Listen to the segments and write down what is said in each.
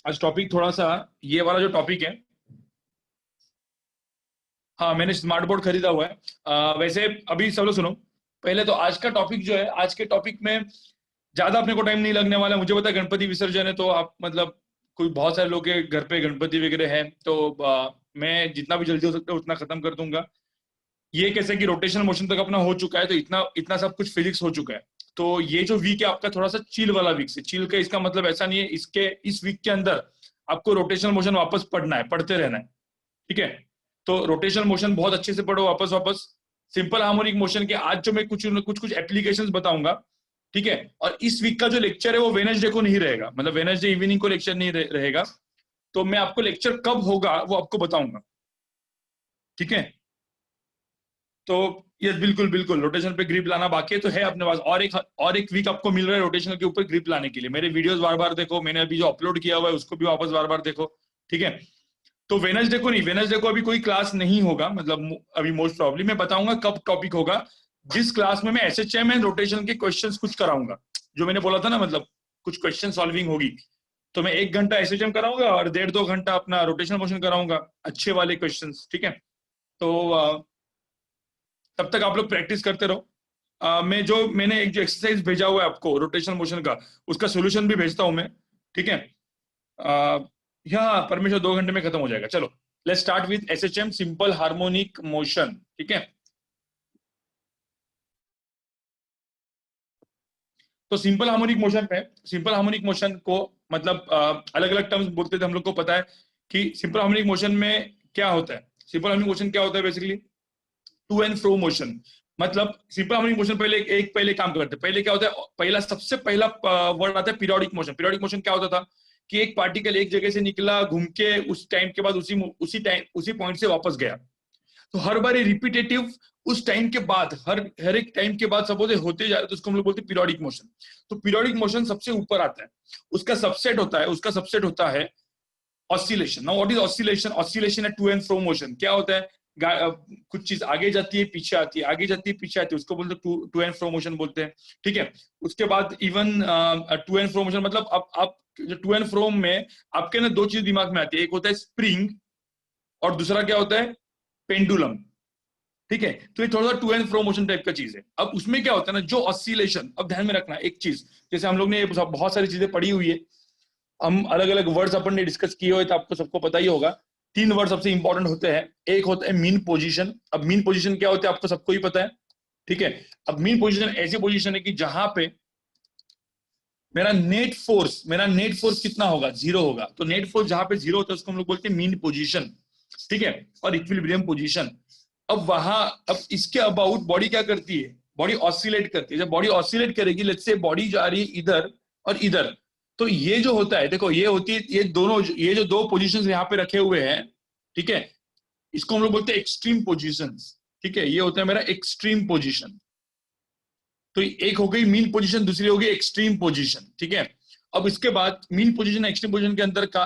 आज टॉपिक थोड़ा सा, ये वाला जो टॉपिक है, हाँ मैंने स्मार्ट बोर्ड खरीदा हुआ है। वैसे अभी सब लोग सुनो, पहले तो आज का टॉपिक जो है, आज के टॉपिक में ज्यादा अपने को टाइम नहीं लगने वाला है। मुझे पता है गणपति विसर्जन है, तो आप मतलब कोई बहुत सारे लोग के घर पे गणपति वगैरह है, तो मैं जितना भी जल्दी हो सकता है उतना खत्म कर दूंगा। ये कैसे कि रोटेशनल मोशन तक अपना हो चुका है, तो इतना इतना सब कुछ फिजिक्स हो चुका है। तो ये जो वीक है आपका थोड़ा सा चिल वाला वीक से, चिल का इसका मतलब ऐसा नहीं है, इसके इस वीक के अंदर आपको रोटेशनल मोशन वापस पढ़ना है, पढ़ते रहना है। ठीक है, तो रोटेशनल मोशन बहुत अच्छे से पढ़ो वापस वापस। सिंपल हार्मोनिक मोशन के आज जो मैं कुछ कुछ कुछ एप्लीकेशंस बताऊंगा, ठीक है। और इस वीक का जो लेक्चर है वो वेडनेसडे को नहीं रहेगा, मतलब वेडनेसडे इवनिंग को लेक्चर नहीं रहेगा। तो मैं आपको लेक्चर कब होगा वो आपको बताऊंगा, ठीक है। तो ये बिल्कुल बिल्कुल रोटेशन पे ग्रिप लाना बाकी है, तो है अपने पास और एक वीक आपको मिल रहा है रोटेशनल के ऊपर ग्रिप लाने के लिए। मेरे वीडियोस बार बार देखो, मैंने अभी जो अपलोड किया हुआ है उसको भी वापस बार बार देखो, ठीक है। तो वेडनेसडे को नहीं, वेडनेसडे को अभी कोई क्लास नहीं होगा, मतलब अभी मोस्ट प्रॉब्ली मैं बताऊंगा कब टॉपिक होगा। जिस क्लास में मैं एसएचएम एंड रोटेशन के क्वेश्चंस कुछ कराऊंगा, जो मैंने बोला था ना, मतलब कुछ क्वेश्चन सॉल्विंग होगी। तो मैं 1 घंटा एसएचएम कराऊंगा और 1.5-2 घंटा अपना रोटेशनल मोशन कराऊंगा, अच्छे वाले क्वेश्चन, ठीक है। तो तब तक आप लोग प्रैक्टिस करते रहो। मैंने एक जो एक्सरसाइज भेजा हुआ है आपको रोटेशनल मोशन का, उसका सोल्यूशन भी भेजता हूं मैं, ठीक है। आ, यहाँ परमेश्वर 2 घंटे में खत्म हो जाएगा। चलो let's start with SHM, simple harmonic motion, ठीक है। तो सिंपल हार्मोनिक मोशन पे, सिंपल हार्मोनिक मोशन को मतलब अलग अलग टर्म्स बोलते थे, हम लोग को पता है कि सिंपल हार्मोनिक मोशन में क्या होता है। सिंपल हार्मोनिक मोशन क्या होता है basically, to and fro motion. मतलब सिंपल हार्मोनिक मोशन पहले पहले काम करते हैं। पहले क्या होता है, पहला सबसे पहला वर्ड आता है पीरियोडिक मोशन। पीरियोडिक मोशन क्या होता था कि एक पार्टिकल एक जगह से निकला, घूम के उस टाइम के बाद उसी टाइम उसी पॉइंट से वापस गया। तो हर बार रिपीटेटिव, उस टाइम के बाद हर एक टाइम के बाद सपोज होते जा रहे, तो उसको हम लोग बोलते हैं पीरियोडिक मोशन। तो पीरियोडिक मोशन सबसे ऊपर आता है, उसका सबसेट होता है oscillation. Now what is oscillation? Oscillation है टू एंड फ्रो मोशन। क्या होता है, कुछ चीज आगे जाती है पीछे आती है, आगे जाती है पीछे आती है, उसको बोलते हैं टू एंड फ्रो मोशन बोलते हैं, ठीक है। उसके बाद even to and fro motion मतलब अब जो टू एंड फ्रो में आपके ना दो चीज दिमाग में आती है, एक होता है स्प्रिंग और दूसरा क्या होता है, पेंडुलम, ठीक है। तो ये थोड़ा सा to and fro motion type का चीज है। अब उसमें क्या होता है ना, जो ऑसिलेशन, अब ध्यान में रखना एक चीज, जैसे हम लोग ने बहुत सारी चीजें पढ़ी हुई है, हम अलग अलग वर्ड्स अपन ने डिस्कस किए हुए, तो आपको सबको पता ही होगा। 3 वर्ड सबसे इंपॉर्टेंट होते हैं। एक होता है मीन पोजीशन। अब मीन पोजीशन क्या होता है आपको सबको ही पता है, ठीक है। अब मीन पोजीशन ऐसी पोजीशन है कि जहां पे मेरा नेट फोर्स कितना होगा, 0 होगा। तो नेट फोर्स जहां पे 0 होता है उसको हम लोग बोलते हैं मीन पोजीशन, ठीक है। और इक्विलिब्रियम पोजीशन। अब वहां, अब इसके अबाउट बॉडी क्या करती है, बॉडी ऑसिलेट करती है। जब बॉडी ऑसिलेट करेगी, लेट्स से बॉडी जा रही है इधर और इधर, तो ये जो होता है, देखो ये होती है, ये जो दो पोजीशंस यहाँ पे रखे हुए हैं, ठीक है, इसको हम लोग बोलते हैं एक्सट्रीम पोजीशंस, ठीक है। ये होता है मेरा एक्सट्रीम पोजीशन। तो एक हो गई मीन पोजीशन, दूसरी हो गई एक्सट्रीम पोजीशन, ठीक है। अब इसके बाद मीन पोजीशन एक्सट्रीम पोजीशन के अंदर का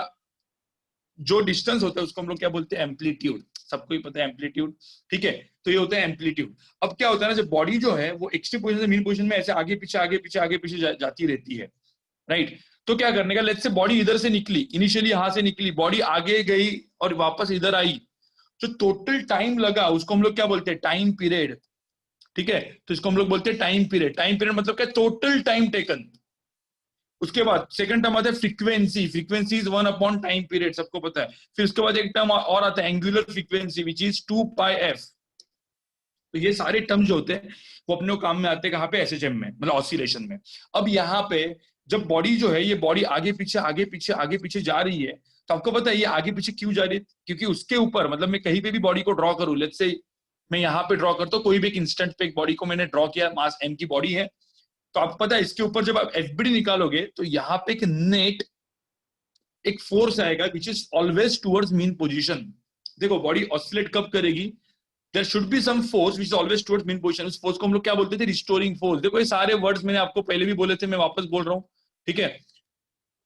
जो डिस्टेंस होता है उसको हम लोग क्या बोलते हैं, एम्पलीट्यूड। सबको ही पता है एम्पलीट्यूड, ठीक है। तो ये होता है एम्पलीट्यूड। अब क्या होता है ना, जब बॉडी जो है वो एक्सट्रीम पोजीशन से मीन पोजीशन में ऐसे आगे पीछे जाती रहती है, राइट। तो क्या करने का, लेट्स से बॉडी इधर से निकली, इनिशियली यहां से निकली, बॉडी आगे गई और वापस इधर आई, जो टोटल टाइम लगा उसको हम लोग क्या बोलते हैं, टाइम पीरियड, ठीक है। तो इसको हम लोग बोलते हैं टाइम पीरियड। टाइम पीरियड मतलब क्या, टोटल टाइम टेकन। उसके बाद सेकंड टर्म आता है frequency. Frequency is 1 upon time period, सबको पता है। फिर उसके बाद एक टर्म और आता है angular frequency, which is 2πf। तो ये सारे टर्म जो होते हैं वो अपने को काम में आते हैं कहाँ पे, एसएचएम में, मतलब ऑसिलेशन में। अब यहाँ पे जब बॉडी जो है, ये बॉडी आगे पीछे जा रही है, तो आपको पता है ये आगे पीछे क्यों जा रही है, क्योंकि उसके ऊपर, मतलब मैं कहीं पे भी बॉडी को ड्रॉ करूं, लेट्स से मैं यहाँ पे ड्रॉ करता हूँ, कोई भी एक इंस्टेंट पे एक बॉडी को मैंने ड्रॉ किया, मास एम की बॉडी है, तो आपको पता है इसके ऊपर जब आप एफबीडी निकालोगे तो यहाँ पे एक फोर्स आएगा which is always towards mean position. देखो बॉडी ऑसिलेट कब करेगी, there should be some force which is always towards mean position. उस फोर्स को हम लोग क्या बोलते थे, रिस्टोरिंग फोर्स। देखो ये सारे वर्ड्स मैंने आपको पहले भी बोले थे, मैं वापस बोल रहा हूँ, ठीक है।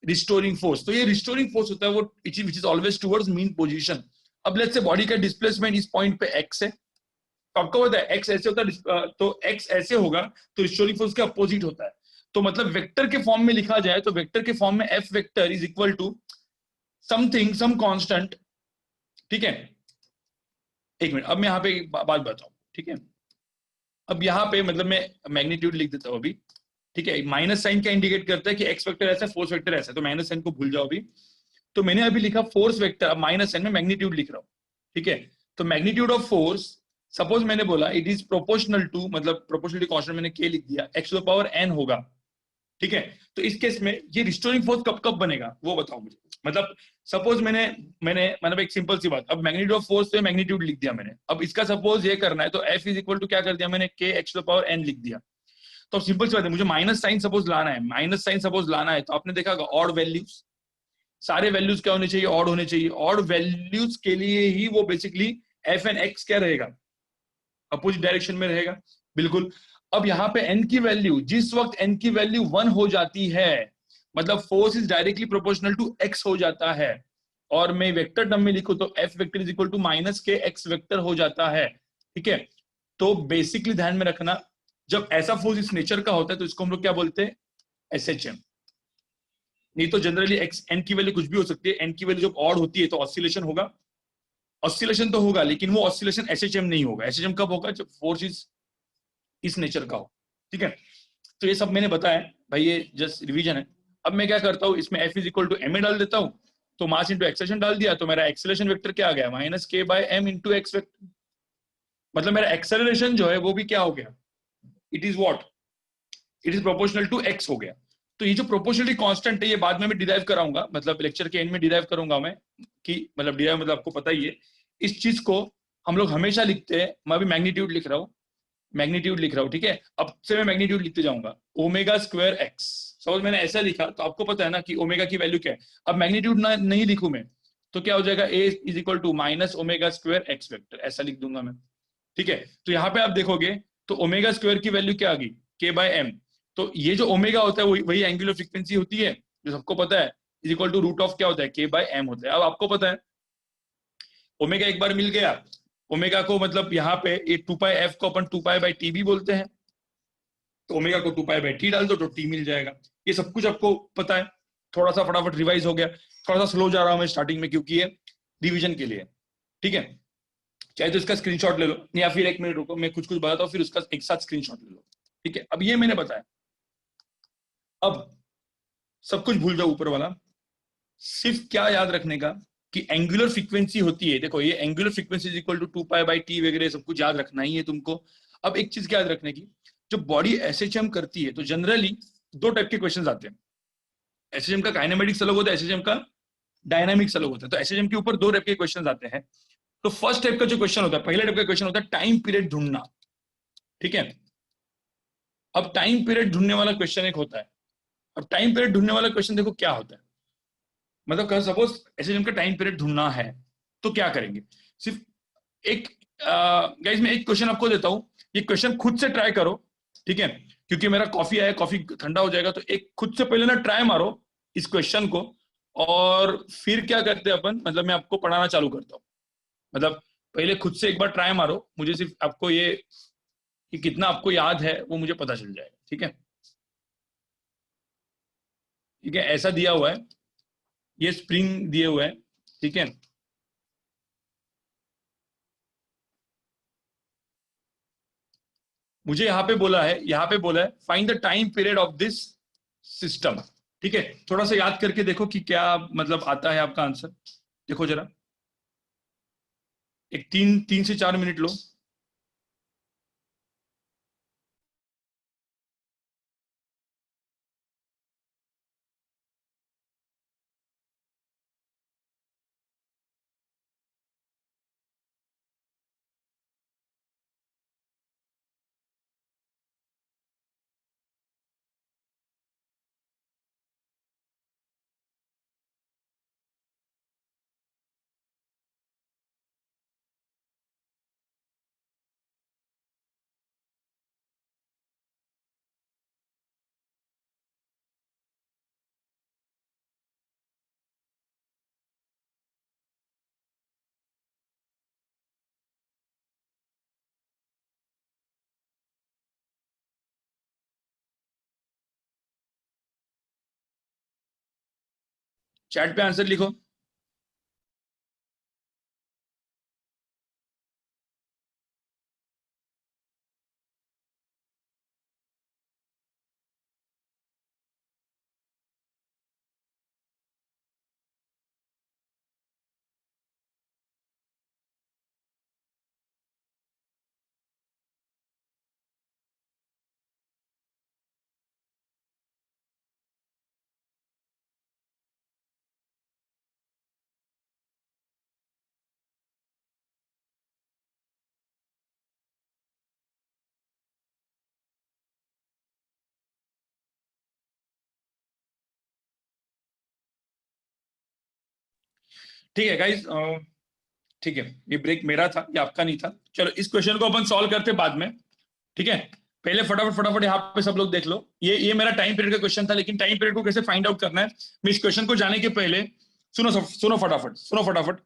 रिस्टोरिंग फोर्स, तो ये रिस्टोरिंग फोर्स होता है वो विच is always towards mean position. अब लेट्स से बॉडी का डिस्प्लेसमेंट इस पॉइंट पे एक्स है, तो आपको पता है एक्स ऐसे होता है, तो एक्स ऐसे होगा, तो रिस्टोरिंग फोर्स के अपोजिट होता है। तो मतलब वेक्टर के फॉर्म में लिखा जाए तो वेक्टर के फॉर्म में F vector is equal to something some constant, ठीक है। एक मिनट, अब मैं यहाँ पे एक बात बताऊं, ठीक है। अब यहाँ पे मतलब मैं मैग्नीट्यूड लिख देता हूँ अभी, ठीक है। माइनस साइन क्या इंडिकेट करता है कि एक्स वेक्टर ऐसा है, फोर्स वेक्टर ऐसा है, तो माइनस साइन को भूल जाओ अभी। तो मैंने अभी लिखा फोर्स वेक्टर, अब माइनस साइन में मैग्नीट्यूड लिख रहा हूँ, ठीक है। तो मैग्नीट्यूड ऑफ फोर्स, सपोज मैंने बोला इट इज प्रोपोर्शनल टू, मतलब प्रोपोर्शनलिटी कांस्टेंट मैंने के लिख दिया, x to the power n होगा, ठीक है। तो इस केस में ये रिस्टोरिंग फोर्स कब कब बनेगा वो बताओ मुझे। मतलब सपोज मैंने मैंने मतलब एक सिंपल सी बात, अब मैग्नीट्यूड ऑफ फोर्स तो मैग्नीट्यूड लिख दिया मैंने, अब इसका सपोज ये करना है तो एफ इज इक्वल टू क्या कर दिया मैंने, k x to the power n लिख दिया। तो सिंपल सी बात है, मुझे माइनस साइन सपोज लाना है, माइनस साइन सपोज लाना है, तो आपने देखा ऑड वैल्यूज, सारे वैल्यूज क्या होने चाहिए, ऑड होने चाहिए। ऑड वैल्यूज के लिए ही वो बेसिकली एफ एन एक्स क्या रहेगा, अपोजिट डायरेक्शन में रहेगा, बिल्कुल। अब यहाँ पे एन की वैल्यू, जिस वक्त एन की वैल्यू 1 हो जाती है, मतलब force is directly proportional to x हो जाता है, और मैं वेक्टर टर्म में लिखूं तो F vector is equal to minus k x vector हो जाता है, ठीक है। तो बेसिकली ध्यान में रखना, जब ऐसा फोर्स इस नेचर का होता है तो इसको हम लोग क्या बोलते हैं, एस एच एम। नहीं तो जनरली एक्स एन की वैल्यू कुछ भी हो सकती है, एन की वैल्यू जब ऑड होती है तो ऑसिलेशन होगा, ऑसिलेशन तो होगा, लेकिन वो ऑसिलेशन एसएचएम नहीं होगा। एसएचएम कब होगा, जब फोर्स इस नेचर का हो, ठीक है। तो ये सब मैंने बताया भाई, ये जस्ट रिवीजन है। अब मैं क्या करता हूँ, इसमें F is equal to m a डाल देता हूँ, तो मास इंटू एक्सेलेरेशन डाल दिया, तो मेरा एक्सेलेरेशन वेक्टर क्या आ गया, minus k by m into x vector. मतलब मेरा एक्सेलरेशन जो है वो भी क्या हो गया, it is what, it is proportional to x हो गया। तो ये जो प्रोपोर्शनलिटी कांस्टेंट है ये बाद में मैं डिराइव कराऊंगा, मतलब लेक्चर के एंड में डिराइव करूंगा मैं, कि मतलब डिराइव मतलब आपको पता ही है। इस चीज को हम लोग हमेशा लिखते हैं, मैं अभी मैग्नीट्यूड लिख रहा हूँ, मैग्नीट्यूड लिख रहा हूँ, ठीक है। अब से मैं मैग्नीट्यूड लिखते जाऊंगा, ओमेगा स्क्वायर एक्स। सपोज मैंने ऐसा लिखा तो आपको पता है ना कि ओमेगा की वैल्यू क्या है। अब मैग्नीट्यूड ना नहीं लिखूं मैं तो क्या हो जाएगा, a is equal to minus omega square x vector, ऐसा लिख दूंगा मैं, ठीक है। तो यहाँ पे आप देखोगे तो ओमेगा स्क्वायर की वैल्यू क्या आ गई, के बाय एम। तो ये जो ओमेगा होता है वही एंगुलर फ्रीक्वेंसी होती है, जो सबको पता है, is equal to root of क्या होता है, के बाय एम होता है। अब आपको पता है ओमेगा एक बार मिल गया, ओमेगा को मतलब यहाँ पे ये टू पाई एफ को अपन टू पाई बाई टी भी बोलते हैं, तो ओमेगा को टू पाई बाई टी डाल दो तो टी मिल जाएगा। ये सब कुछ आपको पता है, थोड़ा सा फटाफट रिवाइज हो गया, थोड़ा सा स्लो जा रहा हूँ मैं स्टार्टिंग में क्योंकि ये रिविजन के लिए, ठीक है। चाहे तो इसका स्क्रीनशॉट ले लो, या फिर एक मिनट रुको मैं कुछ कुछ बताता हूँ फिर उसका एक साथ स्क्रीनशॉट ले लो, ठीक है। अब ये मैंने बताया, अब सब कुछ भूल जाओ ऊपर वाला, सिर्फ क्या याद रखने का कि एंगुलर फ्रीक्वेंसी होती है, देखो ये angular frequency is equal to two pi by T वगैरह सब कुछ याद रखना ही है तुमको। अब एक चीज क्या याद रखने की, जब बॉडी एसएचएम करती है तो जनरली दो टाइप के क्वेश्चन आते हैं। एसएचएम का काइनेमेटिक्स अलग होता है, एसएचएम का डायनामिक्स अलग होता है। तो एसएचएम के ऊपर दो टाइप के क्वेश्चन आते हैं। तो फर्स्ट टाइप का जो क्वेश्चन होता है, पहले टाइप का क्वेश्चन होता है टाइम पीरियड ढूंढना, ठीक है। अब टाइम पीरियड ढूंढने वाला क्वेश्चन एक होता है। अब टाइम पीरियड ढूंढने वाला क्वेश्चन देखो क्या होता है, मतलब कल सपोज एसएचएम का टाइम पीरियड ढूंढना है तो क्या करेंगे, सिर्फ एक गाइस मैं एक क्वेश्चन आपको देता हूं, ये क्वेश्चन खुद से ट्राई करो, ठीक है। क्योंकि मेरा कॉफी आया, कॉफी ठंडा हो जाएगा, तो एक खुद से पहले ना ट्राई मारो इस क्वेश्चन को, और फिर क्या करते हैं अपन, मतलब मैं आपको पढ़ाना चालू करता हूँ। मतलब पहले खुद से एक बार ट्राई मारो, मुझे सिर्फ आपको ये कि कितना आपको याद है वो मुझे पता चल जाएगा, ठीक है। ठीक है, ऐसा दिया हुआ है, ये स्प्रिंग दिए हुए हैं, ठीक है। मुझे यहाँ पे बोला है find the time period of this system, ठीक है। थोड़ा सा याद करके देखो कि क्या मतलब आता है आपका आंसर, देखो जरा, एक 3 से 4 मिनट लो। चैट पे आंसर लिखो। ठीक है गाइस, ठीक है, ये ब्रेक मेरा था, ये आपका नहीं था। चलो इस क्वेश्चन को अपन सॉल्व करते बाद में, ठीक है। पहले फटाफट फटाफट यहाँ पे सब लोग देख लो, ये मेरा टाइम पीरियड का क्वेश्चन था, लेकिन टाइम पीरियड को कैसे फाइंड आउट करना है, मैं इस क्वेश्चन को जाने के पहले, सुनो फटाफट,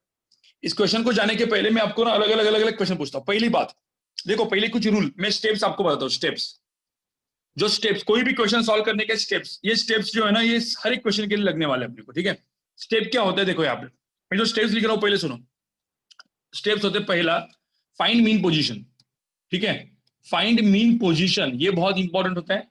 इस क्वेश्चन को जाने के पहले मैं आपको ना अलग अलग क्वेश्चन पूछता हूँ। पहली बात देखो, पहले कुछ रूल, मैं स्टेप्स आपको बताता हूँ। स्टेप्स, जो स्टेप्स, कोई भी क्वेश्चन सॉल्व करने के स्टेप्स, ये स्टेप्स जो है ना, ये हर एक क्वेश्चन के लिए लगने वाले अपने को, ठीक है। स्टेप क्या होता है देखो, यहाँ पे मैं जो स्टेप्स लिख रहा हूँ पहले सुनो। स्टेप्स होते पहला, फाइंड मीन पोजीशन, ठीक है। फाइंड मीन पोजीशन, ये बहुत इंपॉर्टेंट होता है।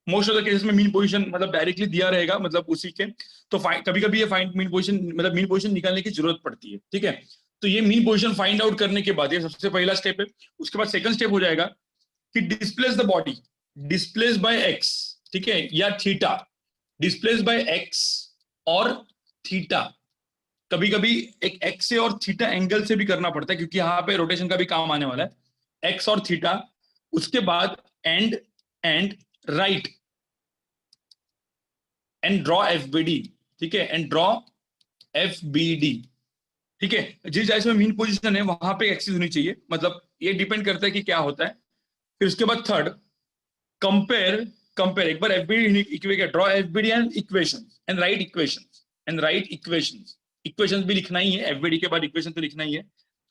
मोस्ट ऑफ द केसेस में मीन पोजीशन मतलब डायरेक्टली दिया रहेगा, मतलब उसी के, तो कभी कभी ये फाइंड मीन पोजीशन, मतलब मीन पोजीशन निकालने की जरूरत पड़ती है, ठीक है। तो ये मीन पोजीशन फाइंड आउट करने के बाद, ये सबसे पहला स्टेप है। उसके बाद सेकंड स्टेप हो जाएगा कि displace the body, displace bye x, ठीक है, या थीटा, डिस्प्लेस बाय एक्स और थीटा। कभी कभी एक एक्स से और थीटा एंगल से भी करना पड़ता है, क्योंकि यहाँ पे रोटेशन का भी काम आने वाला है, एक्स और थीटा। उसके बाद and right and draw FBD, ठीक है, एंड ड्रॉ एफबीडी, ठीक है। जिस जैसे में मीन पोजीशन है वहां पे एक्सिस होनी चाहिए, मतलब ये डिपेंड करता है कि क्या होता है। फिर उसके बाद थर्ड, कंपेयर एक बार FBD equation, draw FBD and equations and write equations and write equations, equations भी लिखना ही है, एफबीडी के बाद इक्वेशन तो लिखना ही है।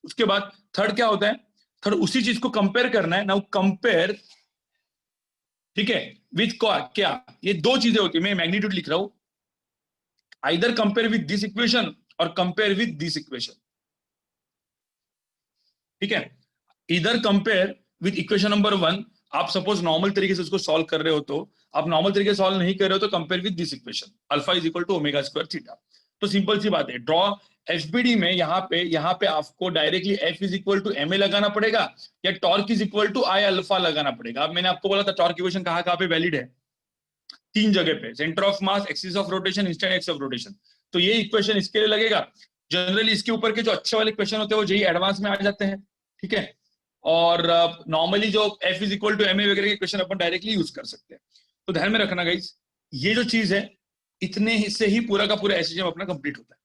उसके बाद थर्ड क्या होता है, थर्ड उसी चीज को कंपेयर करना है। नाउ कंपेयर, ठीक है, विथ क्या, ये दो चीजें होती है, मैं मैग्नीट्यूड लिख रहा हूं, either compare with this equation और कंपेयर विथ दिस इक्वेशन, ठीक है। इधर कंपेयर विथ इक्वेशन नंबर 1, आप सपोज नॉर्मल तरीके से उसको सॉल्व कर रहे हो, तो आप नॉर्मल तरीके से सॉल्व नहीं कर रहे हो तो compare with this equation, alpha is equal to omega square theta. तो सिंपल सी बात है, ड्रॉ एफबीडी में यहाँ पे आपको directly F is equal to m a लगाना पड़ेगा, या torque is equal to I alpha लगाना पड़ेगा। अब मैंने आपको बोला था टॉर्क इक्वेशन कहाँ पे वैलिड है, 3 जगह पे, centre of mass, axis of rotation, instant axis of rotation. तो ये इक्वेशन इसके लिए लगेगा। जनरली इसके ऊपर के जो अच्छे वाले क्वेश्चन होते हैं वो यही एडवांस में आ जाते हैं, ठीक है। और नॉर्मली जो F is equal to m a वगैरह के क्वेश्चन अपन डायरेक्टली यूज कर सकते हैं। तो ध्यान में रखना गाइस, ये जो चीज है, इतने से ही पूरा का पूरा एसएसएम अपना कंप्लीट होता है।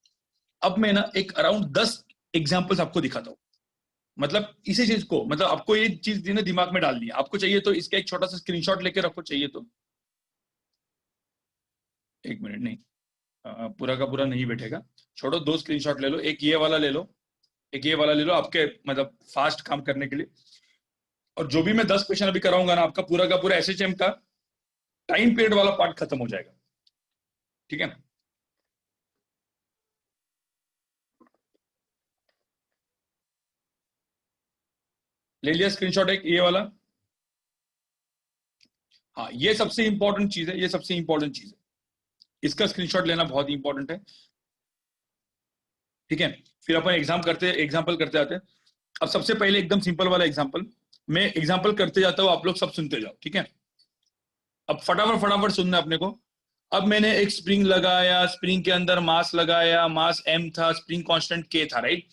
अब मैं ना एक अराउंड 10 एग्जांपल्स आपको दिखाता हूँ, मतलब इसी चीज को, मतलब आपको ये चीज ने दिमाग में डाल दिया। आपको चाहिए तो इसका एक छोटा सा स्क्रीनशॉट लेके रखो, चाहिए तो 1 मिनट, नहीं पूरा का पूरा नहीं बैठेगा, छोड़ो, 2 स्क्रीनशॉट ले लो, एक ये वाला ले लो, एक ये वाला ले लो, आपके मतलब फास्ट काम करने के लिए। और जो भी मैं 10 क्वेश्चन अभी कराऊंगा ना, आपका पूरा का पूरा एसएचएम का टाइम पीरियड वाला पार्ट खत्म हो जाएगा, ठीक है। ले लिया स्क्रीनशॉट एक ये वाला? हाँ, ये सबसे इंपॉर्टेंट चीज है, ये सबसे इंपॉर्टेंट चीज है, इसका स्क्रीनशॉट लेना बहुत ही इंपॉर्टेंट है, ठीक है। फिर अपन एग्जाम्पल करते जाते हैं। अब सबसे पहले एकदम सिंपल वाला एग्जाम्पल, मैं एग्जाम्पल करते जाता हूँ, आप लोग सब सुनते जाओ, ठीक है। अब फटाफट सुनना अपने को। अब मैंने एक स्प्रिंग लगाया, स्प्रिंग के अंदर मास लगाया, मास m था, स्प्रिंग कांस्टेंट k था, राइट।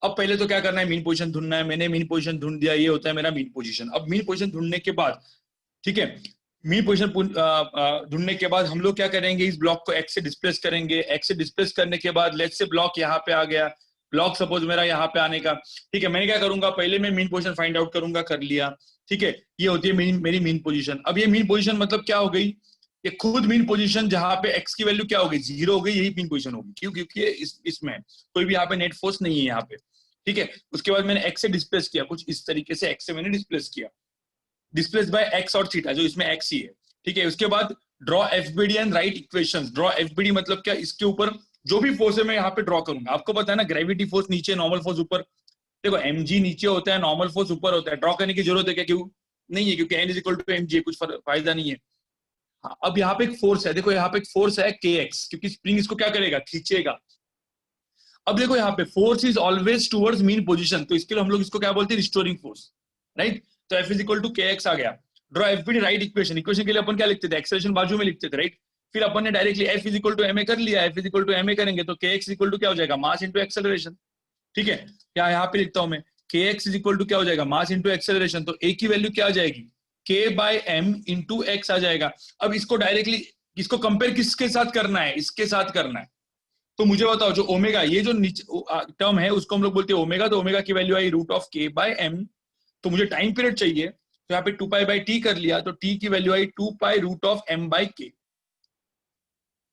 अब पहले तो क्या करना है, मीन पोजीशन ढूंढना है। मैंने मीन पोजीशन ढूंढ दिया, ये होता है मेरा मीन पोजीशन। अब मीन पोजीशन ढूंढने के बाद, ठीक है, मीन पोजीशन ढूंढने के बाद हम लोग क्या करेंगे, इस ब्लॉक को x से डिस्प्लेस करेंगे। x से डिस्प्लेस करने के बाद लेट्स से ब्लॉक यहाँ पे आ गया, ब्लॉक सपोज मेरा यहाँ पे आने का, ठीक है। मैं क्या करूंगा, पहले मैं मीन पोजीशन फाइंड आउट करूंगा, कर लिया, ठीक है। ये होती है मेरी मीन पोजीशन। अब ये मीन पोजीशन मतलब क्या हो गई, ये खुद मीन पोजीशन, जहां पे x की वैल्यू क्या हो गई, 0 हो गई, यही मीन पोजीशन होगी। क्यों? क्योंकि इसमें कोई भी यहाँ पे नेट फोर्स नहीं है यहाँ पे, ठीक है। उसके बाद मैंने x से डिस्प्लेस किया, कुछ इस तरीके से x से मैंने डिस्प्लेस किया, डिस्प्लेस बाय x और थीटा, जो इसमें x ही है, ठीक है। उसके बाद draw FBD and write equations. Draw FBD मतलब क्या, इसके ऊपर जो भी फोर्स है मैं यहाँ पे ड्रॉ करूंगा। आपको पता है ना, ग्रेविटी फोर्स नीचे, नॉर्मल फोर्स ऊपर। देखो mg नीचे होता है, नॉर्मल फोर्स ऊपर होता है। ड्रॉ करने की जरूरत है क्या? क्यों नहीं है, क्योंकि n is equal to mg, कुछ फायदा नहीं है। हाँ, अब यहाँ पे एक फोर्स है, देखो यहाँ पे एक फोर्स है kx, क्योंकि स्प्रिंग इसको क्या करेगा, खींचेगा। अब देखो यहाँ पे force is always towards mean position, तो इसके लिए हम लोग इसको क्या बोलते हैं, रिस्टोरिंग फोर्स, राइट। तो F is equal to kx आ गया। Draw FBD right equation, equation के लिए अपन क्या लिखते थे, एक्सेलरेशन बाजू में लिखते थे, राइट। फिर अपन ने directly F is equal to ma कर लिया, F is equal to ma करेंगे तो kx इक्वल टू क्या हो जाएगा, मास इंटू एक्सेलरेशन, ठीक है। क्या यहाँ पे लिखता हूं मैं, kx इज इक्वल टू क्या हो जाएगा, मास इंटू एक्सेलरेशन। तो a की वैल्यू क्या आ जाएगी, k by m into x आ जाएगा। अब इसको डायरेक्टली, इसको कंपेयर किसके साथ करना है, इसके साथ करना है, तो मुझे बताओ जो ओमेगा, ये जो टर्म है उसको हम लोग बोलते हैं ओमेगा, तो ओमेगा की वैल्यू आई रूट ऑफ के बाय एम। तो मुझे टाइम पीरियड चाहिए, तो यहाँ पे 2 पाई/t कर लिया, तो t की वैल्यू आई 2 पाई रूट ऑफ m/k।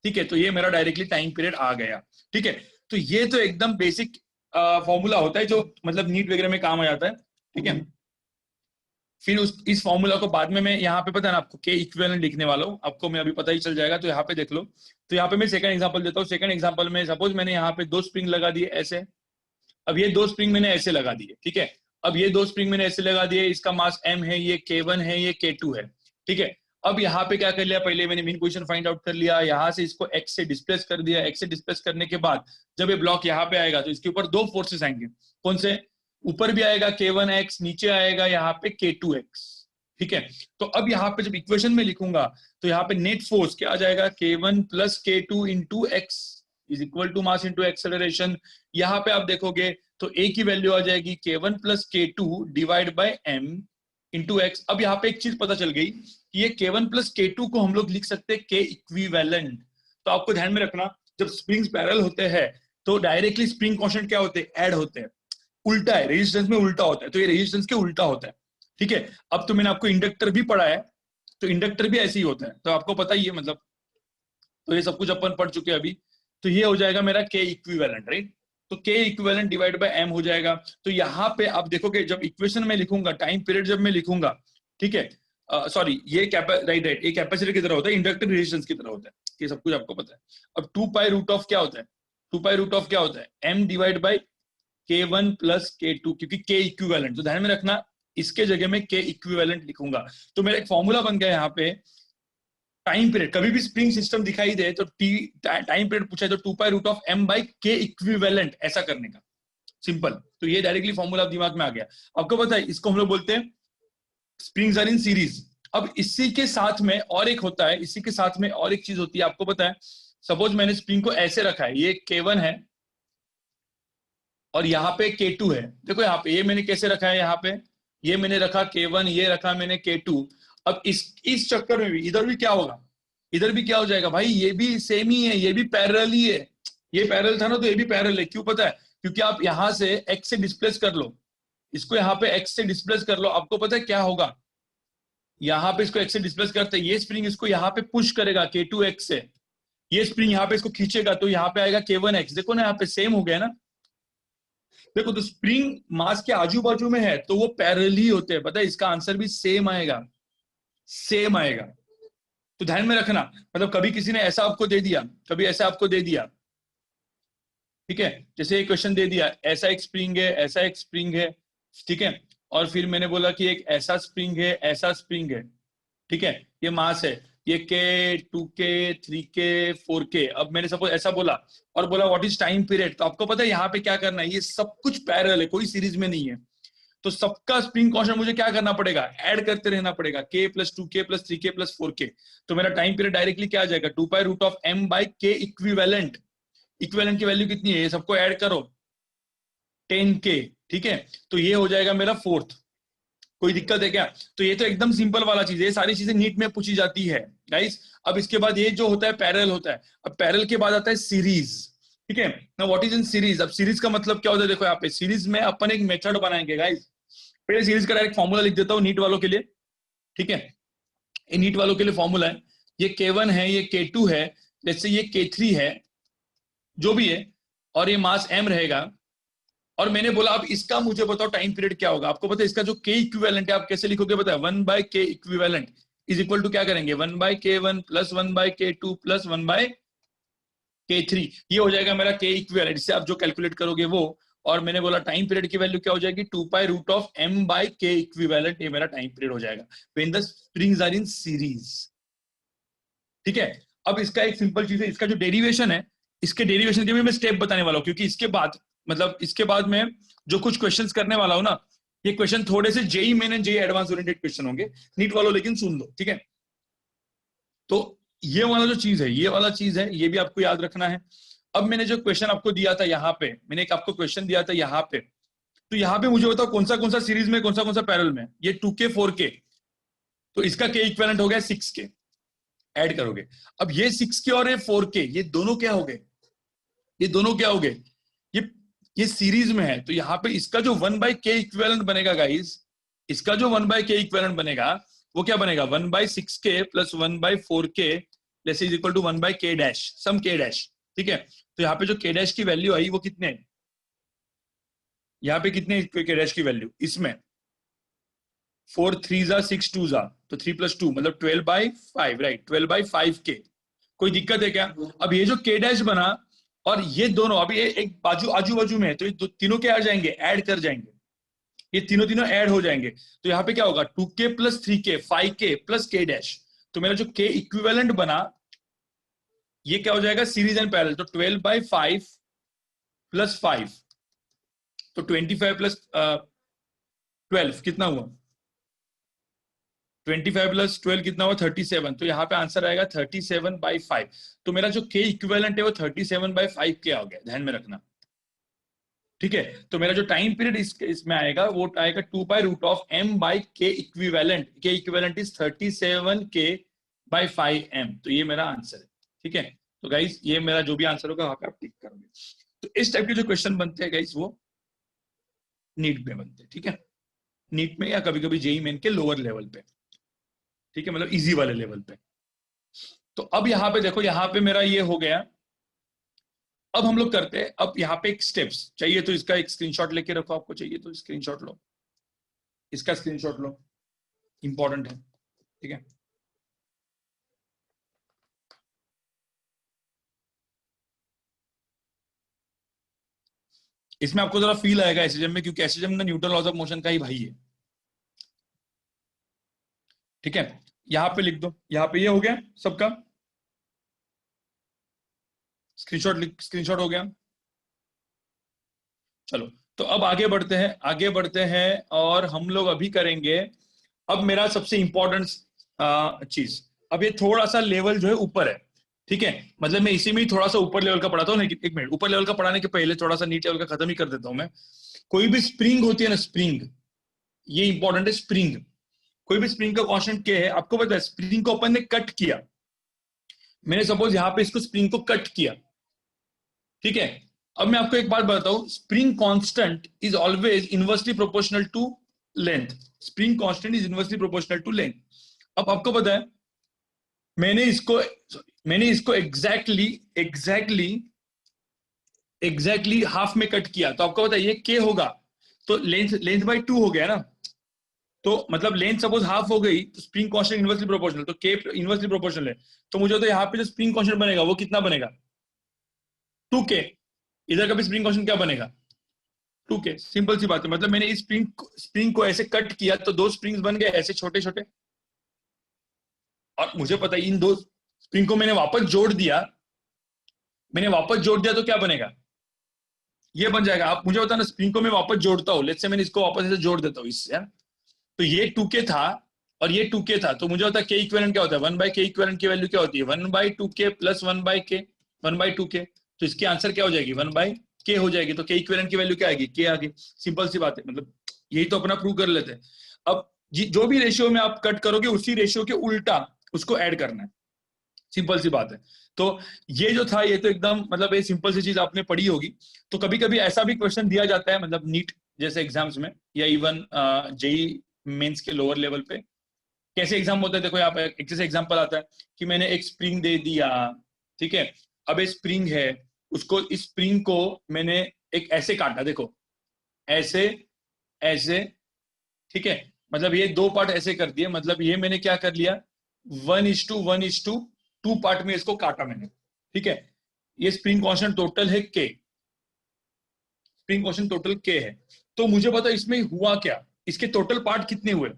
ठीक है, तो ये मेरा डायरेक्टली टाइम पीरियड आ गया। ठीक है, तो ये तो एकदम बेसिक फॉर्मूला होता है जो मतलब नीट वगैरह में काम आ जाता है। ठीक है, फिर इस फॉर्मूला को बाद में मैं यहाँ पे, पता है ना आपको, के इक्विवेलेंट लिखने वाला हूँ, आपको मैं अभी पता ही चल जाएगा। तो यहाँ पे देख लो, तो यहाँ पे मैं सेकंड एग्जांपल देता हूँ। सेकंड एग्जांपल में सपोज मैंने यहाँ पे 2 स्प्रिंग लगा दिए ऐसे, अब ये 2 स्प्रिंग मैंने ऐसे लगा दिए। ठीक है, अब ये 2 स्प्रिंग मैंने ऐसे लगा दिए, इसका मास m है, ये k1 है, ये k2 है। ठीक है, अब यहाँ पे क्या कर लिया, पहले मैंने मीन पोजीशन फाइंड आउट कर लिया, यहाँ से इसको x से डिस्प्लेस कर दिया। x से डिस्प्लेस करने के बाद जब ये ब्लॉक यहाँ पे आएगा तो इसके ऊपर 2 फोर्सेस आएंगे। कौन से? ऊपर भी आएगा k1x, नीचे आएगा यहाँ पे k2x। ठीक है, तो अब यहाँ पे जब इक्वेशन में लिखूंगा तो यहाँ पे नेट फोर्स क्या आ जाएगा, k1 plus k2 into x is equal to mass into acceleration. यहाँ पे आप देखोगे तो a की वैल्यू आ जाएगी k1 plus k2 divide by m into x. अब यहाँ पे एक चीज पता चल गई कि ये k1 प्लस k2 को हम लोग लिख सकते हैं k इक्विवेलेंट। तो आपको ध्यान में रखना, जब स्प्रिंग्स पैरेलल होते हैं तो डायरेक्टली स्प्रिंग कांस्टेंट क्या होते हैं, ऐड होते हैं। उल्टा है, रेजिस्टेंस में उल्टा होता है, तो ये रेजिस्टेंस के उल्टा होता है। ठीक है, अब तो मैंने आपको इंडक्टर भी पढ़ा है, तो इंडक्टर भी ऐसे ही होता है, तो आपको पता ही है मतलब। तो ये सब कुछ अपन पढ़ चुके हैं अभी। तो ये हो जाएगा मेरा के इक्विवेलेंट, राइट। तो के इक्विवेलेंट डिवाइड बाय एम हो जाएगा। तो यहाँ पे आप देखोगे जब इक्वेशन में लिखूंगा, टाइम पीरियड जब मैं लिखूंगा, ठीक है, सॉरी ये राइट ये कैपेसिटर की तरह होता है, इंडक्टर रेजिस्टेंस की तरह होता है, ये सब कुछ आपको पता है। अब 2 पाई रूट ऑफ क्या होता है, 2 पाई रूट ऑफ क्या होता है, m divide by k1 plus k2, क्योंकि k इक्विवेलेंट, तो ध्यान में रखना इसके जगह में k इक्विवेलेंट लिखूंगा। तो मेरा एक फॉर्मूला बन गया यहाँ पे, टाइम पीरियड कभी भी स्प्रिंग सिस्टम दिखाई दे तो टाइम पीरियड पूछा है तो 2 pi root of m/k equivalent, ऐसा करने का, सिंपल। तो ये डायरेक्टली फॉर्मूला दिमाग में आ गया। आपको पता है इसको हम लोग बोलते हैं स्प्रिंग्स आर इन सीरीज। अब इसी के साथ में और एक होता है, इसी के साथ में और एक चीज होती है, आपको पता है। सपोज मैंने स्प्रिंग को ऐसे रखा है, ये k1 है और यहाँ पे k2 है। देखो यहाँ पे ये मैंने कैसे रखा है, यहाँ पे ये मैंने रखा k1, ये रखा मैंने k2। अब इस चक्कर में भी इधर भी क्या होगा, इधर भी क्या हो जाएगा भाई, ये भी सेम ही है, ये भी पैरेलल ही है। ये पैरेलल था ना, तो ये भी पैरेलल है। क्यों पता है, क्योंकि आप यहां से x से डिस्प्लेस कर लो, इसको यहाँ पे x से डिस्प्लेस कर लो, आपको पता है क्या होगा, यहाँ पे इसको x से डिस्प्लेस करते हैं, ये स्प्रिंग इसको यहाँ पे पुश करेगा k2x से, ये स्प्रिंग यहाँ पे इसको खींचेगा तो यहाँ पे आएगा k1x। देखो ना यहाँ पे सेम हो गया ना। देखो तो स्प्रिंग मास के आजू बाजू में है तो वो पैरेलल ही होते हैं, पता है, इसका आंसर भी सेम आएगा, सेम आएगा। तो ध्यान में रखना, मतलब कभी किसी ने ऐसा आपको दे दिया, कभी ऐसा आपको दे दिया, ठीक है, जैसे एक क्वेश्चन दे दिया, ऐसा एक स्प्रिंग है, ऐसा एक स्प्रिंग है, ठीक है, और फिर मैंने बोला कि एक ऐसा स्प्रिंग है, ऐसा स्प्रिंग है, ठीक है, ये मास है, ये के 2K 3K 4K। अब मैंने सपोज ऐसा बोला और बोला व्हाट इज टाइम पीरियड, तो आपको पता है यहाँ पे क्या करना है, ये सब कुछ पैरेलल है, कोई सीरीज में नहीं है। तो सबका स्प्रिंग कांस्टेंट मुझे क्या करना पड़ेगा, ऐड करते रहना पड़ेगा, k plus 2K plus 3K plus 4K। तो मेरा टाइम पीरियड डायरेक्टली क्या आ जाएगा, 2 pi root of m/k equivalent. Equivalent की वैल्यू कितनी है, ये सबको ऐड करो, 10K। ठीक है, तो ये हो जाएगा मेरा फोर्थ। कोई दिक्कत है क्या? तो ये तो एकदम सिंपल वाला चीज है, ये सारी चीजें नीट में पूछी जाती है गाइस। अब इसके बाद ये जो होता है पैरेलल होता है। अब पैरेलल के बाद आता है सीरीज। ठीक है ना, व्हाट इज इन सीरीज। अब सीरीज का मतलब क्या होता है, देखो यहाँ पे सीरीज में अपन एक मेथड बनाएंगे गाइस। पहले सीरीज का डायरेक्ट फॉर्मूला लिख देता हूँ नीट वालों के लिए। ठीक है, ये नीट वालों के लिए फॉर्मूला है, ये k1 है, ये k2 है, जैसे ये k3 है, जो भी है, और ये मास m रहेगा। और मैंने बोला अब इसका मुझे बताओ टाइम पीरियड क्या होगा। आपको पता है इसका जो k इक्विवेलेंट है आप कैसे लिखोगे, पता है, 1/k equivalent is equal to क्या करेंगे, 1/k1 plus 1/k2 plus 1/k3। ये हो जाएगा मेरा k इक्विवेलेंट, इससे आप जो कैलकुलेट करोगे वो। और मैंने बोला टाइम पीरियड की वैल्यू क्या हो जाएगी, 2 pi root of m/k equivalent, ये मेरा टाइम पीरियड हो जाएगा when the springs are in series. ठीक है, अब इसका एक सिंपल चीज है, इसका जो डेरिवेशन है, इसके डेरिवेशन के भी मैं स्टेप बताने वाला हूँ, क्योंकि इसके बाद मतलब इसके बाद में जो कुछ क्वेश्चंस करने वाला हूं ना, ये क्वेश्चन थोड़े से JEE Main and JEE Advance oriented question होंगे नीट वालों, लेकिन सुन लो, ठीक है। तो ये वाला जो चीज है, ये वाला चीज है, ये भी आपको याद रखना है। अब मैंने जो क्वेश्चन आपको दिया था यहाँ पे, मैंने एक आपको क्वेश्चन दिया था यहाँ पे, तो यहाँ पे मुझे बताओ कौन सा सीरीज में, कौन सा पैरेलल में, ये 2K 4K, तो इसका K इक्विवेलेंट हो गया 6K, ऐड करोगे। अब ये 6K और ये 4K, ये दोनों क्या हो गए, ये दोनों क्या हो गए, ये सीरीज में है, तो यहाँ पे इसका जो 1/k इक्विवेलेंट बनेगा गाइस, इसका जो 1/k इक्विवेलेंट बनेगा वो क्या बनेगा, 1/6k plus 1/4k less is equal to 1/k dash some k dash. ठीक है, तो यहाँ पे जो k डैश की वैल्यू आई वो कितने, यहाँ पे कितने k डैश की वैल्यू, इसमें 4 3 जा 6 2 जा, तो 3 + 2 मतलब 12/5, राइट, 12/5k। कोई दिक्कत है क्या? अब ये जो k डैश बना और ये दोनों अभी एक बाजू आजू बाजू में है, तो ये तीनों क्या आ जाएंगे, ऐड कर जाएंगे, ये तीनों तीनों ऐड हो जाएंगे। तो यहाँ पे क्या होगा, 2k + 3k 5k plus k dash. तो मेरा जो k इक्विवेलेंट बना ये क्या हो जाएगा, सीरीज एंड पैरेलल, तो 12/5 + 5, तो 25 + 12 कितना हुआ, 25 + 12 कितना हुआ 37, तो यहाँ पे आंसर आएगा 37/5। तो मेरा जो k इक्विवेलेंट है वो 37/5 के आ गया, ध्यान में रखना। ठीक है, तो मेरा जो टाइम पीरियड इसमें आएगा वो आएगा 2/√m/k equivalent, k equivalent is 37k/5m, तो ये मेरा आंसर है। ठीक है, तो गाइस ये मेरा जो भी आंसर होगा वहां पे आप टिक करोगे। तो इस टाइप के जो क्वेश्चन बनते हैं गाइस वो नीट में बनते हैं। ठीक है, नीट में या कभी कभी जेईई मेन के लोअर लेवल पे, ठीक है, मतलब इजी वाले लेवल पे। तो अब यहाँ पे देखो, यहाँ पे मेरा ये हो गया। अब हम लोग करते हैं, अब यहाँ पे एक स्टेप्स चाहिए तो इसका एक स्क्रीनशॉट लेके रखो, आपको चाहिए तो स्क्रीनशॉट लो, इसका स्क्रीनशॉट लो, इंपॉर्टेंट है। ठीक है, इसमें आपको जरा फील आएगा एसएसएम में, क्योंकि एसएसएम ना न्यूटन लॉज ऑफ मोशन का ही भाई है। ठीक है, यहाँ पे लिख दो, यहाँ पे ये हो गया सबका स्क्रीनशॉट हो गया। चलो, तो अब आगे बढ़ते हैं, आगे बढ़ते हैं, और हम लोग अभी करेंगे अब मेरा सबसे इंपॉर्टेंट चीज। अब ये थोड़ा सा लेवल जो है ऊपर है, ठीक है, मतलब मैं इसी में ही थोड़ा सा ऊपर लेवल का पढ़ाता हूँ, लेकिन एक मिनट, ऊपर लेवल का पढ़ाने के पहले थोड़ा सा नीचे लेवल का खत्म ही कर देता हूं मैं। कोई भी स्प्रिंग होती है ना, स्प्रिंग, ये इंपॉर्टेंट है, स्प्रिंग, कोई भी स्प्रिंग का कांस्टेंट क्या है आपको पता है। स्प्रिंग को अपन ने कट किया, मैंने सपोज यहाँ पे इसको स्प्रिंग को कट किया, ठीक है। अब मैं आपको एक बात बताऊं, spring constant is always inversely proportional to length, spring constant is inversely proportional to length. अब आपको पता है मैंने इसको एग्जैक्टली हाफ में कट किया, तो आपको पता है ये के होगा, तो लेंथ बाय 2 हो गया ना, तो मतलब लेंथ सपोज हाफ हो गई, तो स्प्रिंग कांस्टेंट इनवर्सली प्रोपोर्शनल, तो के इनवर्सली प्रोपोर्शनल है, तो मुझे तो यहाँ पे जो स्प्रिंग कांस्टेंट बनेगा वो कितना बनेगा, 2k। इधर का भी स्प्रिंग कांस्टेंट क्या बनेगा, 2k। सिंपल सी बात है, मतलब मैंने इस स्प्रिंग को ऐसे कट किया तो दो स्प्रिंग्स बन गए ऐसे छोटे छोटे, और मुझे पता है इन दो स्प्रिंग को मैंने वापस जोड़ दिया, तो क्या बनेगा, ये बन जाएगा। आप मुझे बताना, स्प्रिंग को मैं वापस जोड़ता हूँ, लेट्स से मैंने इसको वापस ऐसे जोड़ देता हूँ इससे, तो ये 2k था और ये 2k था, तो मुझे होता है k इक्विवेलेंट क्या होता है, 1/k इक्विवेलेंट की वैल्यू क्या होती है, 1/2k प्लस 1/k 1/2k, तो इसकी आंसर क्या हो जाएगी, 1/k हो जाएगी, तो k इक्विवेलेंट की वैल्यू क्या आएगी, k आ गई। सिंपल सी बात है, मतलब यही तो अपना प्रूव कर लेते हैं। अब जो भी रेशियो में आप कट करोगे उसी रेशियो के उल्टा उसको ऐड करना है, सिंपल सी बात है। तो ये जो था ये तो एकदम मतलब ये सिंपल सी चीज आपने पढ़ी होगी। तो कभी कभी ऐसा भी क्वेश्चन दिया जाता है, मतलब नीट जैसे एग्जाम्स में या इवन जेई मेंस के लोअर लेवल पे कैसे एग्जाम होता है, देखो यहाँ पे एक जैसे एग्जांपल आता है कि मैंने एक स्प्रिंग दे दिया, ठीक है, अब ये स्प्रिंग है, उसको इस स्प्रिंग को मैंने एक ऐसे काटा, देखो ऐसे ऐसे, ठीक है, मतलब ये दो पार्ट ऐसे कर दिए, मतलब ये मैंने क्या कर लिया 1:1:2 पार्ट में इसको काटा मैंने, ठीक है। ये स्प्रिंग कांस्टेंट टोटल है के, स्प्रिंग कांस्टेंट टोटल के है, तो मुझे पता इसमें हुआ क्या, इसके टोटल पार्ट कितने हुए,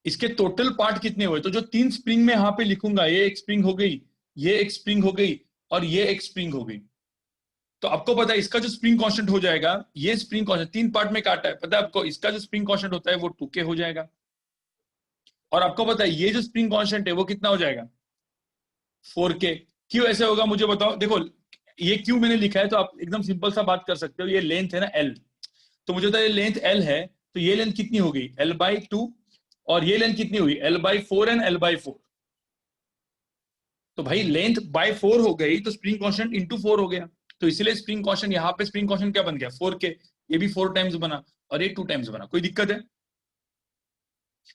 इसके टोटल पार्ट कितने हुए, तो जो 3 स्प्रिंग में यहाँ पे लिखूंगा, ये एक स्प्रिंग हो गई, ये एक स्प्रिंग हो गई और ये एक स्प्रिंग हो गई, तो आपको पता है इसका जो स्प्रिंग कांस्टेंट हो जाएगा, ये स्प्रिंग कांस्टेंट 3 पार्ट में काटा है, पता है आपको इसका जो स्प्रिंग कांस्टेंट होता है वो 2k हो जाएगा, और आपको पता है ये जो स्प्रिंग कांस्टेंट है वो कितना हो जाएगा 4k। क्यों ऐसे होगा मुझे बताओ, देखो ये क्यों मैंने लिखा है तो आप एकदम सिंपल सा बात कर सकते हो, ये लेंथ है ना l, तो मुझे पता है ये लेंथ l है, तो ये लेंथ कितनी हो गई l/2, और ये लेंथ कितनी हुई l/4 एंड l/4, तो भाई लेंथ बाय 4 हो गई तो स्प्रिंग कांस्टेंट इंटू 4 हो गया, तो इसलिए स्प्रिंग कांस्टेंट, यहाँ पे स्प्रिंग कांस्टेंट क्या बन गया 4K, ये भी 4 टाइम्स बना और ये 2 टाइम्स बना। कोई दिक्कत है?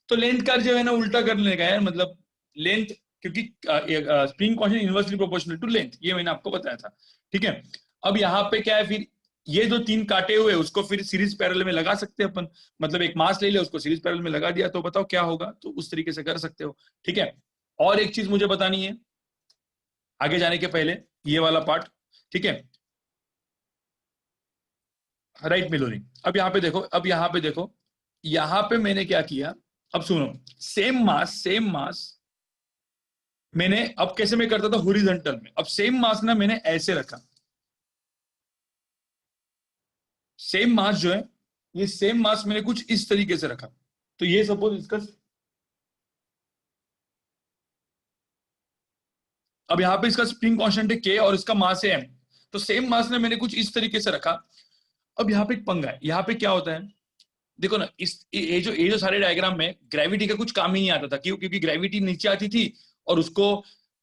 तो लेंथ का जो है ना उल्टा कर लेगा यार, मतलब लेंथ, क्योंकि spring constant inversely proportional to length, ये मैंने आपको बताया था। ठीक है, अब यहाँ पे क्या है, फिर ये जो 3 काटे हुए उसको फिर सीरीज पैरेलल में लगा सकते हैं अपन, मतलब एक मास ले लिया उसको सीरीज पैरेलल में लगा दिया, तो बताओ क्या होगा, तो उस तरीके से कर सकते हो। ठीक है, और एक चीज मुझे बतानी है आगे जाने के पहले, ये वाला पार्ट। ठीक है, राइट मिलोरी, अब यहाँ पे देखो, अब यहाँ पे देखो, यहाँ पे मैंने क्या किया, अब सुनो, सेम मास मैंने, अब कैसे मैं करता था हॉरिजॉन्टल में, अब सेम मास ना मैंने ऐसे रखा, सेम मास जो है, ये सेम मास मैंने कुछ इस तरीके से रखा। तो ये सपोज इसका, अब यहाँ पे इसका स्प्रिंग कांस्टेंट है के और इसका मास है एम, तो सेम मास ने मैंने कुछ इस तरीके से रखा। अब यहाँ पे एक पंगा है, यहाँ पे क्या होता है, देखो ना, इस ये जो सारे डायग्राम में ग्रेविटी का कुछ काम ही नहीं आता था, क्यों? क्योंकि ग्रेविटी नीचे आती थी और उसको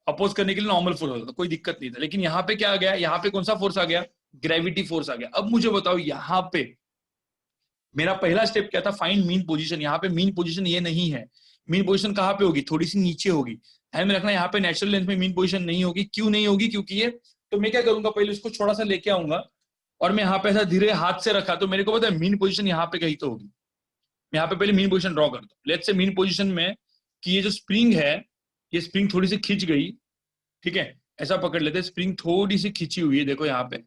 अपोज करने के लिए नॉर्मल फोर्स होता था, कोई दिक्कत नहीं था। लेकिन यहाँ पे क्या आ गया, यहाँ पे कौन सा फोर्स आ गया, ग्रेविटी फोर्स आ गया। अब मुझे बताओ, यहाँ पे मेरा पहला स्टेप क्या था, फाइंड मीन पोजीशन। यहाँ पे मीन पोजीशन ये नहीं है, मीन पोजीशन कहाँ पे होगी, थोड़ी सी नीचे होगी। ध्यान में रखना, यहाँ पे नेचुरल लेंथ में मीन पोजीशन नहीं होगी। क्यों नहीं होगी? क्योंकि ये, तो मैं क्या करूंगा, पहले इसको थोड़ा सा लेके आऊंगा और मैं यहाँ पे ऐसा धीरे हाथ से रखा, तो मेरे को पता है मीन पोजीशन यहाँ पे कहीं तो होगी। मैं यहाँ पे पहले मीन पोजीशन ड्रॉ करता हूँ। लेट्स से मीन पोजीशन में कि ये जो स्प्रिंग है, ये स्प्रिंग थोड़ी सी खिंच गई। ठीक है, ऐसा पकड़ लेते हैं, स्प्रिंग थोड़ी सी खिंची हुई है, देखो यहाँ पे,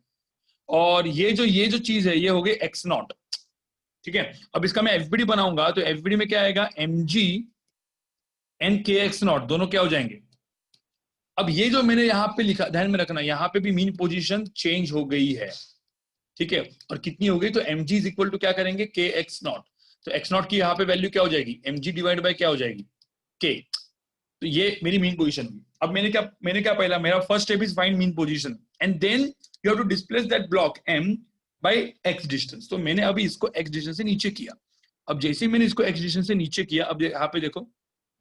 और ये जो चीज है ये हो गई एक्स नॉट। ठीक है, अब इसका मैं एफबीडी बनाऊंगा, तो एफबीडी में क्या आएगा, mg एन के एक्स नॉट, दोनों क्या हो जाएंगे। अब ये जो मैंने यहाँ पे लिखा, ध्यान में रखना, यहाँ पे भी मीन पोजीशन चेंज हो गई है। ठीक है, और कितनी हो गई, तो mg इज इक्वल टू क्या करेंगे, के एक्स नॉट। तो एक्स नॉट की यहाँ पे वैल्यू क्या हो जाएगी, mg डिवाइड बाय क्या हो जाएगी, के। तो ये मेरी मीन पोजीशन हुई। अब मैंने क्या पहला, मेरा first step is find mean position and then you have to displace that block m by x distance. तो मैंने अभी इसको x डिस्टेंस से नीचे किया। अब जैसे ही मैंने इसको x डिस्टेंस से नीचे किया, अब यहाँ पे देखो,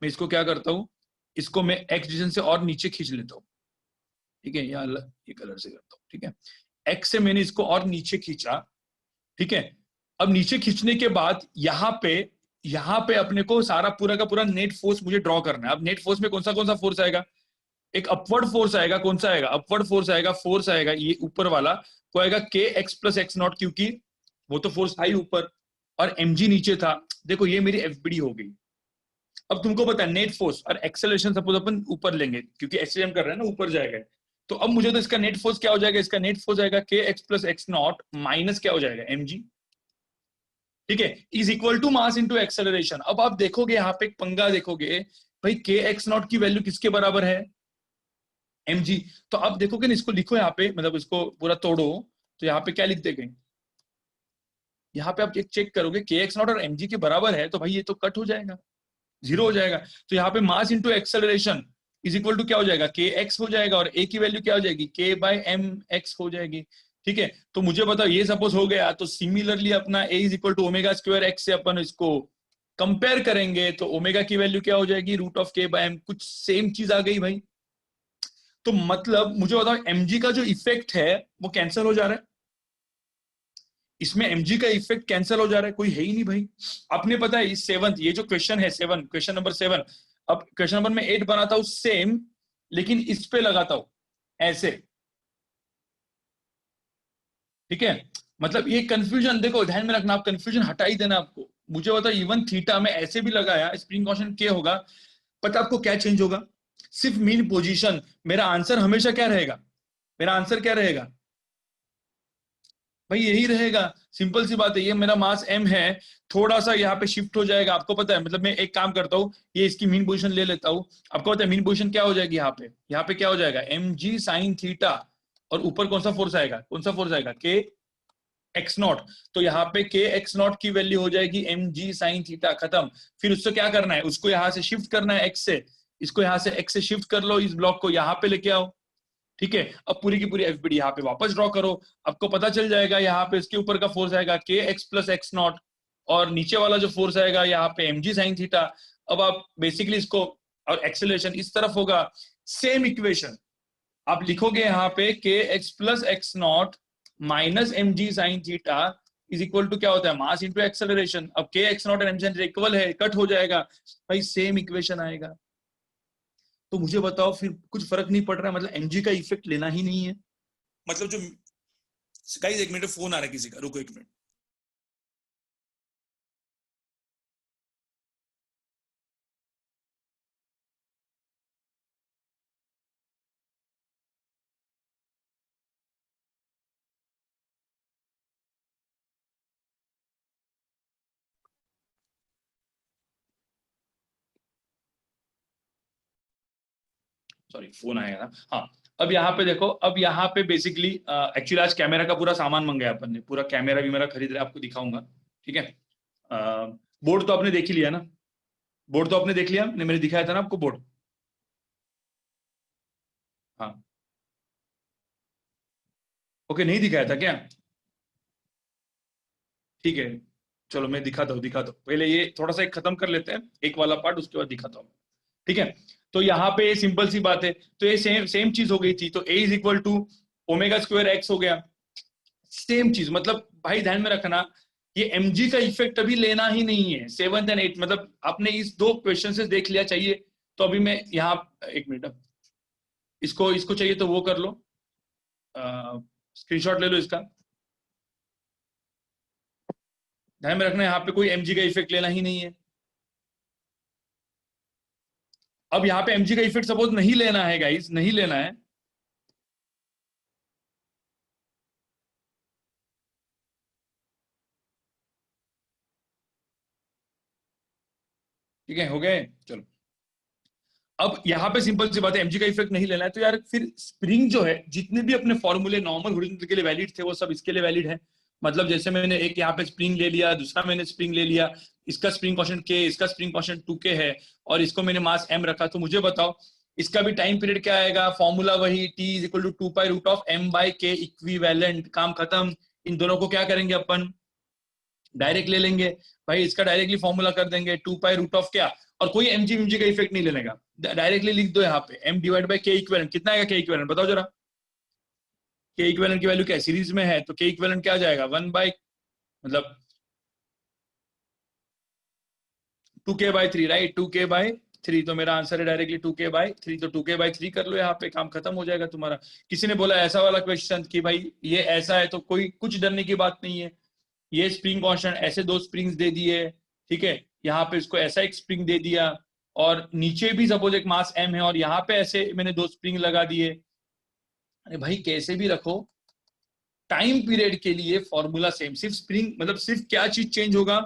मैं इसको क्या करता हूँ, इसको मैं x डिस्टेंस से और नीचे खींच लेता हूँ। ठीक है, ये कलर से करता हूँ। ठीक है, x से मैंने इसको और नीचे खींचा। ठीक है, अब नीचे खींचने के बाद यहाँ पे अपने को सारा पूरा का पूरा नेट फोर्स मुझे ड्रॉ करना है। अब नेट फोर्स में कौन सा फोर्स आएगा, एक अपवर्ड फोर्स आएगा। कौन सा आएगा, अपवर्ड फोर्स आएगा ये ऊपर वाला, वो आएगा k x plus x not, क्योंकि वो तो फोर्स आई ऊपर और mg नीचे था। देखो ये मेरी एफबीडी हो गई। अब तुमको पता है नेट फोर्स और एक्सेलरेशन सपोज अपन ऊपर लेंगे, क्योंकि एक्सेलरेशन कर रहे हैं ना, ऊपर जाएगा। तो अब मुझे तो इसका नेट फोर्स क्या हो जाएगा, इसका नेट फोर्स आएगा k x plus x not minus क्या हो जाएगा, mg। ठीक है, is equal to mass into acceleration. अब आप देखोगे यहाँ पे एक पंगा देखोगे, भाई के एक्स नॉट की वैल्यू किसके बराबर है, mg। तो अब देखोगे ना, इसको लिखो यहाँ पे, मतलब इसको पूरा तोड़ो, तो यहाँ पे क्या लिख देंगे, यहाँ पे आप एक चेक करोगे के एक्स नॉट और mg के बराबर है, तो भाई ये तो कट हो जाएगा, जीरो हो जाएगा। तो यहाँ पे mass into acceleration is equal to क्या हो जाएगा, के एक्स हो जाएगा, और ए की वैल्यू क्या हो जाएगी, के बाय एम एक्स हो जाएगी। ठीक है, तो मुझे बताओ ये सपोज हो गया, तो सिमिलरली अपना a is equal to omega square x से अपन इसको कंपेयर करेंगे, तो ओमेगा की वैल्यू क्या हो जाएगी, रूट ऑफ के बाय एम, कुछ सेम चीज आ गई भाई। तो मतलब मुझे बताओ mg का जो इफेक्ट है वो कैंसिल हो जा रहा है, इसमें mg का इफेक्ट कैंसिल हो जा रहा है, कोई है ही नहीं भाई। आपने पता है इस सेवंथ, ये जो क्वेश्चन है क्वेश्चन नंबर 7, अब क्वेश्चन नंबर में 8 बनाता हूं सेम, लेकिन इस पे लगाता हूं ऐसे। ठीक है, मतलब ये कंफ्यूजन देखो, ध्यान में रखना, आप कंफ्यूजन हटा ही देना आपको। मुझे बताओ इवन थीटा में ऐसे भी लगाया, स्प्रिंग कांस्टेंट के होगा, पता आपको क्या चेंज होगा, सिर्फ मीन पोजीशन। मेरा आंसर हमेशा क्या रहेगा, मेरा आंसर क्या रहेगा भाई, यही रहेगा। सिंपल सी बात है, ये मेरा मास m है, थोड़ा सा यहाँ पे शिफ्ट हो जाएगा, आपको पता है। मतलब मैं एक काम करता हूँ, ये इसकी मीन पोजीशन ले लेता हूँ, आपको पता है मीन पोजीशन क्या हो जाएगी, यहाँ पे क्या हो जाएगा, mg साइन थीटा, और ऊपर कौन सा फोर्स आएगा, के एक्स नॉट। तो यहाँ पे के एक्स नॉट की वैल्यू हो जाएगी mg साइन थीटा, खत्म। फिर उससे क्या करना है, उसको यहाँ से शिफ्ट करना है x से, इसको यहाँ से x से शिफ्ट कर लो, इस ब्लॉक को यहाँ पे लेके आओ। ठीक है, अब पूरी की पूरी एफबीडी यहाँ पे वापस ड्रॉ करो, आपको पता चल जाएगा यहाँ पे इसके ऊपर का फोर्स आएगा k x plus x not, और नीचे वाला जो फोर्स आएगा यहाँ पे mg साइन थीटा। अब आप बेसिकली इसको, और एक्सेलरेशन इस तरफ होगा, सेम इक्वेशन आप लिखोगे यहाँ पे k x plus x not minus m g sine theta is equal to क्या होता है, मास इंटू एक्सेलरेशन। अब के एक्स नॉट और एम जी इक्वल है, कट हो जाएगा भाई, सेम इक्वेशन आएगा। तो मुझे बताओ फिर कुछ फर्क नहीं पड़ रहा है, मतलब एमजी का इफेक्ट लेना ही नहीं है। मतलब जो गाइस, एक मिनट, फोन आ रहा है किसी का, रुको एक मिनट। सॉरी, फोन आया ना। हाँ, अब यहाँ पे देखो, अब यहाँ पे बेसिकली एक्चुअली आज कैमरा का पूरा सामान मंगाया अपन ने, पूरा कैमरा भी मेरा खरीद रहा है, आपको दिखाऊंगा। ठीक है, बोर्ड तो आपने देख ही लिया ना, बोर्ड तो आपने देख लिया, मैंने दिखाया था ना आपको बोर्ड। हाँ, ओके, नहीं दिखाया था क्या? ठीक है, चलो मैं दिखाता हूँ पहले ये थोड़ा सा एक खत्म कर लेते हैं, एक वाला पार्ट, उसके बाद दिखाता हूँ। ठीक है, तो यहाँ पे सिंपल सी बात है, तो ये सेम सेम चीज हो गई थी, तो a is equal to omega square x हो गया। सेम चीज, मतलब भाई ध्यान में रखना, ये एमजी का इफेक्ट अभी लेना ही नहीं है, 7th एंड 8th, मतलब आपने इस दो क्वेश्चन से देख लिया चाहिए। तो अभी मैं यहाँ, एक मिनट, इसको इसको चाहिए तो वो कर लो, स्क्रीनशॉट ले लो इसका। ध्यान में रखना, यहाँ पे कोई एमजी का इफेक्ट लेना ही नहीं है। अब यहाँ पे एमजी का इफेक्ट सपोज नहीं लेना है गाइस, नहीं लेना है, ठीक है, हो गए, चलो। अब यहाँ पे सिंपल सी बात है, एमजी का इफेक्ट नहीं लेना है, तो यार फिर स्प्रिंग जो है, जितने भी अपने फॉर्मूले नॉर्मल हॉरिजॉन्टल के लिए वैलिड थे, वो सब इसके लिए वैलिड है। मतलब जैसे मैंने एक यहाँ पे स्प्रिंग ले लिया, दूसरा मैंने स्प्रिंग ले लिया, इसका स्प्रिंग कांस्टेंट के, इसका स्प्रिंग कांस्टेंट 2k है, और इसको मैंने मास m रखा, तो मुझे बताओ इसका भी टाइम पीरियड क्या आएगा, फॉर्मूला वही, t is equal to 2 pi root of m by k equivalent, काम खत्म। इन दोनों को क्या करेंगे अपन, डायरेक्ट ले लेंगे भाई, इसका डायरेक्टली फॉर्मूला कर देंगे 2 पाई रूट ऑफ क्या, और कोई एमजी का इफेक्ट नहीं लेने का, डायरेक्टली लिख दो यहाँ पे m divide by k equivalent, कितना आएगा के इक्विवेलेंट, बताओ जरा। के इक्विवेलेंट की वैल्यू क्या है, सीरीज में है, तो के इक्विवेलेंट क्या आ जाएगा, 1 बाई, मतलब 2k/3, राइट, 2k/3, तो मेरा आंसर है डायरेक्टली 2k/3, तो 2k/3 कर लो, यहाँ पे काम खत्म हो जाएगा तुम्हारा। किसी ने बोला ऐसा वाला क्वेश्चन कि भाई ये ऐसा है, तो कोई कुछ डरने की बात नहीं है, ये स्प्रिंग कांस्टेंट, ऐसे दो स्प्रिंग्स दे दिए, ठीक है, यहाँ पे इसको ऐसा एक स्प्रिंग दे दिया, और नीचे भी सपोज एक मास m है, और यहाँ पे ऐसे मैंने दो स्प्रिंग लगा दिए। अरे भाई कैसे भी रखो, टाइम पीरियड के लिए फॉर्मूला सेम, सिर्फ स्प्रिंग, मतलब सिर्फ क्या चीज चेंज होगा,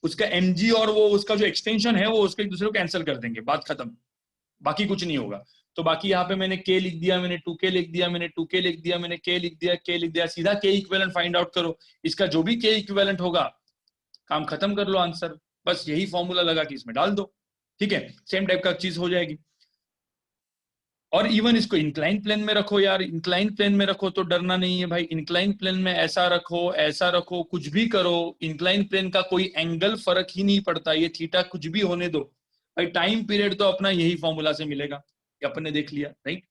उसका mg और वो उसका जो एक्सटेंशन है, वो उसके एक दूसरे को कैंसिल कर देंगे, बात खत्म, बाकी कुछ नहीं होगा। तो बाकी यहाँ पे मैंने k लिख दिया, मैंने 2k लिख दिया, मैंने 2k लिख दिया, मैंने k लिख दिया, k लिख दिया, सीधा k इक्विवेलेंट फाइंड आउट करो, इसका जो भी k इक्विवेलेंट होगा, काम खत्म कर लो, आंसर बस यही फॉर्मूला लगा कि इसमें डाल दो, ठीक है, सेम टाइप का चीज हो जाएगी। और इवन इसको इंक्लाइन प्लेन में रखो यार, इंक्लाइन प्लेन में रखो तो डरना नहीं है भाई, इंक्लाइन प्लेन में ऐसा रखो, ऐसा रखो, कुछ भी करो, इंक्लाइन प्लेन का कोई एंगल फर्क ही नहीं पड़ता, ये थीटा कुछ भी होने दो भाई, टाइम पीरियड तो अपना यही फॉर्मूला से मिलेगा, ये अपन ने देख लिया, राइट।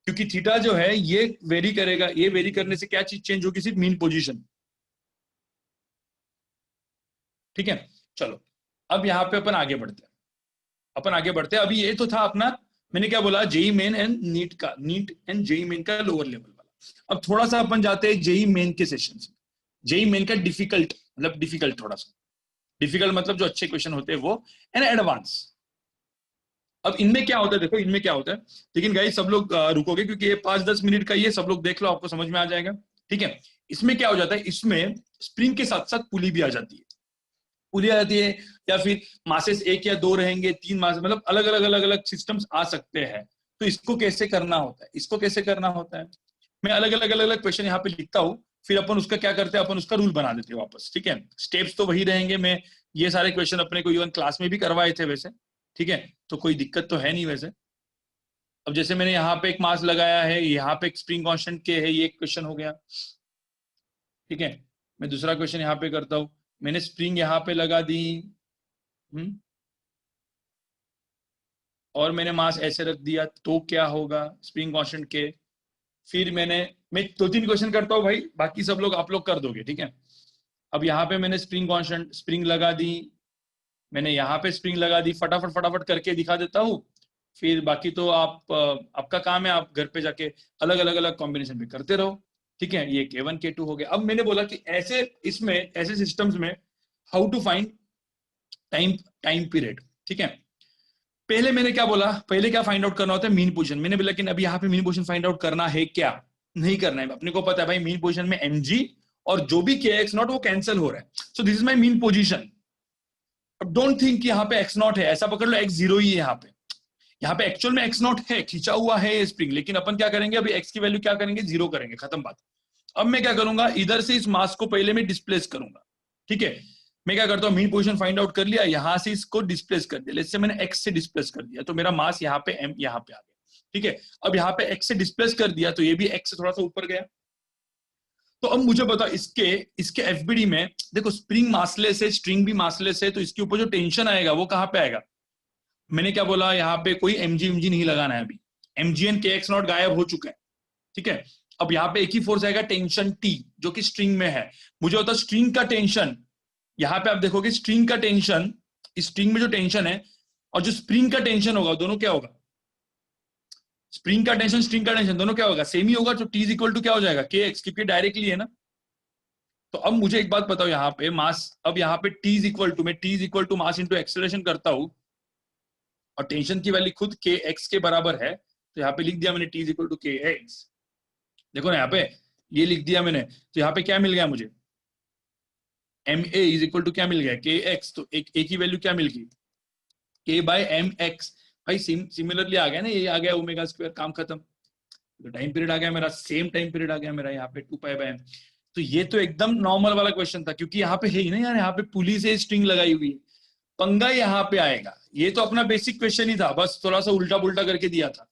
क्योंकि थीटा जो है ये वेरी करेगा, ये वेरी करने से क्या चीज चेंज होगी, सिर्फ मीन पोजीशन, ठीक है। चलो, अब यहाँ पे अपन आगे बढ़ते हैं, अपन आगे बढ़ते हैं, अभी ये तो था अपना, मैंने क्या बोला, जेई मेन एंड नीट का, नीट एंड जेई मेन का लोअर लेवल वाला। अब थोड़ा सा अपन जाते हैं जेई मेन के सेशन में, जेई मेन का डिफिकल्ट, मतलब डिफिकल्ट थोड़ा सा, डिफिकल्ट मतलब जो अच्छे क्वेश्चन होते हैं वो, एंड एडवांस। अब इनमें क्या होता है, देखो इनमें क्या होता है, लेकिन गाइस सब लोग रुकोगे, क्योंकि ये 5-10 मिनट का, ये सब लोग देख लो, आपको समझ में आ जाएगा, ठीक है। इसमें क्या हो जाता है, इसमें स्प्रिंग के साथ साथ पुली भी आ जाती है, पुली आ जाती है, या फिर मासेस एक या दो रहेंगे, तीन मास, मतलब अलग अलग अलग अलग सिस्टम्स आ सकते हैं। तो इसको कैसे करना होता है, इसको कैसे करना होता है, मैं अलग अलग अलग अलग क्वेश्चन यहाँ पे लिखता हूँ, फिर अपन उसका क्या करते हैं, अपन उसका रूल बना देते हैं वापस, ठीक है। स्टेप्स तो वही रहेंगे, मैं ये सारे क्वेश्चन अपने को इवन क्लास में भी करवाए थे वैसे, ठीक है, तो कोई दिक्कत तो है नहीं वैसे। अब जैसे मैंने यहाँ पे एक मास लगाया है, यहाँ पे एक स्प्रिंग कांस्टेंट के है, ये एक क्वेश्चन हो गया, ठीक है। मैं दूसरा क्वेश्चन यहाँ पे करता हूँ, मैंने स्प्रिंग यहाँ पे लगा दी, और मैंने मास ऐसे रख दिया तो क्या होगा स्प्रिंग कांस्टेंट के। फिर मैं 2-3 क्वेश्चन करता हूँ भाई, बाकी सब लोग आप लोग कर दोगे, ठीक है। अब यहाँ पे मैंने स्प्रिंग कांस्टेंट स्प्रिंग लगा दी, मैंने यहाँ पे स्प्रिंग लगा दी, फटाफट फटाफट करके दिखा देता हूँ। फिर बाकी तो आप आपका काम है, आप घर पे जाके अलग अलग अलग कॉम्बिनेशन में करते रहो, ठीक है। ये K1 K2 हो गया। अब मैंने बोला कि ऐसे इसमें ऐसे सिस्टम्स में how to find time time period, ठीक है। पहले मैंने क्या बोला, पहले क्या फाइंड आउट करना होता है, मीन पोजीशन। मैंने बोला कि अभी यहाँ पे मीन पोजीशन फाइंड आउट करना है क्या, नहीं करना है। अपने को पता है भाई मीन पोजीशन में mg और जो भी kx नॉट वो कैंसिल हो रहा है, so this is my mean position. अब डोंट थिंक कि यहाँ पे x नॉट है, ऐसा पकड़ लो x जीरो ही है। यहाँ पे एक्चुअल में x नॉट है, खींचा हुआ है स्प्रिंग, लेकिन अपन क्या करेंगे अभी x की वैल्यू क्या करेंगे, जीरो करेंगे, खत्म बात। अब मैं क्या करूंगा, इधर से इस मास को पहले मैं डिस्प्लेस करूंगा, ठीक है। मैं क्या करता हूँ, मीन पोजीशन फाइंड आउट कर लिया, यहां से इसको डिस्प्लेस कर दिया। जैसे मैंने x से डिस्प्लेस कर दिया तो मेरा मास यहाँ पे m यहाँ पे आ गया, ठीक है। अब यहाँ पे x से डिस्प्लेस कर दिया तो ये भी x से थोड़ा सा ऊपर गया। तो अब मुझे बताओ इसके एफबीडी में देखो, स्प्रिंग मासलेस है, स्ट्रिंग भी मासलेस है, तो इसके ऊपर जो टेंशन आएगा वो कहाँ पे आएगा। मैंने क्या बोला, यहाँ पे कोई mg नहीं लगाना है अभी, mg एंड kx नॉट गायब हो चुका है, ठीक है। अब यहाँ पे एक ही फोर्स आएगा, टेंशन T, जो कि स्ट्रिंग में है। मुझे होता है स्ट्रिंग का टेंशन, यहाँ पे आप देखोगे स्ट्रिंग का टेंशन, स्ट्रिंग में जो टेंशन है और जो स्प्रिंग का टेंशन होगा, दोनों क्या होगा, स्प्रिंग का टेंशन स्ट्रिंग का टेंशन दोनों क्या होगा, सेम ही होगा। तो T इज इक्वल टू क्या हो जाएगा, kx, क्योंकि डायरेक्टली है ना। तो अब मुझे एक बात बताओ, यहाँ पे मास, अब यहाँ पे T इज इक्वल टू, मैं T is equal to mass into acceleration करता हूं और टेंशन की वैल्यू खुद kx के बराबर है, तो यहाँ पे लिख दिया मैंने T is equal to kx। देखो ना यहाँ पे ये लिख दिया मैंने, तो यहाँ पे क्या मिल गया मुझे, ma इज इक्वल टू क्या मिल गया, kx। तो एक ही वैल्यू क्या मिल गई, k बाय mx। भाई सिमिलरली आ गया ना, ये आ गया ओमेगा स्क्वायर, काम खत्म। तो टाइम पीरियड आ गया मेरा, सेम टाइम पीरियड आ गया मेरा यहाँ पे 2 पाई बाय m। तो ये तो एकदम नॉर्मल वाला क्वेश्चन था, क्योंकि यहाँ पे है ही ना यार, यहाँ पे पुली से स्ट्रिंग लगाई हुई है, पंगा यहाँ पे आएगा। ये तो अपना बेसिक क्वेश्चन ही था, बस थोड़ा सा उल्टा पुल्टा करके दिया था,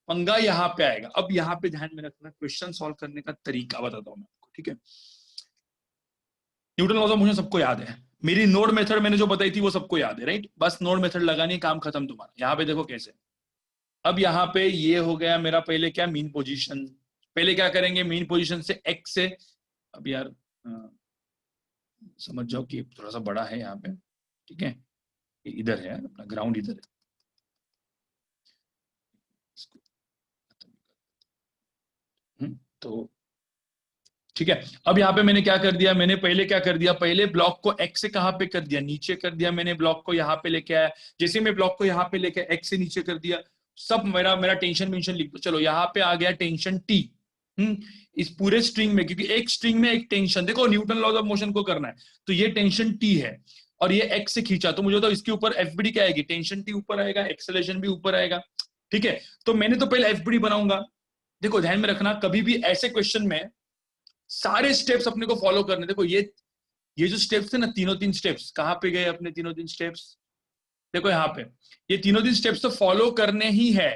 पंगा यहाँ पे आएगा। अब यहाँ पे ध्यान में रखना, क्वेश्चन सॉल्व करने का तरीका बताता हूँ मैं आपको, ठीक है। न्यूटन लॉज ऑफ मोशन सबको याद है, मेरी नोड मेथड मैंने जो बताई थी वो सबको याद है, राइट। बस नोड मेथड लगानी, काम खत्म तुम्हारा। यहाँ पे देखो कैसे, अब यहाँ पे ये हो गया मेरा पहले क्या, मीन पोजीशन। पहले क्या करेंगे, मीन पोजीशन से x से, अब यार समझ जाओ कि थोड़ा सा बड़ा है यहाँ पे, ठीक है। इधर है अपना ग्राउंड, इधर है, तो ठीक है। अब यहाँ पे मैंने क्या कर दिया, मैंने पहले क्या कर दिया, पहले ब्लॉक को x से कहाँ पे कर दिया, नीचे कर दिया। मैंने ब्लॉक को यहाँ पे लेके आया, जैसे मैं ब्लॉक को यहाँ पे लेके x से नीचे कर दिया, सब मेरा टेंशन मेंशन लिख दो। चलो यहाँ पे आ गया टेंशन T, इस पूरे स्ट्रिंग में, क्योंकि एक स्ट्रिंग में एक टेंशन, देखो न्यूटन लॉज ऑफ मोशन को करना है, तो ये टेंशन T है और ये x से खींचा, तो मुझे तो इसके ऊपर एफबीडी क्या आएगी, टेंशन T ऊपर आएगा, एक्सेलरेशन भी ऊपर आएगा, ठीक है। तो मैंने तो पहले एफबीडी बनाऊंगा। देखो ध्यान में रखना, कभी भी ऐसे क्वेश्चन में सारे स्टेप्स अपने को फॉलो करने। देखो ये जो स्टेप्स थे ना, तीन स्टेप्स, कहाँ पे गए अपने तीन स्टेप्स, देखो यहाँ पे ये तीन स्टेप्स तो फॉलो करने ही है।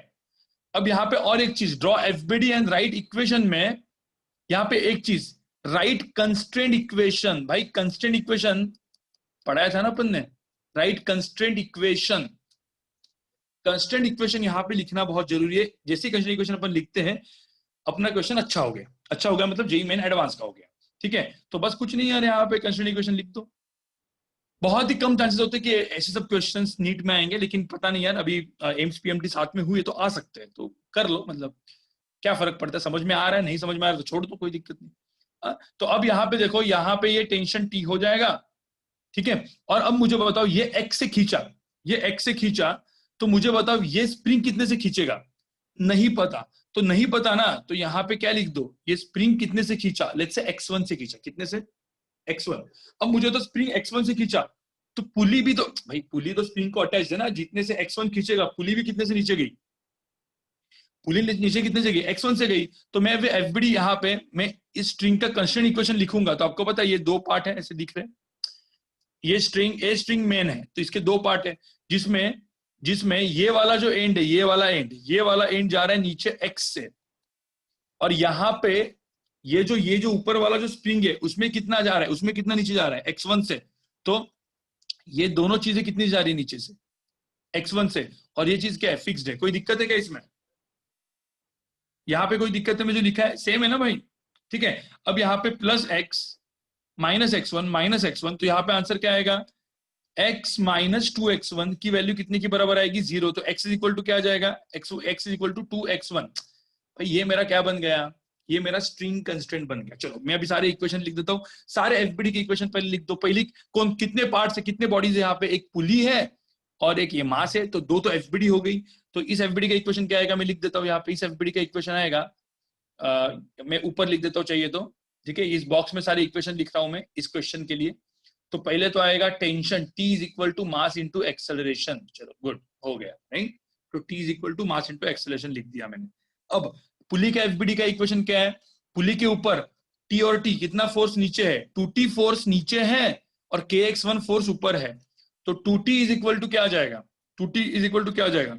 अब यहाँ पे और एक चीज, draw FBD and right equation में, यहाँ पे एक चीज, राइट कंस्ट्रेंट इक्वेशन। भाई कंस्ट्रेंट इक्वेशन पढ़ाया था ना अपन ने, right constraint equation. Constraint equation यहाँ पे लिखना बहुत जरूरी है। जैसे कंस्ट्रेंट इक्वेशन अपन लिखते हैं, अपना क्वेश्चन अच्छा हो गया, अच्छा हो गया मतलब जेईई मेन एडवांस का हो गया, ठीक है। तो बस कुछ नहीं यार, यहाँ पे कंस्ट्रेंट इक्वेशन लिख दो। बहुत ही कम चांसेस होते हैं कि ऐसे सब क्वेश्चंस नीट में आएंगे, लेकिन पता नहीं यार, अभी एम्स पीएमटी साथ में हुए तो आ सकते हैं, तो कर लो, मतलब क्या फर्क पड़ता है, समझ में आ रहा है, नहीं समझ में आ रहा है तो छोड़ दो, कोई दिक्कत नहीं। तो अब यहाँ पे देखो, यहाँ पे ये टेंशन T हो जाएगा, ठीक है। और अब मुझे बताओ, ये x से खींचा, ये x से खींचा, तो मुझे बताओ ये स्प्रिंग कितने से खींचेगा, नहीं पता। तो नहीं पता ना, तो यहाँ पे क्या लिख दो, ये स्प्रिंग कितने से खींचा, लेट्स से x1 से खींचा, कितने से, x1। अब मुझे तो स्प्रिंग x1 से खींचा, तो पुली भी तो, भाई पुली तो स्प्रिंग को अटैच है ना, जितने से x1 खींचेगा, पुली भी कितने से नीचे गई, पुली नीचे कितने से गई, x1 से गई। तो मैं एफबीडी यहाँ पे मैं इस स्ट्रिंग का कंस्ट्रेंट इक्वेशन लिखूंगा, तो आपको पता है ये दो पार्ट है, ऐसे दिख रहे हैं। ये स्ट्रिंग ए स्ट्रिंग मेन है, तो इसके दो पार्ट है, जिसमें ये वाला जो एंड है, ये वाला एंड जा रहा है नीचे x से, और यहाँ पे ये जो ऊपर वाला जो स्प्रिंग है, उसमें कितना जा रहा है, उसमें कितना नीचे जा रहा है, x1 से। तो ये दोनों चीजें कितनी जा रही है नीचे से, x1 से, और ये चीज क्या है, फिक्स्ड है। कोई दिक्कत है क्या इसमें? यहाँ पे कोई दिक्कत है में जो लिखा है सेम है ना भाई, ठीक है। अब यहाँ पे plus x minus x one, तो यहाँ पे आंसर क्या आएगा, x minus two x one की वैल्यू कितने की बराबर आएगी, 0। तो x इज इक्वल टू क्या आ जाएगा, x is equal to 2x1। भाई ये मेरा क्या बन गया, ये मेरा स्ट्रिंग कंस्ट्रेंट बन गया। चलो मैं अभी सारे इक्वेशन लिख देता हूँ, सारे एफबीडी के इक्वेशन पहले लिख दो। पहली कौन, कितने पार्ट्स है, कितने बॉडीज है यहाँ पे, एक पुली है और एक ये मास है, तो दो तो एफबीडी हो गई। तो इस एफबीडी का इक्वेशन क्या आएगा, मैं लिख देता हूँ यहाँ पे। इस एफबीडी का इक्वेशन आएगा, मैं ऊपर लिख देता हूँ चाहिए तो, ठीक है। इस बॉक्स में सारे इक्वेशन लिख रहा हूं मैं इस क्वेश्चन के लिए। तो पहले तो आएगा tension, T is equal to mass into acceleration. चलो गुड, हो गया राइट। तो T is equal to mass into acceleration लिख दिया मैंने। अब पुली का एफबीडी का इक्वेशन क्या है, पुली के ऊपर T और T कितना फोर्स नीचे है, 2T फोर्स नीचे है और kx1 फोर्स ऊपर है। तो 2T इज इक्वल टू क्या आ जाएगा, 2T इज इक्वल टू क्या आ जाएगा,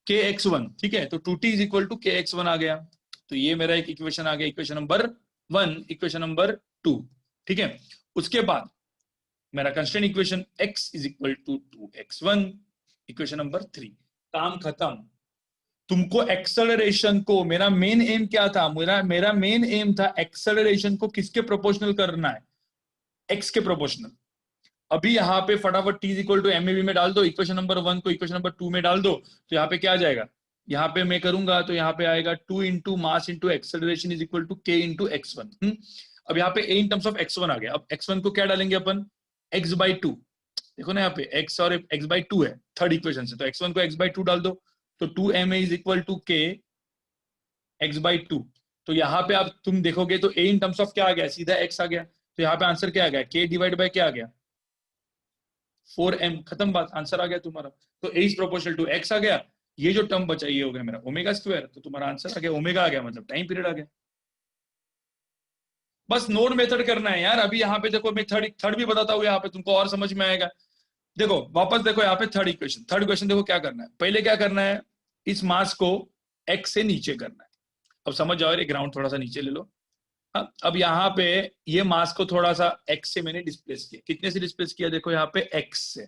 kx1, ठीक है। तो 2T is equal to kx1 आ गया। तो ये मेरा एक इक्वेशन आ गया, इक्वेशन नंबर 1, इक्वेशन नंबर 2, ठीक है। उसके बाद मेरा constraint equation x is equal to 2x1, equation number 3। काम खत्म। तुमको एक्सेलरेशन को, मेरा मेन एम क्या था, मेरा मेन एम था एक्सेलरेशन को किसके प्रोपोर्शनल करना है, x के प्रोपोर्शनल। अभी यहाँ पे फटाफट t is equal to MAV में डाल दो, इक्वेशन नंबर 1 को इक्वेशन नंबर 2 में डाल दो। तो यहाँ पे क्या आ जाएगा, यहाँ पे मैं करूंगा तो यहाँ पे आएगा 2 into mass into acceleration is equal to k into x1। अब यहाँ पे a in terms of x1 आ गया। अब x1 को क्या डालेंगे अपन, x बाई 2। देखो ना यहाँ पे x और x बाई 2 है थर्ड इक्वेशन से, तो x1 को x बाई 2 डाल दो। तो 2ma is equal to k x by 2। तो यहाँ पे आप तुम देखोगे तो a इन टर्म्स ऑफ क्या आ गया, सीधा x आ गया। तो यहाँ पे आंसर क्या आ गया, k डिवाइड बाय क्या आ गया, 4m। खत्म बात, आंसर आ गया तुम्हारा। तो a is proportional to x आ गया। ये जो टर्म बचा ये हो गया मेरा ओमेगा स्क्वायर। तो तुम्हारा आंसर आ गया ओमेगा आ गया, मतलब टाइम पीरियड आ गया। बस नोड मेथड करना है यार। अभी यहाँ पे देखो मैं थर्ड भी बताता हूँ, यहाँ पे तुमको और समझ में आएगा। देखो वापस देखो यहाँ पे थर्ड इक्वेशन देखो क्या करना है। पहले क्या करना है, इस मास को x से नीचे करना है। अब समझ जाओ, ये ग्राउंड थोड़ा सा नीचे ले लो। अब यहाँ पे ये मास को थोड़ा सा x से मैंने डिस्प्लेस किया। कितने से डिस्प्लेस किया, देखो यहाँ पे x से।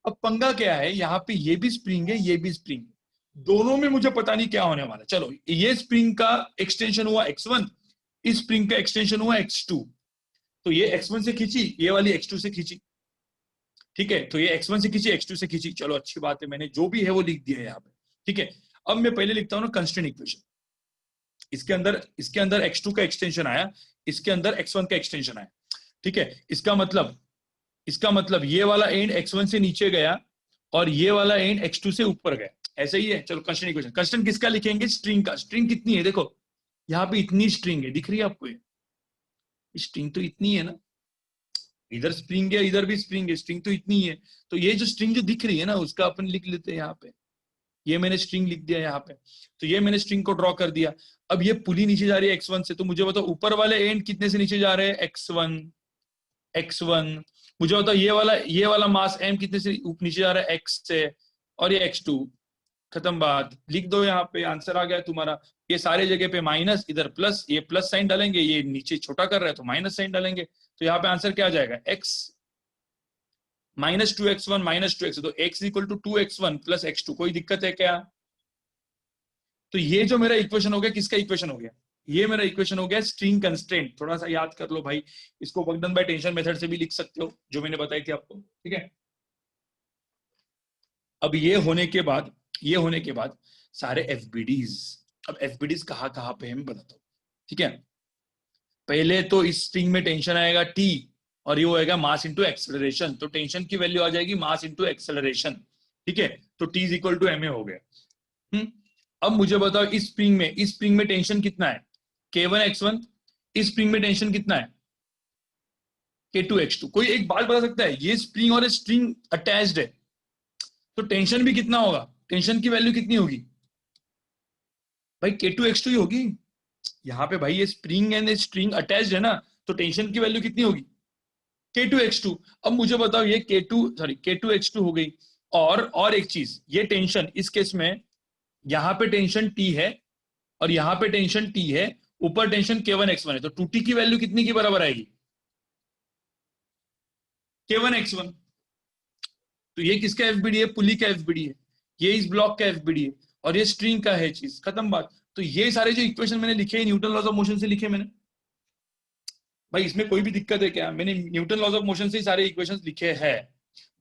अब पंगा क्या है, यहाँ पे ये भी स्प्रिंग है, ये भी स्प्रिंग है, दोनों में मुझे पता नहीं क्या होने वाला। चलो ये स्प्रिंग का एक्सटेंशन हुआ x1, इस स्प्रिंग का एक्सटेंशन हुआ x2। तो ये x1 से खींची, ये वाली x2 से खींची, ठीक है। तो ये x1 से खींची, x2 से खींची। चलो अच्छी बात है, मैंने जो भी है वो लिख दिया है यहाँ पे, ठीक है। अब मैं पहले लिखता हूँ ना कंस्ट्रेंट इक्वेशन। इसके अंदर x2 का एक्सटेंशन आया, इसके अंदर x1 का एक्सटेंशन आया, ठीक है। इसका मतलब ये वाला एंड x1 से नीचे गया और ये वाला एंड x2 से ऊपर गया, ऐसा ही है। चलो कंस्ट्रेंट इक्वेशन, कंस्ट्रेंट किसका लिखेंगे, स्ट्रिंग का। स्ट्रिंग कितनी है, देखो यहाँ पे इतनी स्ट्रिंग है, दिख रही है आपको, ये स्ट्रिंग तो इतनी है ना, इधर स्प्रिंग है इधर भी स्प्रिंग है, स्ट्रिंग तो इतनी है। तो ये जो स्ट्रिंग जो दिख रही है ना, उसका अपन लिख लेते हैं यहाँ पे। ये मैंने स्ट्रिंग लिख दिया यहाँ पे। तो ये मैंने स्ट्रिंग को ड्रॉ कर दिया। अब ये पुली नीचे जा रही है x1 से, तो मुझे बताओ ऊपर वाले एंड कितने से नीचे जा रहे हैं, x1। मुझे बताओ ये वाला मास m कितने से नीचे जा रहा है, x से, और ये x2। खत्म बात, लिख दो यहाँ पे, आंसर आ गया तुम्हारा। ये सारे जगह पे माइनस, इधर प्लस, ये प्लस साइन डालेंगे, ये नीचे छोटा कर रहा है तो माइनस साइन डालेंगे। तो यहाँ पे आंसर क्या आ जाएगा, x minus 2x1 minus 2x, तो x equal to 2x1 plus x2। कोई दिक्कत है क्या? तो ये जो मेरा इक्वेशन हो गया, किसका इक्वेशन हो गया, ये मेरा इक्वेशन हो गया स्ट्रिंग कंस्ट्रेंट। थोड़ा सा याद कर लो भाई, इसको work done by tension method से भी लिख सकते हो, जो मैंने बताई थी आपको, ठीक है। अब ये होने के बाद सारे एफबीडीज। अब एफबीडीज कहाँ पे है मैं बताता हूँ, ठीक है। पहले तो इस स्ट्रिंग में टेंशन आएगा T और ये होएगा मास इंटू एक्सेलरेशन। तो टेंशन की वैल्यू आ जाएगी मास इंटू एक्सेलरेशन, ठीक है। तो T is equal to ma हो गया। अब मुझे बताओ इस स्प्रिंग में टेंशन कितना है, k1x1। इस स्प्रिंग में टेंशन कितना है, k2x2। कोई एक बात बता सकता है, ये स्प्रिंग और स्ट्रिंग अटैच्ड है तो टेंशन भी कितना होगा, टेंशन की वैल्यू कितनी होगी भाई, k2x2 ही होगी। यहाँ पे भाई ये स्प्रिंग एंड स्ट्रिंग अटैच्ड है ना, तो टेंशन की वैल्यू कितनी होगी, k2x2। अब मुझे बताओ ये k2x2 हो गई। और एक चीज, ये टेंशन इस केस में यहाँ पे टेंशन T है और यहाँ पे टेंशन T है, ऊपर टेंशन k1x1 है। तो 2T की वैल्यू कितनी की बराबर आएगी, k1x1। तो ये किसका एफबीडी है? पुली का एफबीडी है, ये इस ब्लॉक का एफबीडी है, और ये स्ट्रिंग का है चीज, खत्म बात। तो ये सारे जो इक्वेशन मैंने लिखे न्यूटन लॉज ऑफ मोशन से लिखे मैंने। भाई इसमें कोई भी दिक्कत है क्या? मैंने न्यूटन लॉज ऑफ मोशन से ही सारे इक्वेशंस लिखे हैं।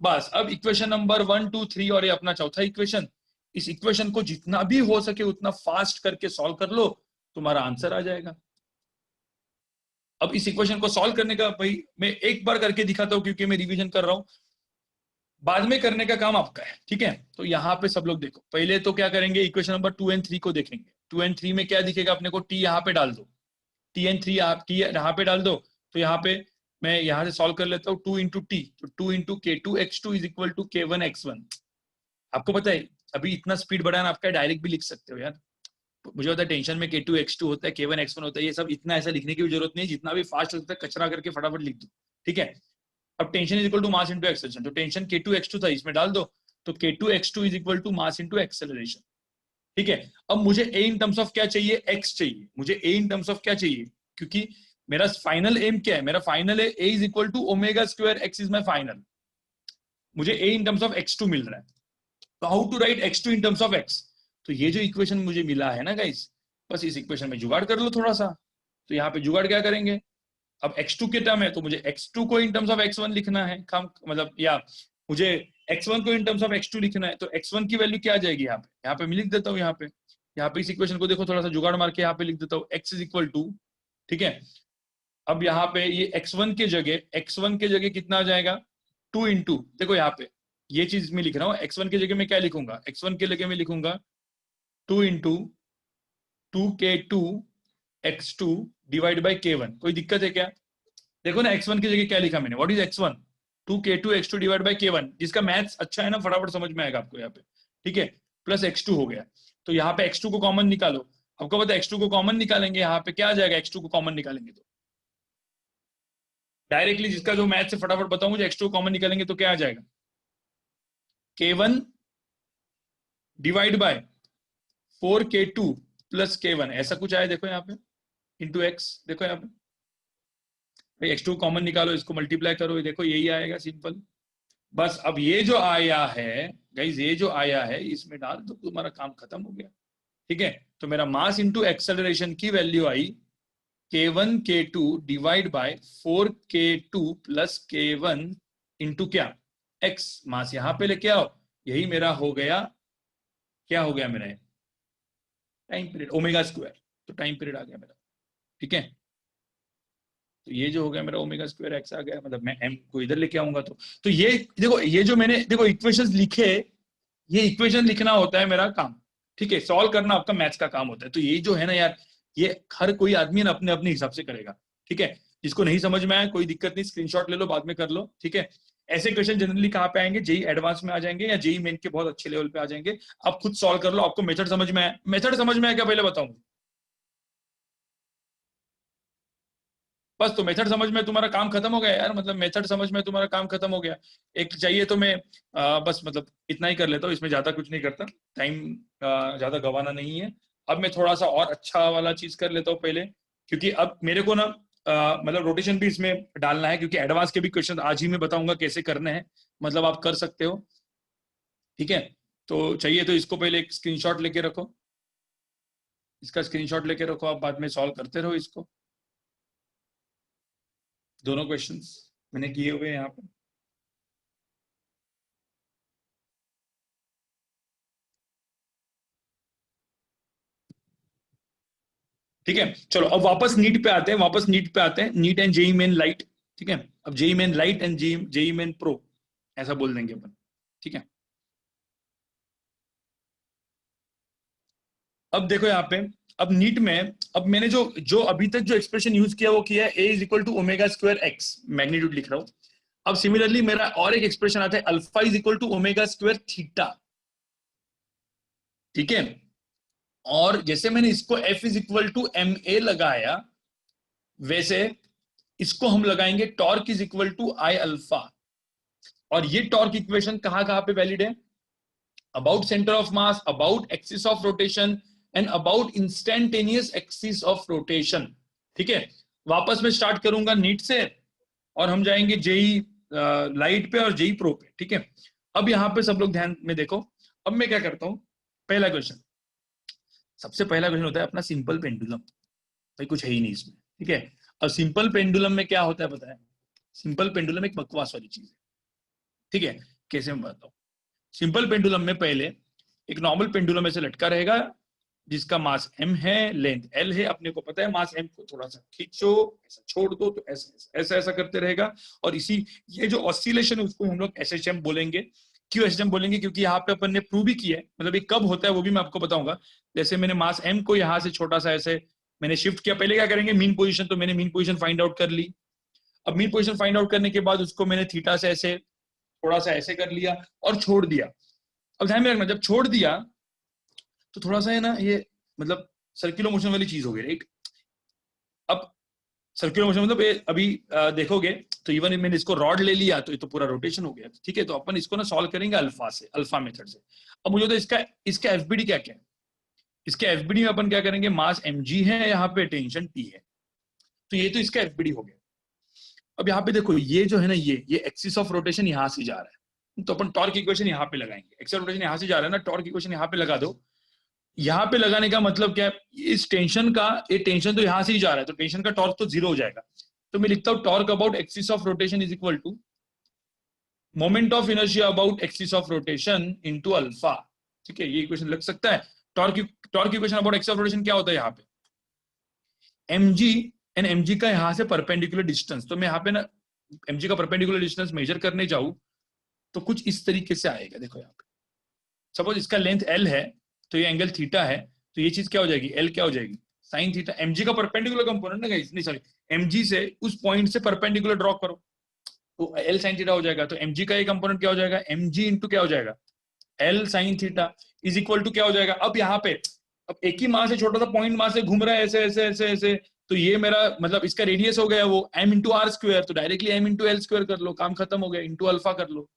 बस अब इक्वेशन नंबर 1 2 3 और ये अपना चौथा इक्वेशन, इस इक्वेशन को जितना भी हो सके उतना फास्ट करके सॉल्व कर लो, तुम्हारा आंसर आ जाएगा। अब इस इक्वेशन को सॉल्व करने का भाई मैं एक बार करके दिखाता हूं क्योंकि मैं रिवीजन कर रहा हूं, बाद में करने का काम आपका है, ठीक है। तो यहाँ पे सब लोग देखो, पहले तो क्या करेंगे, इक्वेशन नंबर 2 और 3 को देखेंगे। 2 और 3 में क्या दिखेगा अपने को? टी यहाँ पे डाल दो, टी एंड 3 आप टी यहाँ पे डाल दो। तो यहाँ पे मैं यहाँ से सॉल्व कर लेता हूँ, 2 इंटू टी, तो 2 इंटू के 2x2 is equal to k1x1। आपको पता है अभी इतना स्पीड बढ़ाना आपका, डायरेक्ट भी लिख सकते हो यार, मुझे होता है टेंशन में k2x2 होता है, k1x1 होता है, ये सब इतना ऐसा लिखने की भी जरूरत नहीं है, जितना भी फास्ट होता है कचरा करके फटाफट लिख दो, ठीक है। अब tension is equal to mass into acceleration, तो टेंशन k2x2 था, इसमें डाल दो, तो k2x2 is equal to mass into acceleration, ठीक है। अब मुझे a इन टर्म्स ऑफ क्या चाहिए? x चाहिए मुझे। a इन टर्म्स ऑफ क्या चाहिए? क्योंकि मेरा फाइनल एम क्या है? मेरा फाइनल है a is equal to omega square x is my final. मुझे a in terms of x2 मिल रहा है, तो how to write x2 in terms of x? तो ये जो इक्वेशन मुझे मिला है ना गाइस, बस इस इक्वेशन में जुगाड़ कर लो थोड़ा सा। तो यहाँ पे जुगाड़ क्या करेंगे, अब x2 के टर्म है तो मुझे x2 को इन टर्म्स ऑफ x1 लिखना है, काम मतलब, या मुझे x1 को इन टर्म्स ऑफ x2 लिखना है, तो x1 की वैल्यू क्या आ जाएगी यहाँ पे मैं लिख देता हूँ, यहाँ पे इस इक्वेशन को देखो, थोड़ा सा जुगाड़ मार के यहाँ पे लिख देता हूँ x इज इक्वल टू, ठीक है। अब यहाँ पे ये x1 के जगह कितना आ जाएगा? 2 इंटू, देखो यहाँ पे ये चीज मैं लिख रहा हूँ, x1 के जगह मैं क्या लिखूंगा? x1 के जगह मैं लिखूंगा 2 into 2k2x2 divide by k1। कोई दिक्कत है क्या? देखो ना x1 की जगह क्या लिखा मैंने, what is x1? 2k2x2 divide by k1, जिसका मैथ्स अच्छा है ना, फटाफट समझ में आएगा आपको यहाँ पे, ठीक है। प्लस x2 हो गया, तो यहाँ पे x2 को कॉमन निकालो। आपको पता है x2 को कॉमन निकालेंगे, यहाँ पे क्या आ जाएगा? x2 को कॉमन निकालेंगे तो डायरेक्टली, जिसका जो मैथ से फटाफट बताऊं, मुझे x2 को कॉमन निकालेंगे तो क्या आ जाएगा? k1 divide by 4k2 plus k1, ऐसा कुछ आया देखो यहाँ पे, इंटू x। देखो यहाँ पे भाई x2 कॉमन निकालो, इसको मल्टीप्लाई करो, देखो यही आएगा, सिंपल। बस अब ये जो आया है गाइस, ये जो आया है इसमें डाल दो, तो तुम्हारा काम खत्म हो गया, ठीक है। तो मेरा मास इंटू एक्सेलरेशन की value I k1 k2 divide by 4k2 plus k1 into क्या? x। मास यहाँ पे लेके आओ, यही मेरा हो गया, क्या हो गया मेरा? Time period, omega square. तो टाइम पीरियड आ गया मेरा, ठीक है। तो ये जो हो गया मेरा ओमेगा स्क्वायर एक्स आ गया, मतलब मैं m को इधर लेके आऊंगा तो ये देखो, ये जो मैंने देखो इक्वेशंस लिखे, ये इक्वेशन लिखना होता है मेरा काम, ठीक है। सॉल्व करना आपका मैथ्स का काम होता है। तो ये जो है ना यार, ये हर कोई आदमी ना अपने अपने हिसाब से करेगा, ठीक है। जिसको नहीं समझ में आया कोई दिक्कत नहीं, स्क्रीनशॉट ले लो, बाद में कर लो, ठीक है। ऐसे क्वेश्चन जनरली कहाँ पे आएंगे? जेई एडवांस में आ जाएंगे, या जेई मेन के बहुत अच्छे लेवल पे आ जाएंगे। आप खुद सॉल्व कर लो, आपको मेथड समझ में आया? मेथड समझ में आया क्या पहले बताऊं? बस, तो मेथड समझ में तुम्हारा काम खत्म हो गया यार, मतलब मेथड समझ में तुम्हारा काम खत्म हो गया। एक चाहिए तो मैं बस मतलब इतना ही कर लेता हूँ, इसमें ज्यादा कुछ नहीं करता, टाइम ज्यादा गंवाना नहीं है। अब मैं थोड़ा सा और अच्छा वाला चीज कर लेता हूँ पहले, क्योंकि अब मेरे को ना मतलब रोटेशन भी इसमें डालना है, क्योंकि एडवांस के भी क्वेश्चन आज ही मैं बताऊंगा कैसे करने हैं, मतलब आप कर सकते हो, ठीक है। तो चाहिए तो इसको पहले एक स्क्रीनशॉट लेके रखो, इसका स्क्रीनशॉट लेके रखो, आप बाद में सॉल्व करते रहो इसको। दोनों क्वेश्चंस मैंने किए हुए हैं यहाँ पे, ठीक है। चलो अब वापस नीट पे आते हैं, NEET and JEE Main light, ठीक है। अब JEE Main light and JEE Main pro ऐसा बोल देंगे अपन, ठीक है। अब देखो यहाँ पे, अब नीट में, अब मैंने जो जो अभी तक जो एक्सप्रेशन यूज किया वो किया है a is equal to omega square x, magnitude लिख रहा हूं। अब सिमिलरली मेरा और एक एक्सप्रेशन आता है alpha is equal to omega square theta, ठीक है। और जैसे मैंने इसको f is equal to m a लगाया, वैसे इसको हम लगाएंगे torque is equal to I alpha. और ये टॉर्क इक्वेशन कहां कहां पे वैलिड है? About centre of mass, about axis of rotation and about instantaneous axis of rotation, ठीक है। वापस मैं स्टार्ट करूंगा नीट से, और हम जाएंगे जेई लाइट पे और जेई प्रो पे, ठीक है। अब यहाँ पे सब लोग ध्यान में देखो, अब मैं क्या करता हूँ, पहला क्वेश्चन, सबसे पहला क्वेश्चन होता है अपना सिंपल पेंडुलम। भाई कुछ है ही नहीं इसमें, ठीक है। और सिंपल पेंडुलम में क्या होता है पता है, सिंपल पेंडुलम एक बकवास वाली चीज है, ठीक है। कैसे मैं बताता हूँ, सिंपल पेंडुलम में पहले एक नॉर्मल पेंडुलम ऐसे लटका रहेगा, जिसका मास m है, लेंथ l है, अपने को पता है मास m को थोड़ा सा खींचो, ऐसा छोड़ दो, तो ऐसा ऐसा ऐसा करते रहेगा। और इसी ये जो ऑसिलेशन है उसको हम लोग SHM बोलेंगे। क्यों SHM बोलेंगे, क्योंकि यहाँ पे अपन ने प्रूव भी किया है, मतलब ये कब होता है वो भी मैं आपको बताऊंगा। जैसे मैंने मास m को यहाँ से छोटा सा ऐसे मैंने शिफ्ट किया, पहले क्या करेंगे मीन पोजिशन, तो मैंने मीन पोजिशन फाइंड आउट कर ली। अब मीन पोजिशन फाइंड आउट करने के बाद उसको मैंने थीटा से ऐसे थोड़ा सा ऐसे कर लिया और छोड़ दिया। अब ध्यान में रखना, जब छोड़ दिया तो थोड़ा सा है ना ये, मतलब सर्कुलर मोशन वाली चीज हो गई, राइट। अब सर्कुलर मोशन मतलब ये अभी देखोगे तो इवन मैंने इसको रॉड ले लिया तो ये तो पूरा रोटेशन हो गया, ठीक है। तो अपन इसको ना सॉल्व करेंगे अल्फा से, अल्फा मेथड से। अब मुझे तो इसका एफबीडी क्या क्या है, इसके एफबीडी में अपन क्या करेंगे, मास mg है, यहाँ पे टेंशन t है, तो ये तो इसका एफबीडी हो गया। अब यहाँ पे देखो ये जो है ना, ये एक्सिस ऑफ रोटेशन यहाँ से जा रहा है, तो अपन टॉर्क इक्वेशन यहाँ पे लगाएंगे। एक्सिस ऑफ रोटेशन यहाँ से जा रहा है ना, टॉर्क इक्वेशन यहाँ पे लगा दो। यहाँ पे लगाने का मतलब क्या है, इस टेंशन का, ये टेंशन तो यहाँ से ही जा रहा है, तो टेंशन का टॉर्क तो जीरो हो जाएगा। तो मैं लिखता हूँ torque about axis of rotation is equal to moment of inertia about axis of rotation into alpha, ठीक है। ये इक्वेशन लग सकता है। Torque equation about axis of rotation क्या होता है यहाँ पे, mg एंड mg का यहाँ से परपेंडिकुलर डिस्टेंस, तो मैं यहाँ पे ना mg का परपेंडिकुलर डिस्टेंस मेजर करने जाऊं तो कुछ इस तरीके से आएगा। देखो यहाँ पे सपोज इसका लेंथ l है, तो ये एंगल थीटा है, तो ये चीज क्या हो जाएगी, l क्या हो जाएगी, साइन थीटा। mg का परपेंडिकुलर कंपोनेंट ना गाइस, नहीं सॉरी, mg से उस पॉइंट से परपेंडिकुलर ड्रॉ करो तो l साइन थीटा हो जाएगा। तो mg का ये कंपोनेंट क्या हो जाएगा, mg इंटू क्या हो जाएगा, l sine theta is equal to क्या हो जाएगा। अब यहाँ पे अब एक ही मास से छोटा सा पॉइंट मास से घूम रहा है ऐसे ऐसे ऐसे ऐसे, तो ये मेरा मतलब इसका रेडियस हो गया वो m इंटू आर स्क्वायर, तो directly m into L square कर लो, काम खत्म हो गया, इंटू अल्फा कर लो।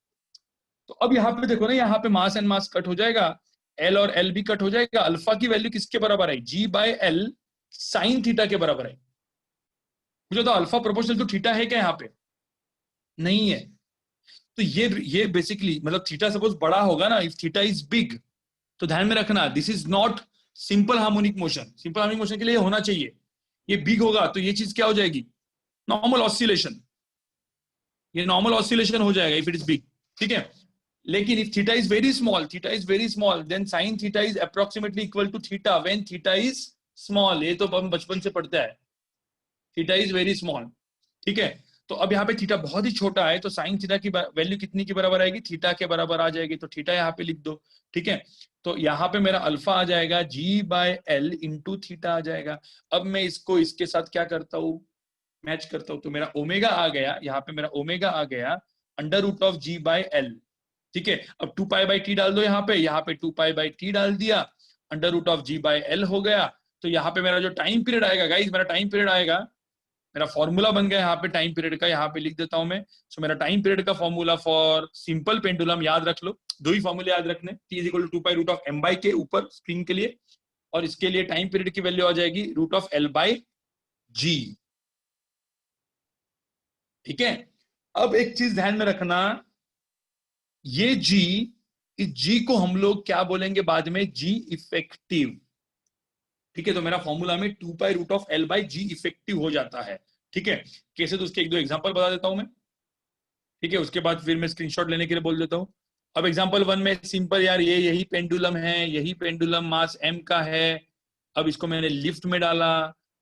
तो अब यहाँ पे देखो ना, यहाँ पे मास एंड मास कट हो जाएगा, एल और एल भी कट हो जाएगा। अल्फा की वैल्यू किसके बराबर आई, जी बाय एल साइन थीटा के बराबर आई। मुझे तो अल्फा प्रोपोर्शनल टू थीटा है क्या यहाँ पे, नहीं है। तो ये बेसिकली मतलब थीटा सपोज बड़ा होगा ना, इफ थीटा इज बिग, तो ध्यान में रखना this is not simple harmonic motion. Simple harmonic motion के लिए होना चाहिए, ये बिग होगा तो ये चीज क्या हो जाएगी, नॉर्मल ऑसिलेशन, ये नॉर्मल ऑसिलेशन हो जाएगा इफ इट इज बिग, ठीक है। लेकिन if theta is very small then sine theta is approximately equal to theta when theta is small. ये तो हम बचपन से पढ़ते हैं, थीटा इज वेरी स्मॉल, ठीक है। तो अब यहाँ पे थीटा बहुत ही छोटा है, तो साइन थीटा की वैल्यू कितनी के बराबर आएगी, थीटा के बराबर आ जाएगी, तो थीटा यहाँ पे लिख दो, ठीक है। तो यहाँ पे मेरा अल्फा आ जाएगा जी बाय एल इंटू थीटा आ जाएगा। अब मैं इसको इसके साथ क्या करता हूँ, मैच करता हूँ, तो मेरा ओमेगा आ गया, यहाँ पे मेरा ओमेगा आ गया under root of g by l, ठीक है। अब 2 पाई बाई टी डाल दो, यहाँ पे 2 पाई बाई टी डाल दिया, under root of g by l हो गया। तो यहाँ पे मेरा जो टाइम पीरियड आएगा गाइस, मेरा टाइम पीरियड आएगा, मेरा फॉर्मूला बन गया यहाँ पे टाइम पीरियड का, यहाँ पे लिख देता हूं मैं। सो मेरा टाइम पीरियड का फॉर्मूला फॉर सिंपल पेंडुलम, याद रख लो, दो ही फॉर्मूले याद रखने, T is equal to 2 pi root of m by k ऊपर स्प्रिंग के लिए, और इसके लिए टाइम पीरियड की वैल्यू आ जाएगी root of l by g, ठीक है। अब एक चीज ध्यान में रखना, ये जी, इस जी को हम लोग क्या बोलेंगे बाद में, जी इफेक्टिव, ठीक है। तो मेरा फॉर्मूला में 2 pi root of l by g effective हो जाता है, ठीक है। कैसे, तो उसके एक दो एग्जांपल बता देता हूं मैं, ठीक है। उसके बाद फिर मैं स्क्रीनशॉट लेने के लिए बोल देता हूं। अब एग्जांपल 1 में सिंपल यार, ये यही पेंडुलम है, यही पेंडुलम मास m का है। अब इसको मैंने लिफ्ट में डाला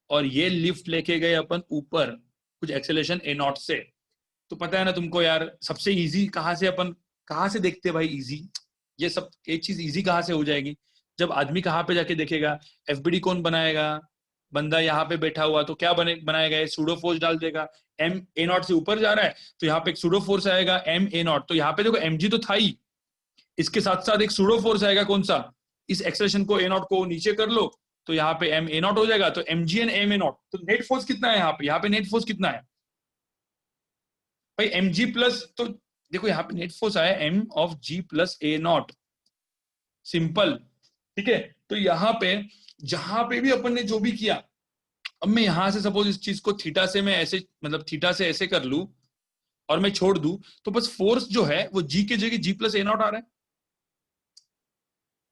और ये लिफ्ट लेके गए अपन ऊपर कुछ एक्सेलरेशन a नॉट से। तो पता है ना तुमको यार, सबसे इजी कहाँ से अपन कहाँ से देखते हैं भाई, इजी, ये सब एक चीज इजी कहाँ से हो जाएगी, जब आदमी कहाँ पे जाके देखेगा, एफबीडी कौन बनाएगा, बंदा यहाँ पे बैठा हुआ, तो क्या बनाएगा, ये सूडो फोर्स डाल देगा, एम ए नॉट से ऊपर जा रहा है तो यहाँ पे एक सूडो फोर्स आएगा एम ए नॉट, तो यहाँ पे देखो एम जी तो था ही, इसके साथ साथ एक सूडो फोर्स आएगा, कौन सा, इस एक्सेलरेशन को ए नॉट को नीचे कर लो, तो यहाँ पे एम ए नॉट हो जाएगा, तो m g n m a not, तो नेट फोर्स कितना है यहाँ पे नेट फोर्स कितना है भाई, एम जी प्लस, तो देखो यहाँ पे नेट फोर्स आया m of g plus a not, simple, ठीक है। तो यहाँ पे जहां पे भी अपन ने जो भी किया, अब मैं यहां से सपोज इस चीज को थीटा से मैं ऐसे मतलब थीटा से ऐसे कर लूं, और मैं छोड़ दूं, तो बस फोर्स जो है वो जी के जगह जी प्लस ए नॉट आ रहा है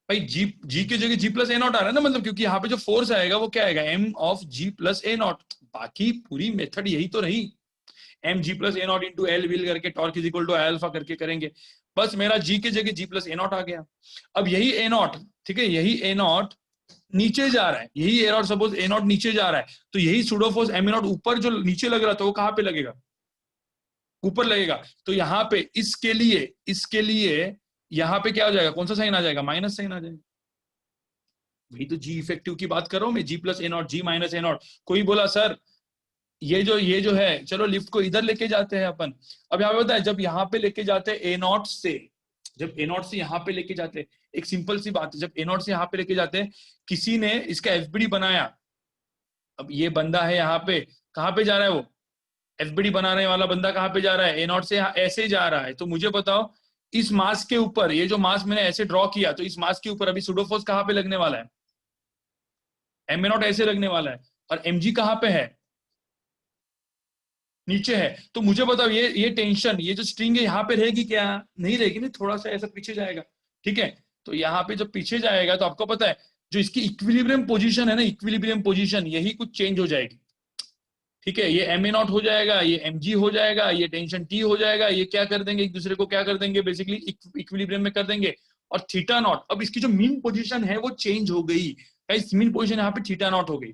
भाई। जी के जगह जी प्लस ए नॉट आ रहा है ना, मतलब क्योंकि यहाँ पे जो फोर्स आएगा वो क्या आएगा, m of g plus a naught. बाकी पूरी मेथड यही तो रही, m g plus a naught into l wheel करके torque is equal to alpha करके करेंगे। बस मेरा जी के जगह जी प्लस ए नॉट आ गया। अब यही ए नॉट, ठीक है, यही ए नॉट नीचे जा रहा है, यही a not suppose a not नीचे जा रहा है, तो यही pseudo force m a not ऊपर जो नीचे लग रहा था वो कहाँ पे लगेगा, ऊपर लगेगा। तो यहाँ पे इसके लिए यहाँ पे क्या हो जाएगा, कौन सा साइन आ जाएगा, माइनस साइन आ जाएगा। वही तो जी इफेक्टिव की बात कर रहा हूं मैं, g plus a naught g minus a naught. कोई बोला सर ये जो है, चलो लिफ्ट को इधर लेके जाते हैं अपन। अब यहाँ पे पता है, जब यहाँ पे लेके जाते हैं ए नॉट से, जब ए नॉट से यहाँ पे लेके जाते हैं, एक सिंपल सी बात है, जब ए नॉट से यहाँ पे लेके जाते हैं, किसी ने इसका एफबीडी बनाया। अब ये बंदा है यहाँ पे, कहाँ पे जा रहा है वो, एफबीडी बनाने वाला बंदा कहाँ पे जा रहा है, ए नॉट से ऐसे जा रहा है। तो मुझे बताओ, इस मास के ऊपर, ये जो मास मैंने ऐसे ड्रॉ किया, तो इस मास के ऊपर अभी सुडोफोर्स कहाँ पे लगने वाला है, एम ए नॉट ऐसे लगने वाला है, और एम जी कहाँ पे है, नीचे है। तो मुझे बताओ, ये टेंशन, ये जो स्ट्रिंग है यहाँ पे रहेगी क्या, नहीं रहेगी, नहीं, थोड़ा सा ऐसा पीछे जाएगा, ठीक है। तो यहाँ पे जब पीछे जाएगा तो आपको पता है, जो इसकी इक्विलिब्रियम पोजीशन है ना, इक्विलिब्रियम पोजीशन यही कुछ चेंज हो जाएगी, ठीक है। ये एम ए नॉट हो जाएगा, ये एम जी हो जाएगा, ये टेंशन टी हो जाएगा, ये क्या कर देंगे, एक दूसरे को क्या कर देंगे, बेसिकली इक्विलिब्रियम में कर देंगे। और थीटा नॉट, अब इसकी जो मीन पोजीशन है वो चेंज हो गई, मीन पोजीशन यहाँ पे थीटा नॉट हो गई।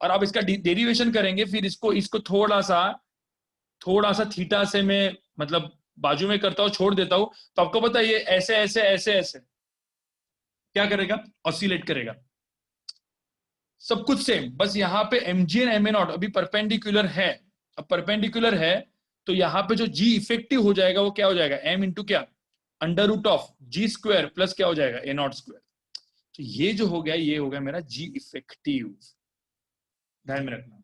और अब इसका डेरिवेशन करेंगे, फिर इसको इसको थोड़ा सा थीटा से मैं मतलब बाजू में करता हूँ, छोड़ देता हूँ, तो आपको पता है ये ऐसे ऐसे ऐसे ऐसे क्या करेगा, ऑसिलेट करेगा, सब कुछ सेम। बस यहाँ पे m g and m a not अभी परपेंडिकुलर है। अब परपेंडिकुलर है तो यहाँ पे जो जी इफेक्टिव हो जाएगा वो क्या हो जाएगा, एम इंटू क्या, under root of g square plus क्या हो जाएगा, ए नॉट स्क्वायर। तो ये जो हो गया, ये हो गया मेरा जी इफेक्टिव। ध्यान में रखना,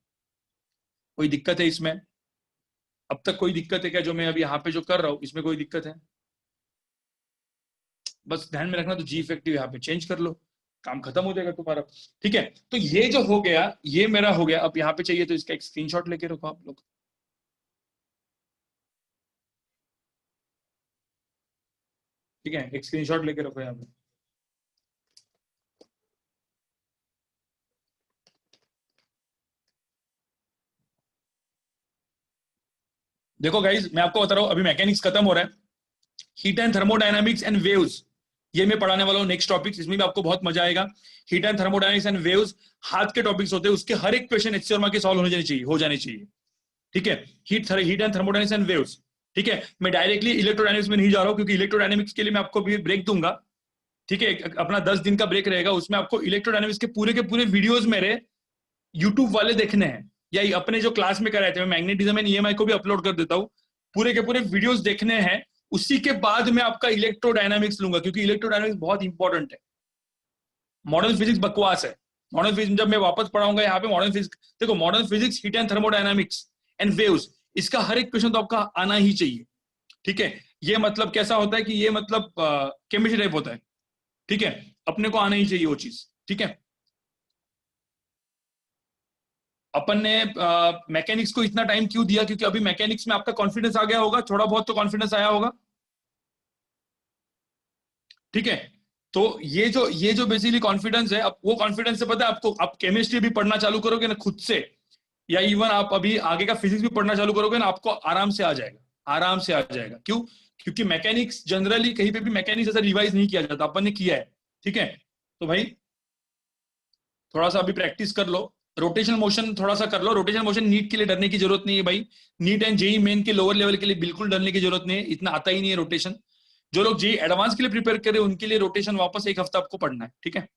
कोई दिक्कत है इसमें, अब तक कोई दिक्कत है क्या, जो मैं अभी यहाँ पे जो कर रहा हूँ इसमें कोई दिक्कत है, बस ध्यान में रखना। तो जी इफेक्टिव यहाँ पे चेंज कर लो, काम खत्म हो जाएगा तुम्हारा, ठीक है। तो ये जो हो गया, ये मेरा हो गया। अब यहाँ पे चाहिए तो इसका एक स्क्रीनशॉट लेके रखो आप लोग, ठीक है, एक स्क्रीनशॉट लेके रखो यहाँ पे। देखो गाइज, मैं आपको बता रहा हूँ, अभी मैकेनिक्स खत्म हो रहा है, heat and thermodynamics and waves ये मैं पढ़ाने वाला हूँ नेक्स्ट टॉपिक, इसमें भी आपको बहुत मजा आएगा। Heat and thermodynamics and waves हाथ के टॉपिक्स होते हैं, उसके हर एक क्वेश्चन एचसी वर्मा के सॉल्व हो जाने चाहिए, ठीक है। Heat and thermodynamics and waves, ठीक है। मैं डायरेक्टली इलेक्ट्रोडायनामिक्स में नहीं जा रहा हूँ, क्योंकि इलेक्ट्रोडायनामिक्स के लिए मैं आपको भी ब्रेक दूंगा, ठीक है। अपना 10 दिन का ब्रेक रहेगा, उसमें आपको इलेक्ट्रोडायनामिक्स के पूरे वीडियोस मेरे यूट्यूब वाले देखने हैं, या अपने जो क्लास में कराए थे, मैं मैग्नेटिज्म एंड ईएमआई को भी अपलोड कर देता हूँ, पूरे के पूरे वीडियोस देखने हैं। उसी के बाद मैं आपका इलेक्ट्रोडायनामिक्स लूंगा, क्योंकि इलेक्ट्रोडायनामिक्स बहुत इंपॉर्टेंट है। मॉडर्न फिजिक्स बकवास है। मॉडर्न फिजिक्स जब मैं वापस पढ़ाऊंगा यहाँ पे, मॉडर्न फिजिक्स देखो, modern physics, heat and thermodynamics and waves, इसका हर एक क्वेश्चन तो आपका आना ही चाहिए, ठीक है। ये मतलब कैसा होता है कि ये मतलब केमिस्ट्री टाइप होता है, ठीक है, अपने को आना ही चाहिए वो चीज, ठीक है। अपन ने मैकेनिक्स को इतना टाइम क्यों दिया, क्योंकि अभी मैकेनिक्स में आपका कॉन्फिडेंस आ गया होगा, थोड़ा बहुत तो कॉन्फिडेंस आया होगा, ठीक है। तो ये जो बेसिकली कॉन्फिडेंस है, अब वो कॉन्फिडेंस से पता है आपको, आप केमिस्ट्री भी पढ़ना चालू करोगे ना खुद से, या इवन आप अभी आगे का फिजिक्स भी पढ़ना चालू करोगे ना, आपको आराम से आ जाएगा, आराम से आ जाएगा। क्यों, क्योंकि मैकेनिक्स जनरली कहीं पे भी मैकेनिक्स ऐसा रिवाइज नहीं किया जाता, अपन ने किया है, ठीक है। तो भाई थोड़ा सा अभी प्रैक्टिस कर लो, रोटेशनल मोशन थोड़ा सा कर लो। रोटेशनल मोशन नीट के लिए डरने की जरूरत नहीं है भाई, नीट एंड जेई मेन के लोअर लेवल के लिए बिल्कुल डरने की जरूरत नहीं है, इतना आता ही नहीं है रोटेशन। जो लोग जेई एडवांस के लिए प्रिपेयर कर रहे हैं उनके लिए रोटेशन वापस एक हफ्ता आपको पढ़ना है, ठीक है।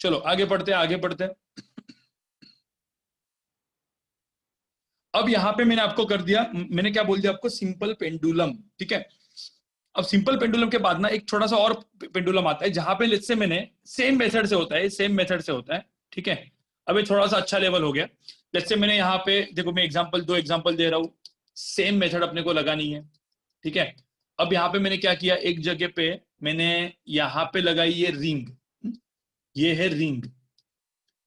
चलो आगे पढ़ते हैं, आगे पढ़ते हैं। अब यहाँ पे मैंने आपको कर दिया, मैंने क्या बोल दिया आपको, सिंपल पेंडुलम, ठीक है। अब सिंपल पेंडुलम के बाद ना एक थोड़ा सा और पेंडुलम आता है, जहां पे लेट्स से मैंने सेम मेथड से होता है, सेम मेथड से होता है, ठीक है। अब ये थोड़ा सा अच्छा लेवल हो गया। लेट्स से मैंने यहाँ पे देखो, मैं दो एग्जांपल दे रहा हूँ, सेम मेथड अपने को लगानी है, ठीक है। अब यहाँ पे मैंने क्या किया, एक जगह पे मैंने यहाँ पे लगाई ये रिंग, ये है रिंग,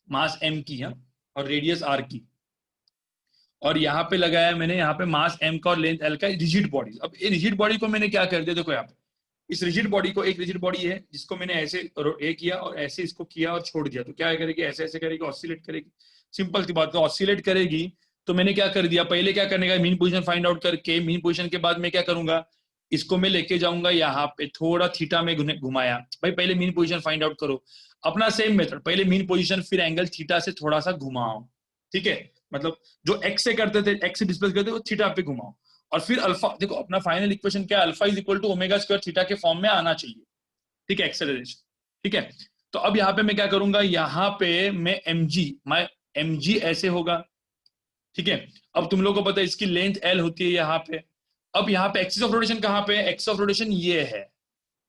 मास m की है और रेडियस r की, और यहाँ पे लगाया मैंने यहाँ पे मास m का और लेंथ l का, रिजिड बॉडी। अब ये रिजिड बॉडी को मैंने क्या कर दिया, देखो यहाँ पे इस रिजिड बॉडी को, एक रिजिड बॉडी है जिसको मैंने ऐसे किया और ऐसे इसको किया और छोड़ दिया, तो क्या करेगी, ऐसे ऐसे करेगी, ऑसिलेट करेगी। सिंपल सी बात है, ऑसिलेट करेगी। तो मैंने क्या कर दिया, पहले क्या करने का, मीन पोजीशन फाइंड आउट करके, मीन पोजीशन के बाद मैं क्या करूंगा, इसको मैं लेके जाऊंगा यहाँ पे, थोड़ा थीटा में घुमाया। भाई पहले मीन पोजीशन फाइंड आउट करो, अपना सेम मेथड, पहले मीन पोजीशन फिर एंगल थीटा से थोड़ा सा घुमाओ, ठीक है। मतलब जो एक्स से करते थे, एक्स से डिस्प्लेस करते थे, वो थीटा पे घुमाओ, और फिर अल्फा, देखो अपना फाइनल इक्वेशन क्या है, alpha is equal to omega square theta के फॉर्म में आना चाहिए, ठीक है, एक्सेलरेशन, ठीक है। तो अब यहाँ पे मैं क्या करूंगा, यहाँ पे मैं mg ऐसे होगा, ठीक है। अब तुम लोगों को पता है इसकी लेंथ l होती है यहाँ पे। अब यहाँ पे एक्सिस ऑफ रोटेशन कहाँ पे है, एक्सिस ऑफ रोटेशन ये है,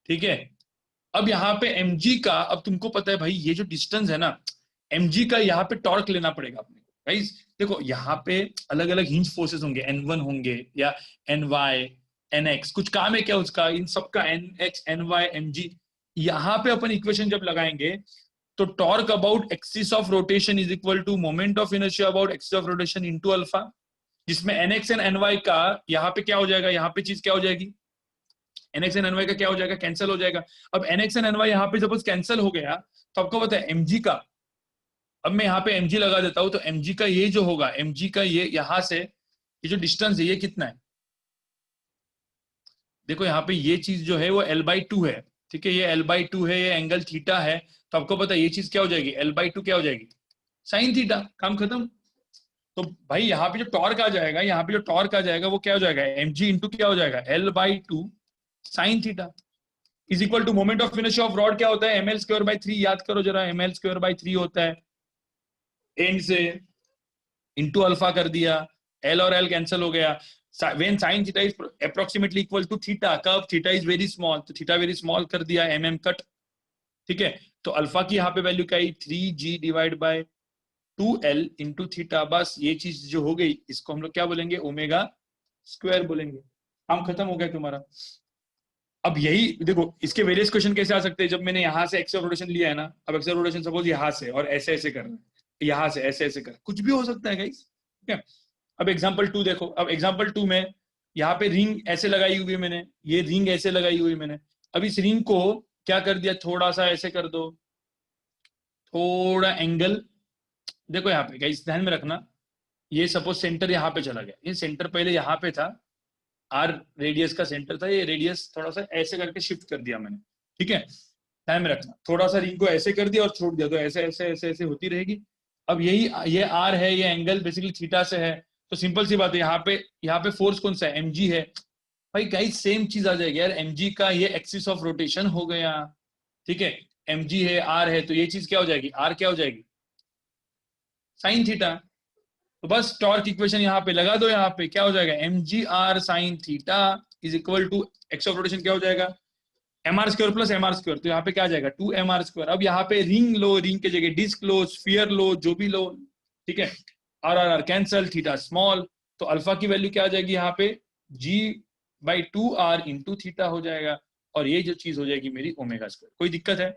ठीक है। अब यहाँ पे mg का, अब तुमको पता है भाई ये जो डिस्टेंस है ना, mg का यहाँ पे टॉर्क लेना पड़ेगा अपने को। गाइस देखो यहाँ पे अलग अलग हिंज फोर्सेस होंगे, n1 होंगे या ny, nx, कुछ काम है क्या उसका, इन सबका nx, ny, mg। यहाँ पे अपन इक्वेशन जब लगाएंगे तो torque about axis of rotation is equal to moment of inertia about axis of rotation into alpha, जिसमें nx एंड ny का यहाँ पे क्या हो जाएगा, यहाँ पे चीज क्या हो जाएगी, nx एंड ny का क्या हो जाएगा, कैंसिल हो जाएगा। अब nx एंड ny यहाँ पे सपोज कैंसिल हो गया, तो आपको पता है mg का, अब मैं यहाँ पे mg लगा देता हूं, तो mg का ये जो होगा, mg का ये यहाँ से ये जो डिस्टेंस है ये कितना है, देखो यहाँ पे ये चीज जो है वो l/2 है, ठीक है, ये l/2 है, ये एंगल थीटा है। तो आपको पता है ये चीज क्या हो जाएगी, l/2 क्या हो जाएगी, साइन थीटा, काम खत्म। तो भाई यहाँ पे जो टॉर्क आ जाएगा, यहाँ पे जो टॉर्क आ जाएगा वो क्या हो जाएगा, mg इंटू क्या हो जाएगा, l/2 sine theta is equal to moment of inertia of rod क्या होता है, ml²/3, याद करो जरा, ml²/3 होता है, एंड से इंटू अल्फा कर दिया, l और l कैंसिल हो गया। when sin theta is approximately equal to theta, curve theta is very small, तो theta very small कर दिया, mm कट, ठीक है। तो अल्फा की यहाँ पे वैल्यू क्या है, 3g divide by 2l into theta, बस ये चीज जो हो गई इसको हम लोग क्या बोलेंगे, ओमेगा स्क्वायर बोलेंगे, काम खत्म हो गया तुम्हारा। अब यही देखो इसके वेरियस क्वेश्चन कैसे आ सकते हैं, जब मैंने यहाँ से एक्स ऑफ रोटेशन लिया है ना, अब एक्स ऑफ रोटेशन सपोज यहाँ से और ऐसे ऐसे करना है, यहाँ से ऐसे ऐसे कर, कुछ भी हो सकता है गाइस, ठीक है। अब एग्जाम्पल 2 देखो, अब एग्जाम्पल 2 में यहाँ पे रिंग ऐसे लगाई हुई है मैंने, ये रिंग ऐसे लगाई हुई मैंने, अब इस रिंग को क्या कर दिया, थोड़ा सा ऐसे कर दो, थोड़ा एंगल, देखो यहाँ पे गाइस ध्यान में रखना, ये सपोज सेंटर यहाँ पे चला गया, ये सेंटर पहले यहाँ पे था, आर रेडियस का सेंटर था, ये रेडियस थोड़ा सा ऐसे करके शिफ्ट कर दिया मैंने, ठीक है। ध्यान में रखना, थोड़ा सा रिंग को ऐसे कर दिया और छोड़ दिया, तो ऐसे ऐसे ऐसे ऐसे होती रहेगी। अब यही ये आर है, ये एंगल बेसिकली थीटा से है, तो सिंपल सी बात है, यहाँ पे फोर्स कौन सा है, mg है। भाई गाइस सेम चीज आ जाएगी यार, mg का ये एक्सिस ऑफ रोटेशन हो गया, ठीक है, mg है, r है, तो ये चीज क्या हो जाएगी, r क्या हो जाएगी, साइन थीटा। तो बस टॉर्क इक्वेशन यहाँ पे लगा दो, यहाँ पे क्या हो जाएगा, mgr sine theta is equal to x of rotation क्या हो जाएगा, mr² प्लस mr², तो यहाँ पे क्या आ जाएगा, 2mr²। अब यहाँ पे रिंग लो, रिंग के जगह डिस्क लो, स्फीयर लो, जो भी लो, ठीक है, r कैंसल, थीटा स्मॉल, तो अल्फा की वैल्यू क्या आ जाएगी यहाँ पे, g/2r इंटू थीटा हो जाएगा, और ये जो चीज हो जाएगी मेरी ओमेगा स्क्वायर। कोई दिक्कत है,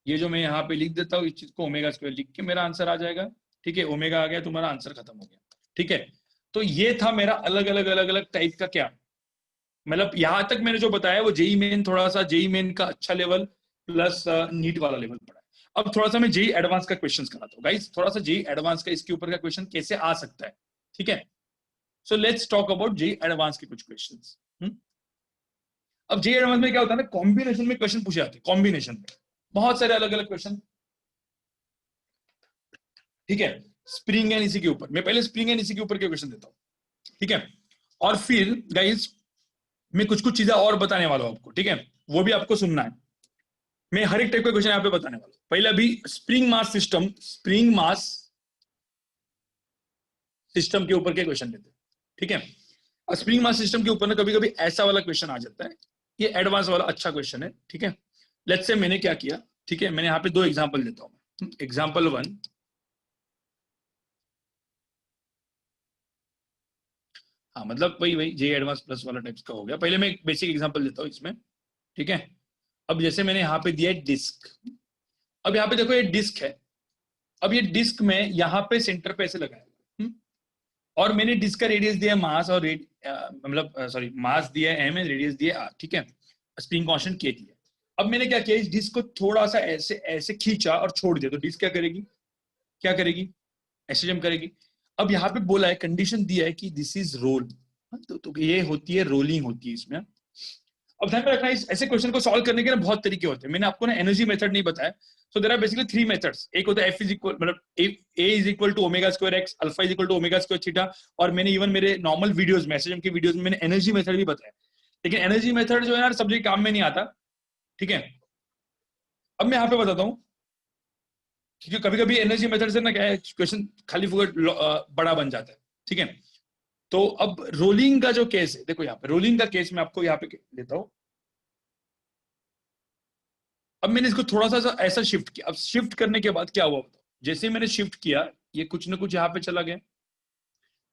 ये जो मैं यहाँ पे लिख देता हूँ इस चीज को ओमेगा स्क्वायर लिख के मेरा आंसर आ जाएगा, ठीक है, ओमेगा आ गया, तुम्हारा आंसर खत्म हो गया, ठीक है। तो ये था मेरा अलग अलग टाइप का क्या, मतलब यहां तक मैंने जो बताया वो जेई मेन, थोड़ा सा जेई मेन का अच्छा लेवल प्लस नीट वाला लेवल पड़ा है। अब थोड़ा सा मैं जेई एडवांस का क्वेश्चन कराता हूँ गाइस, थोड़ा सा जेई एडवांस का इसके ऊपर का क्वेश्चन कैसे आ सकता है, ठीक है। So let's talk about JEE advance के कुछ क्वेश्चन। अब जेई एडवांस में क्या होता है ना, कॉम्बिनेशन में क्वेश्चन पूछे जाते हैं, कॉम्बिनेशन में बहुत सारे अलग अलग क्वेश्चन, ठीक है। स्प्रिंग एंड इसी के ऊपर, मैं पहले स्प्रिंग एंड इसी के ऊपर के क्वेश्चन देता हूँ, ठीक है। और फिर गाइस मैं कुछ कुछ चीजें और बताने वाला हूं आपको, ठीक है, वो भी आपको सुनना है। मैं हर एक टाइप का क्वेश्चन यहाँ पे बताने वाला हूं। पहले अभी स्प्रिंग मास सिस्टम के ऊपर के क्वेश्चन लेते हैं, ठीक है। और स्प्रिंग मास सिस्टम के ऊपर ना कभी कभी ऐसा वाला क्वेश्चन आ जाता है, ये एडवांस वाला अच्छा क्वेश्चन है, ठीक है। लेट्स से मैंने क्या किया, ठीक है, मैंने यहाँ पे 2 एग्जाम्पल देता हूँ। एग्जाम्पल 1, हाँ मतलब वही जे एडवांस प्लस वाला टाइप्स का हो गया। पहले मैं एक बेसिक एग्जांपल देता हूँ इसमें, ठीक है। अब जैसे मैंने यहाँ पे दिया डिस्क, अब यहाँ पे देखो ये डिस्क है, अब ये डिस्क में यहाँ पे सेंटर पे ऐसे लगाया, और मैंने डिस्क का रेडियस दिया मास, और मतलब सॉरी मास दिया है एम, रेडियस दिया आर, ठीक है, स्प्रिंग कांस्टेंट के दिया। अब मैंने क्या किया, इस डिस्क को थोड़ा सा ऐसे ऐसे खींचा और छोड़ दिया, तो डिस्क क्या करेगी, क्या करेगी, ऐसे जम करेगी। अब यहाँ पे बोला है, कंडीशन दिया है कि दिस इज रोल, तो ये होती है रोलिंग होती है इसमें। अब ध्यान में रखना, इस ऐसे क्वेश्चन को सॉल्व करने के ना बहुत तरीके होते हैं, मैंने आपको ना एनर्जी मेथड नहीं बताया। So there are basically 3 methods. एक होता है एफ इज इक्वल, मतलब a is equal to omega square x, alpha is equal to omega square theta, और मैंने इवन मेरे नॉर्मल वीडियोस में, एसएसएम के वीडियोस में मैंने एनर्जी मेथड भी बताया। लेकिन एनर्जी मेथड जो है यार सब्जेक्ट काम में नहीं आता, ठीक है। अब मैं यहाँ पे बताता हूँ, क्योंकि कभी कभी एनर्जी मेथड से ना क्या है, क्वेश्चन खाली फुकट बड़ा बन जाता है, ठीक है। तो अब रोलिंग का जो केस है, देखो यहाँ पे रोलिंग का केस मैं आपको यहाँ पे लेता हूँ। अब मैंने इसको थोड़ा सा ऐसा शिफ्ट किया, अब शिफ्ट करने के बाद क्या हुआ बताओ, जैसे मैंने शिफ्ट किया ये कुछ ना कुछ यहाँ पे चला गया,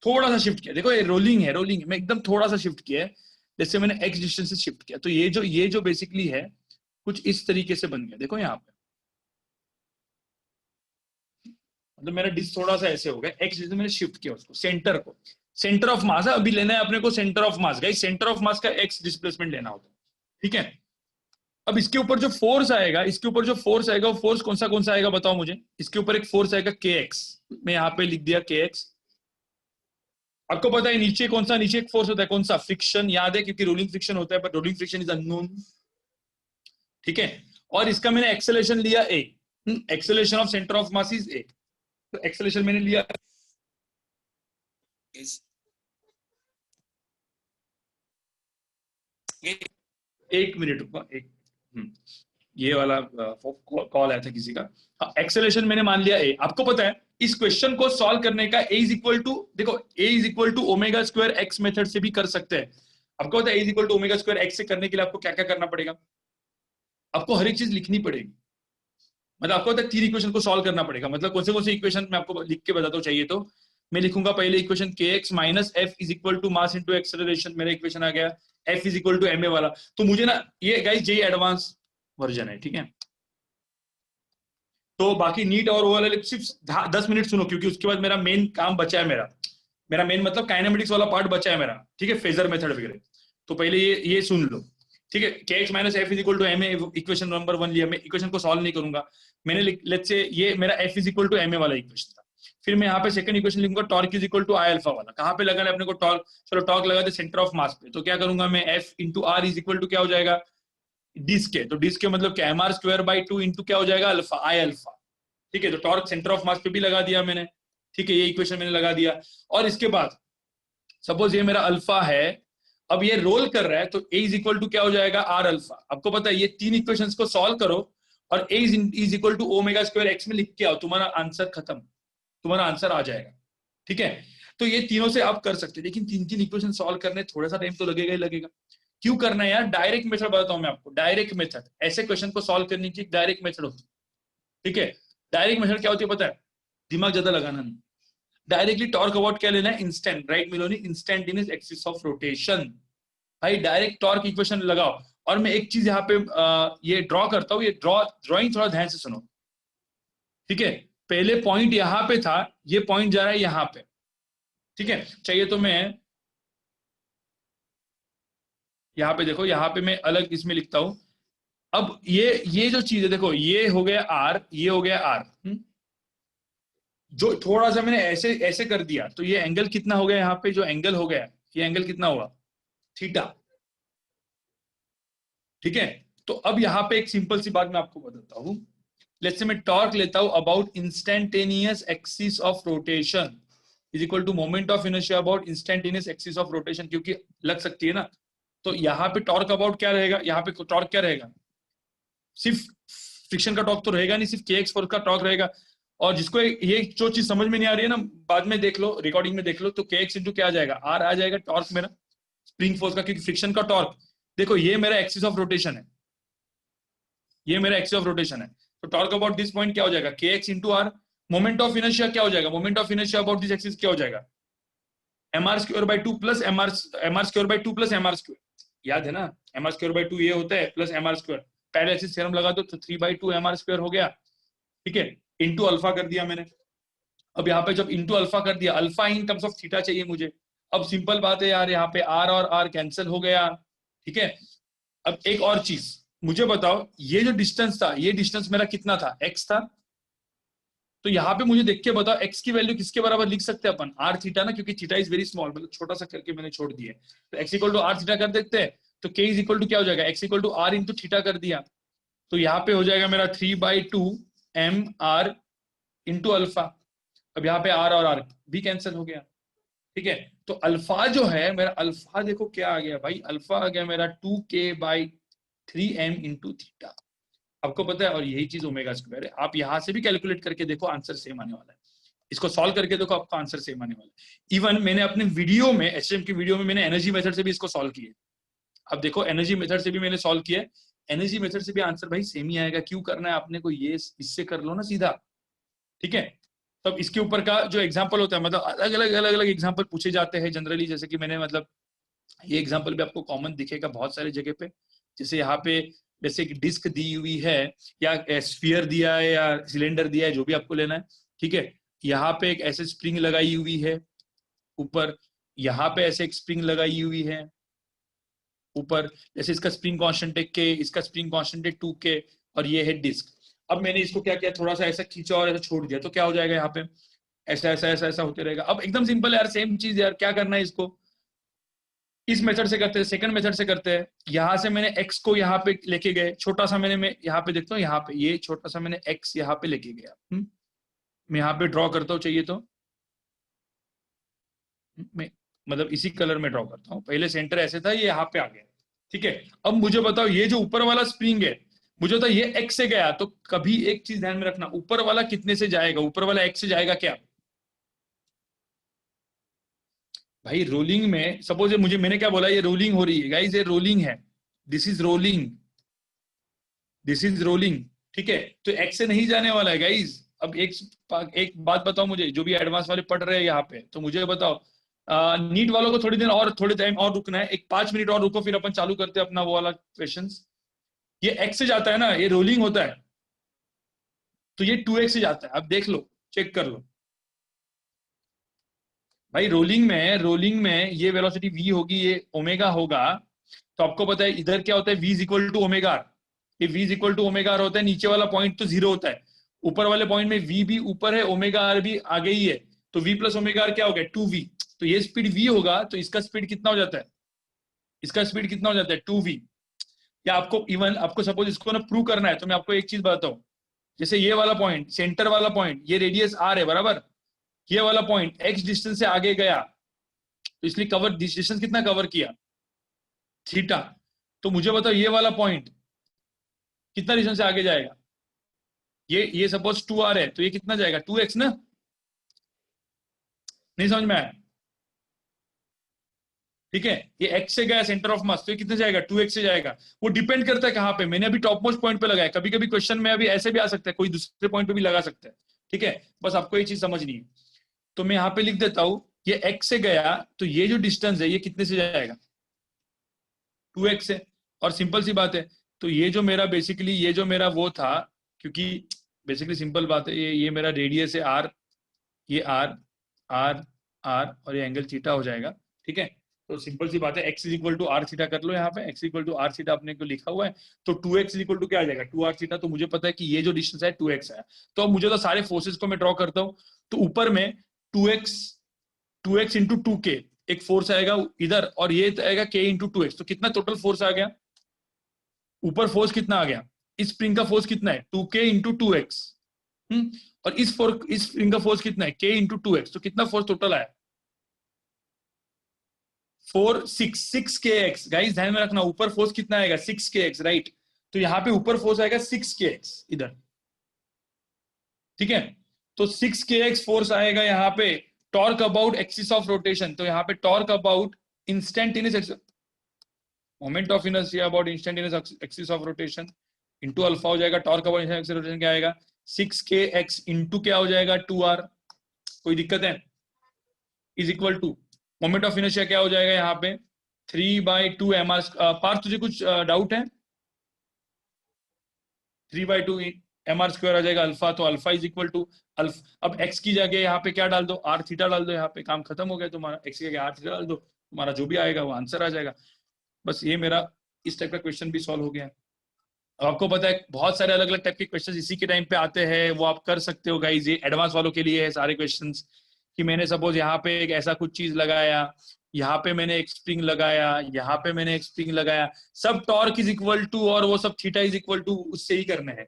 थोड़ा सा शिफ्ट किया, देखो ये रोलिंग है, रोलिंग है, मैं एकदम थोड़ा सा शिफ्ट किया है, जैसे मैंने एक्स डिस्टेंस से शिफ्ट किया, तो ये जो बेसिकली है कुछ इस तरीके से बन गया, देखो यहाँ पे, मतलब मेरा डिस्क थोड़ा सा ऐसे हो गया, एक्स डिस्टेंस मैंने शिफ्ट किया उसको, सेंटर को, सेंटर ऑफ मास है अभी लेना है अपने को, centre of mass, guys centre of मास का एक्स डिस्प्लेसमेंट लेना होता है, ठीक है। अब इसके ऊपर जो फोर्स आएगा, इसके ऊपर जो फोर्स आएगा, वो फोर्स कौन सा आएगा बताओ मुझे, इसके ऊपर एक फोर्स आएगा के एक्स, मैं यहाँ पे लिख दिया के एक्स। आपको पता है नीचे कौन सा, नीचे एक फोर्स होता है, कौन सा, फ्रिक्शन, याद है, क्योंकि रोलिंग फ्रिक्शन होता है, पर रोलिंग फ्रिक्शन इज अननोन, ठीक है। और इसका मैंने एक्सेलरेशन लिया a, acceleration of centre of mass is a, तो एक्सेलरेशन मैंने लिया एक मिनट रुको, एक ये वाला कॉल आया था किसी का। एक्सेलरेशन मैंने मान लिया ए। आपको पता है इस क्वेश्चन को सॉल्व करने का ए इज इक्वल टू, देखो a is equal to omega square x method से भी कर सकते हैं। आपको पता है a is equal to omega square x से करने के लिए आपको क्या क्या करना पड़ेगा, आपको हर एक चीज लिखनी पड़ेगी, मतलब आपको पता है 3 इक्वेशन को सॉल्व करना पड़ेगा, मतलब कौन से इक्वेशन मैं आपको लिख के बताता हूँ, चाहिए तो मैं लिखूंगा पहले equation k x minus f is equal to mass into acceleration, मेरा इक्वेशन आ गया f is equal to m a वाला। तो मुझे ना ये गाइस जे एडवांस वर्जन है, ठीक है। तो बाकी नीट और वो वाले सिर्फ 10 मिनट सुनो, क्योंकि उसके बाद मेरा मेन काम बचा है, मेरा मेन मतलब काइनेमेटिक्स वाला पार्ट बचा है मेरा, ठीक है, फेजर मेथड वगैरह। तो पहले ये सुन लो, ठीक है। K x minus f is equal to m a equation number 1 लिया, मैं इक्वेशन को सॉल्व नहीं करूंगा, मैंने लेट्स से ये मेरा f is equal to m a वाला इक्वेशन था। फिर मैं यहाँ पे सेकंड इक्वेशन लिखूंगा torque is equal to I alpha वाला, कहाँ पे लगाना है अपने को, टॉर्क, चलो टॉर्क लगा दे सेंटर ऑफ मास पे, तो क्या करूंगा मैं, f into r is equal to क्या हो जाएगा, डिस्क के, तो डिस्क के मतलब क्या, m r square by 2 into क्या हो जाएगा, अल्फा, आई अल्फा, ठीक है। तो टॉर्क सेंटर ऑफ मास पे भी लगा दिया मैंने, ठीक है, ये इक्वेशन मैंने लगा दिया। और इसके बाद सपोज ये मेरा अल्फा है, अब ये रोल कर रहा है, तो ए इज इक्वल टू क्या हो जाएगा, आर अल्फा। आपको पता है ये 3 इक्वेशंस को सॉल्व करो और a is equal to omega square x में लिख के आओ, तुम्हारा आंसर खत्म, तुम्हारा आंसर आ जाएगा, ठीक है। तो ये तीनों से आप कर सकते हैं, लेकिन 3 इक्वेशन सॉल्व करने थोड़ा सा टाइम तो लगेगा ही लगेगा। क्यों करना है यार, डायरेक्ट मेथड बताता हूं मैं आपको, डायरेक्ट मेथड, ऐसे क्वेश्चन को सॉल्व करने की डायरेक्ट मेथड होती है, ठीक है। डायरेक्ट मेथड क्या होती है पता है, दिमाग ज्यादा लगाना नहीं, डायरेक्टली टॉर्क अबाउट क्या लेना है, इंस्टेंट, राइट मिलोनी, इंस्टेंटेनियस एक्सिस ऑफ रोटेशन, भाई डायरेक्ट टॉर्क इक्वेशन लगाओ। और मैं एक चीज यहाँ पे ये ड्रॉ करता हूँ, ये ड्रॉइंग थोड़ा ध्यान से सुनो, ठीक है। पहले पॉइंट यहाँ पे था, ये पॉइंट जा रहा है यहाँ पे, ठीक है। चाहिए तो मैं यहाँ पे देखो, यहाँ पे मैं अलग इसमें लिखता हूं। अब ये जो चीज है देखो, ये हो गया आर, ये हो गया आर, जो थोड़ा सा मैंने ऐसे ऐसे कर दिया, तो ये एंगल कितना हो गया, यहाँ पे जो एंगल हो गया, ये एंगल कितना हुआ, थीटा, ठीक है। तो अब यहाँ पे एक सिंपल सी बात मैं आपको बताता हूं, लेट्स से मैं टॉर्क लेता हूं about instantaneous axis of rotation is equal to moment of inertia about instantaneous axis of rotation, क्योंकि लग सकती है ना। तो यहाँ पे टॉर्क अबाउट क्या रहेगा, यहाँ पे टॉर्क क्या रहेगा, सिर्फ फ्रिक्शन का टॉर्क तो रहेगा नहीं, सिर्फ के एक्स फोर्स का टॉर्क रहेगा। और जिसको ये जो चीज समझ में नहीं आ रही है ना, बाद में देख लो, रिकॉर्डिंग में देख लो, तो के एक्स इंटू क्या आ जाएगा, आर आ जाएगा, टॉर्क मेरा स्प्रिंग फोर्स का, क्योंकि फ्रिक्शन का टॉर्क, देखो ये मेरा एक्सिस ऑफ रोटेशन है, ये मेरा एक्सिस ऑफ रोटेशन है, तो टॉर्क अबाउट दिस पॉइंट क्या हो जाएगा, k x into r. Moment of inertia क्या हो जाएगा, moment of inertia about this axis क्या हो जाएगा, m r square by 2 plus m r square by 2 plus m r square, याद है ना, एम आर स्क्वायर बाई 2 ये होता है plus m r square, parallel axis theorem लगा दो, तो 3/2 एम आर स्क्वायर हो गया, ठीक है, इंटू अल्फा कर दिया मैंने। अब यहाँ पे जब इंटू अल्फा कर दिया, alpha in terms of theta चाहिए मुझे। अब सिंपल बात है यार, यहाँ पे आर और आर कैंसिल हो गया, ठीक है। अब एक और चीज मुझे बताओ, ये जो डिस्टेंस था, ये डिस्टेंस मेरा कितना था, एक्स था। तो यहाँ पे मुझे देख के बताओ एक्स की वैल्यू किसके बराबर लिख सकते हैं अपन, आर थीटा ना, क्योंकि थीटा इज वेरी स्मॉल, मतलब छोटा सा करके मैंने छोड़ दिया। तो x equal to r theta कर देते हैं, तो के इज इक्वल टू क्या हो जाएगा, x equal to r into theta कर दिया। तो यहाँ पे हो जाएगा मेरा 3/2 एम आर इंटू अल्फा। अब यहाँ पे आर और आर भी कैंसिल हो गया, ठीक है। तो अल्फा जो है मेरा, अल्फा देखो क्या आ गया भाई, अल्फा आ गया मेरा 2k/3m इंटू थीटा। आपको पता है, और यही चीज ओमेगा स्क्वायर है। आप यहां से भी कैलकुलेट करके देखो, आंसर सेम आने वाला है। इसको सॉल्व करके देखो, आपका आंसर सेम आने वाला है। इवन मैंने अपने वीडियो में, एचएम की वीडियो में मैंने एनर्जी मेथड से भी इसको सॉल्व किया। अब देखो एनर्जी मेथड से भी मैंने सॉल्व किया, एनर्जी मेथड से भी आंसर भाई सेम ही आएगा। क्यों करना है आपने को, ये इससे कर लो ना सीधा, ठीक है। तब इसके ऊपर का जो एग्जाम्पल होता है, मतलब अलग अलग एग्जाम्पल पूछे जाते हैं जनरली। जैसे कि मैंने मतलब ये एग्जाम्पल भी आपको कॉमन दिखेगा बहुत सारी जगह पे। जैसे यहाँ पे जैसे एक डिस्क दी हुई है, या स्फीयर दिया है, या सिलेंडर दिया है, जो भी आपको लेना है, ठीक है। यहाँ पे एक ऐसे स्प्रिंग लगाई हुई है ऊपर, यहाँ पे ऐसे एक स्प्रिंग लगाई हुई है ऊपर। जैसे इसका स्प्रिंग कांस्टेंट है के, इसका स्प्रिंग कांस्टेंट है 2k, और ये है डिस्क। अब मैंने इसको क्या किया, थोड़ा सा ऐसा खींचा और ऐसा छोड़ दिया, तो क्या हो जाएगा यहाँ पे, ऐसा ऐसा ऐसा ऐसा होते रहेगा। अब एकदम सिंपल यार, सेम चीज यार, क्या करना है इसको, इस मेथड से करते हैं, सेकंड मेथड से करते हैं। यहां से मैंने x को यहाँ पे लेके गए, छोटा सा मैं यहाँ पे देखता हूँ, यहाँ पे ये छोटा सा मैंने x यहाँ पे लेके गया। मैं यहाँ पे ड्रॉ करता हूँ, चाहिए तो मैं मतलब इसी कलर में ड्रॉ करता हूँ। पहले सेंटर ऐसे था, ये यहाँ पे आ गया, ठीक है। अब मुझे बताओ, ये जो ऊपर वाला स्प्रिंग है, मुझे बताओ ये x से गया, तो कभी एक चीज ध्यान में रखना, ऊपर वाला कितने से जाएगा, ऊपर वाला x से जाएगा क्या भाई। रोलिंग में सपोज मुझे, मैंने क्या बोला, ये रोलिंग हो रही है गाइस, ये रोलिंग है, this is rolling, this is rolling, ठीक है। तो एक्स से नहीं जाने वाला है गाइस। अब एक बात बताओ मुझे, जो भी एडवांस वाले पढ़ रहे हैं यहाँ पे, तो मुझे बताओ, नीट वालों को थोड़ी देर और, थोड़ी टाइम और रुकना है, एक 5 मिनट और रुको, फिर अपन चालू करते हैं अपना वो वाला क्वेश्चन। ये एक्स से जाता है ना, ये रोलिंग होता है, तो ये 2x से जाता है। अब देख लो, चेक कर लो भाई, रोलिंग में ये वेलोसिटी v होगी, ये ओमेगा होगा। तो आपको पता है इधर क्या होता है, v is equal to omega r. ये v is equal to omega r होता है, नीचे वाला पॉइंट तो 0 होता है, ऊपर वाले पॉइंट में v भी ऊपर है, ओमेगा आर भी आगे ही है। तो v प्लस ओमेगा आर क्या हो गया, 2v। तो ये स्पीड v होगा, तो इसका स्पीड कितना हो जाता है, इसका स्पीड कितना हो जाता है 2v। या आपको इवन, आपको सपोज इसको ना प्रूव करना है, तो मैं आपको एक चीज बताता हूँ। जैसे ये वाला पॉइंट, सेंटर वाला पॉइंट, ये रेडियस r है बराबर, ये वाला पॉइंट x डिस्टेंस से आगे गया, तो इसलिए कवर डिस्टेंस कितना कवर किया, थीटा। तो मुझे बताओ ये वाला पॉइंट कितना डिस्टेंस से आगे जाएगा, ये सपोज 2r है, तो ये कितना जाएगा 2x ना। नहीं समझ में आया, ठीक है। ये x से गया सेंटर ऑफ मास, तो ये कितने जाएगा 2x से जाएगा। वो डिपेंड करता है कहां पे, मैंने अभी टॉप मोस्ट पॉइंट पे लगाया, कभी कभी क्वेश्चन में अभी ऐसे भी आ सकता है, कोई दूसरे पॉइंट पे भी लगा सकता है, ठीक है। बस आपको ये चीज समझनी है। तो मैं यहाँ पे लिख देता हूं, ये x से गया, तो ये जो डिस्टेंस है ये कितने से जाएगा 2x है। और सिंपल सी बात है, तो ये जो मेरा बेसिकली, ये जो मेरा वो था, क्योंकि बेसिकली सिंपल बात है, ये मेरा रेडियस है r, ये r r r, और ये एंगल थीटा हो जाएगा, ठीक है। तो सिंपल सी बात है, x is equal to r theta कर लो, यहाँ पे x equal to r theta अपने को लिखा हुआ है। तो 2x इज इक्वल टू क्या आ जाएगा 2r थीटा। तो मुझे पता है कि ये जो डिस्टेंस है 2x है। तो अब मुझे तो सारे फोर्सेस को मैं ड्रॉ करता हूँ। तो ऊपर में 2x इंटू 2k एक फोर्स आएगा इधर, और ये आएगा k इंटू 2x। तो कितना टोटल फोर्स आ गया, ऊपर फोर्स कितना आ गया, इस स्प्रिंग का फोर्स कितना है 2k इंटू 2x। और इस स्प्रिंग का फोर्स कितना है k इंटू 2x। तो कितना फोर्स टोटल आया 6kx। गाइस ध्यान में रखना, ऊपर फोर्स कितना आएगा 6kx, राइट। तो यहाँ पे ऊपर फोर्स आएगा 6kx इधर, ठीक है। तो 6kx फोर्स आएगा यहाँ पे। Torque about axis of rotation, तो यहाँ पे torque about instantaneous moment of inertia about instantaneous axis of rotation into alpha हो जाएगा। Torque about axis of rotation क्या आएगा 6kx इंटू क्या हो जाएगा 2r। कोई दिक्कत है, is equal to moment of inertia क्या हो जाएगा यहाँ पे 3/2 mr। पार्थ तुझे कुछ डाउट है, 3/2 mr स्क्वायर आ जाएगा अल्फा, तो alpha is equal to alpha. अब x की जगह यहाँ पे क्या डाल दो, आर थीटा डाल दो, यहाँ पे काम खत्म हो गया तुम्हारा। x की जगह आर थीटा डाल दो, तुम्हारा जो भी आएगा वो आंसर आ जाएगा। बस ये मेरा इस टाइप का क्वेश्चन भी सॉल्व हो गया। अब आपको पता है बहुत सारे अलग अलग टाइप के क्वेश्चन इसी के टाइम पे आते हैं, वो आप कर सकते हो गाइज। ये एडवांस वालों के लिए है सारे क्वेश्चंस, कि मैंने सपोज यहाँ पे एक ऐसा कुछ चीज लगाया, यहाँ पे मैंने एक स्प्रिंग लगाया, यहाँ पे मैंने एक स्प्रिंग लगाया, सब टॉर्क इज इक्वल टू और वो सब थीटा इज इक्वल टू उससे ही करने हैं।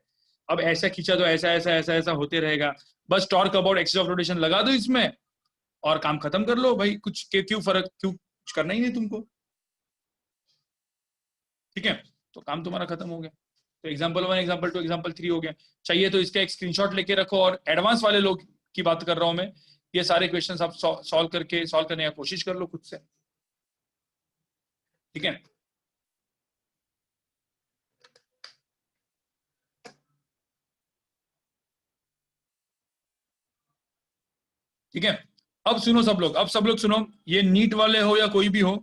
अब ऐसा खींचा तो ऐसा ऐसा ऐसा ऐसा होते रहेगा। बस torque about axis of rotation लगा दो इसमें और काम खत्म कर लो भाई। कुछ क्यों फर्क, क्यों कुछ करना ही नहीं तुमको, ठीक है। तो काम तुम्हारा खत्म हो गया। तो एग्जाम्पल 1, एग्जाम्पल 2, एग्जाम्पल 3 हो गया। चाहिए तो इसका एक स्क्रीनशॉट लेके रखो। और एडवांस वाले लोग की बात कर रहा हूं मैं, ये सारे क्वेश्चंस आप सॉल्व करने की कोशिश कर लो खुद से, ठीक है। ठीक है, अब सुनो सब लोग, अब सब लोग सुनो, ये नीट वाले हो या कोई भी हो,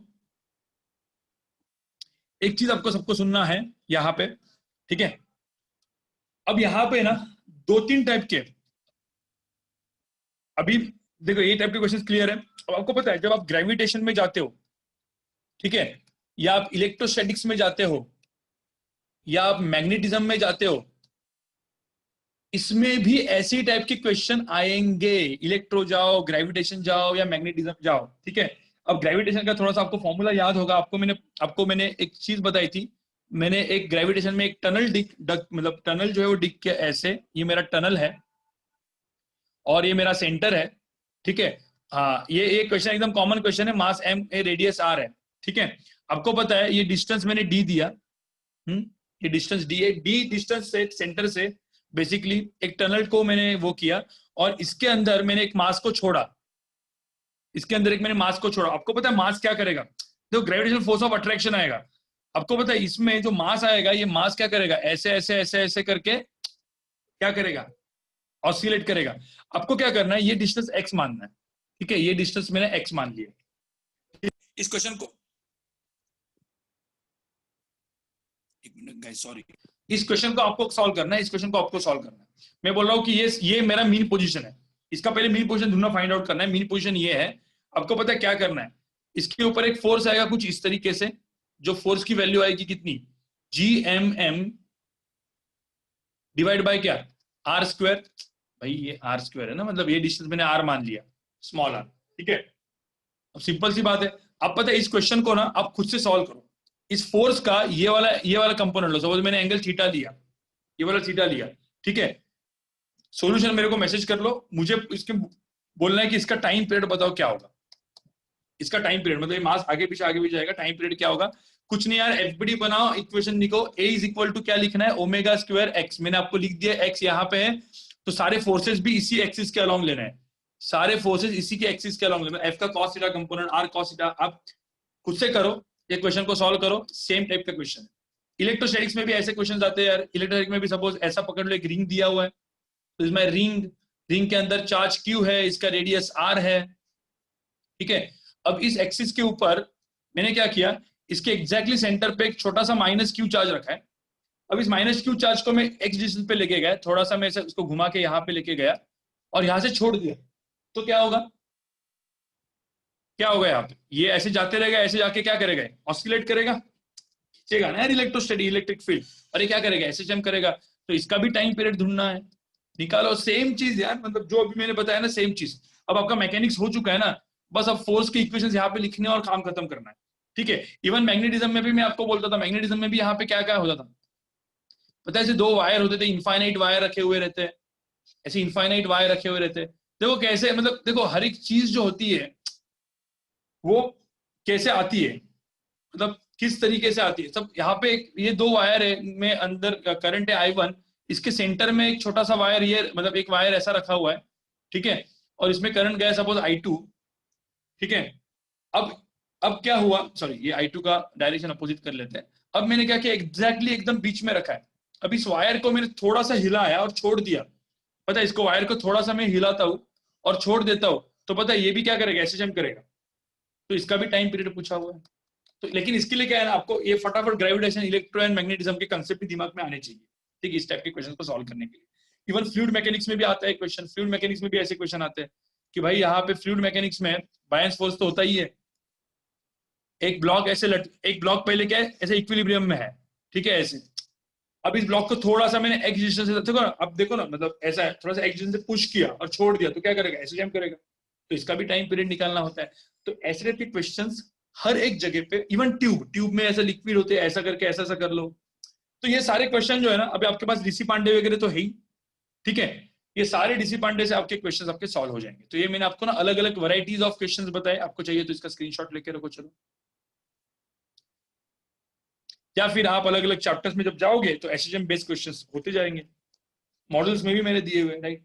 एक चीज आपको सबको सुनना है यहाँ पे, ठीक है। अब यहाँ पे ना 2-3 टाइप के, अभी देखो ये टाइप के क्वेश्चन क्लियर है। अब आपको पता है जब आप ग्रेविटेशन में जाते हो, ठीक है, या आप इलेक्ट्रोस्टैटिक्स में जाते हो, या आप मैग्नेटिज्म में जाते हो, इसमें भी ऐसी टाइप के क्वेश्चन आएंगे। इलेक्ट्रो जाओ, ग्रेविटेशन जाओ या मैग्नेटिज्म जाओ, ठीक है। अब ग्रेविटेशन का थोड़ा सा आपको फॉर्मूला याद होगा, आपको मैंने एक चीज बताई थी। मैंने एक ग्रेविटेशन में एक टनल मतलब टनल जो है वो डिग के ऐसे, ये मेरा टनल है और ये मेरा सेंटर है, ठीक है। हाँ, ये क्वेश्चन एकदम कॉमन क्वेश्चन है, मास m ए रेडियस r है, ठीक है। आपको पता है ये डिस्टेंस मैंने d दिया, ये डिस्टेंस d है। d डिस्टेंस से सेंटर से बेसिकली एक टनल को मैंने वो किया और इसके अंदर मैंने एक मास को छोड़ा, इसके अंदर एक मैंने मास को छोड़ा। आपको पता है मास क्या करेगा, जो ग्रेविटेशनल फोर्स ऑफ अट्रैक्शन आएगा, आपको पता है इसमें जो मास आएगा, ये मास क्या करेगा, ऐसे ऐसे ऐसे ऐसे करके क्या करेगा, ऑसिलेट करेगा। आपको क्या करना है, ये डिस्टेंस x मानना है, ठीक है। ये डिस्टेंस मैंने x मान लिया। इस क्वेश्चन को, एक मिनट गाइस, सॉरी, इस क्वेश्चन को आपको सॉल्व करना है, इस क्वेश्चन को आपको सॉल्व करना है। मैं बोल रहा हूं कि ये मेरा मीन पोजीशन है, इसका पहले मीन पोजीशन ढूंढना, फाइंड आउट करना है। मीन पोजीशन ये है, आपको पता है क्या करना है। इसके ऊपर एक फोर्स आएगा कुछ इस तरीके से, जो फोर्स की वैल्यू आएगी कितनी, GMM डिवाइड बाय क्या, आर स्क्वायर। भाई ये आर स्क्वायर है ना, मतलब ये डिस्टेंस मैंने आर मान लिया, स्मॉल आर, ठीक है। अब सिंपल सी बात है, आप पता है इस क्वेश्चन को ना आप खुद से सॉल्व करो। इस फोर्स का ये वाला कंपोनेंट लो, सपोज मैंने एंगल थीटा लिया, ये वाला थीटा लिया, ठीक है। सॉल्यूशन मेरे को मैसेज कर लो, मुझे इसके बोलना है कि इसका टाइम पीरियड बताओ क्या होगा। इसका टाइम पीरियड मतलब मास आगे पीछे जाएगा, टाइम पीरियड क्या होगा, कुछ नहीं यार, एफबीडी बनाओ, इक्वेशन लिखो, ए इज इक्वल टू क्या लिखना है, ओमेगा स्क्वायर एक्स। मैंने आपको लिख दिया, एक्स यहाँ पे है, तो सारे फोर्सेस भी इसी एक्सिस के अलोंग लेना है, सारे फोर्सेस इसी के एक्सिस के अलोंग लेना है। एफ का cos theta component, r cos theta. आप खुद से करो, ये क्वेश्चन को सॉल्व करो, सेम टाइप का क्वेश्चन है। इलेक्ट्रोस्टैटिक्स में भी ऐसे क्वेश्चन आते हैं यार। इलेक्ट्रोस्टैटिक्स में भी सपोज ऐसा पकड़ लो, एक रिंग दिया हुआ है, तो इसमें रिंग के अंदर चार्ज क्यू है, इसका रेडियस आर है, ठीक है। अब इस एक्सिस के ऊपर मैंने क्या किया, इसके एग्जैक्टली सेंटर पे एक छोटा सा माइनस क्यू चार्ज रखा है। अब इस माइनस क्यू चार्ज को मैं एक्स डिस्टेंस पे लेके गया, थोड़ा सा मैं इसको घुमा के यहाँ पे लेके गया और यहाँ से छोड़ दिया, तो क्या होगा, क्या होगा यहाँ पे, ये ऐसे जाते रहेगा, ऐसे जाके क्या करेगा, ऑस्किलेट करेगा, खींचेगा ना यार इलेक्ट्रोस्टैटिक इलेक्ट्रिक फील्ड, और ये क्या करेगा, ऐसे जम करेगा। तो इसका भी टाइम पीरियड ढूंढना है, निकालो। सेम चीज यार, मतलब जो अभी मैंने बताया ना, सेम चीज। अब आपका मैकेनिक्स हो चुका है ना, बस अब फोर्स के इक्वेशंस यहाँ पे लिखने और काम खत्म करना है, ठीक है। इवन मैग्नेटिज्म में भी मैं आपको बोलता था, मैग्नेटिज्म में भी यहाँ पे क्या क्या होता था पता है, ऐसे 2 वायर होते थे, इनफाइनाइट वायर रखे हुए रहते हैं, ऐसे इनफाइनाइट वायर रखे हुए रहते हैं। देखो कैसे, मतलब देखो हर एक चीज जो होती है वो कैसे आती है, मतलब किस तरीके से आती है सब। यहाँ पे ये 2 वायर है, में अंदर करंट है I1, इसके सेंटर में एक छोटा सा वायर, ये मतलब एक वायर ऐसा रखा हुआ है, ठीक है, और इसमें करंट गया सपोज I2, ठीक है। अब अब क्या हुआ, सॉरी, ये I2 का डायरेक्शन अपोजिट कर लेते हैं। अब मैंने क्या किया, एग्जैक्टली एकदम बीच में रखा है। अब इस वायर को मैंने थोड़ा सा हिलाया और छोड़ दिया, पता है, इसको वायर को थोड़ा सा मैं हिलाता हूँ और छोड़ देता हूँ, तो पता है ये भी क्या करेगा, ऐसे जम करेगा। तो इसका भी टाइम पीरियड पूछा हुआ है। तो लेकिन इसके लिए क्या है ना, आपको ये फटाफट ग्रेविटेशन, इलेक्ट्रो एंड मैग्नेटिज्म के कंसेप्ट भी दिमाग में आने चाहिए, ठीक है, इस टाइप के क्वेश्चन को सॉल्व करने के लिए। इवन फ्लूइड मैकेनिक्स में भी आता है क्वेश्चन, फ्लूइड मैकेनिक्स में भी ऐसे क्वेश्चन आते हैं कि भाई यहाँ पे फ्लूइड मैकेनिक्स में बायस फोर्स तो होता ही है, एक ब्लॉक एक ब्लॉक पहले क्या है, ऐसे इक्विलिब्रियम में है, ठीक है ऐसे, अब इस ब्लॉक को थोड़ा सा मैंने एक्स डिस्टेंस से, देखो ना, अब देखो ना, मतलब ऐसा है, थोड़ा सा एक्स डिस्टेंस से पुश किया और छोड़ दिया तो क्या करेगा, ऐसे जैम करेगा, तो इसका भी टाइम पीरियड निकालना होता है। तो ऐसे टाइप के क्वेश्चंस हर एक जगह पे, इवन ट्यूब में ऐसा लिक्विड होते हैं, ऐसा करके ऐसा कर लो, तो ये सारे क्वेश्चन जो है ना, अभी आपके पास डीसी पांडे वगैरह तो है ही, ठीक है, ये सारे डीसी पांडे से आपके क्वेश्चंस आपके सॉल्व हो जाएंगे। तो ये मैंने आपको ना अलग अलग वैरायटीज ऑफ क्वेश्चंस बताए, आपको चाहिए तो इसका स्क्रीनशॉट लेके रखो चलो, या फिर आप अलग अलग चैप्टर्स में जब जाओगे तो एसएचएम बेस्ड क्वेश्चंस होते जाएंगे, मॉडल्स में भी मैंने दिए हुए, राइट।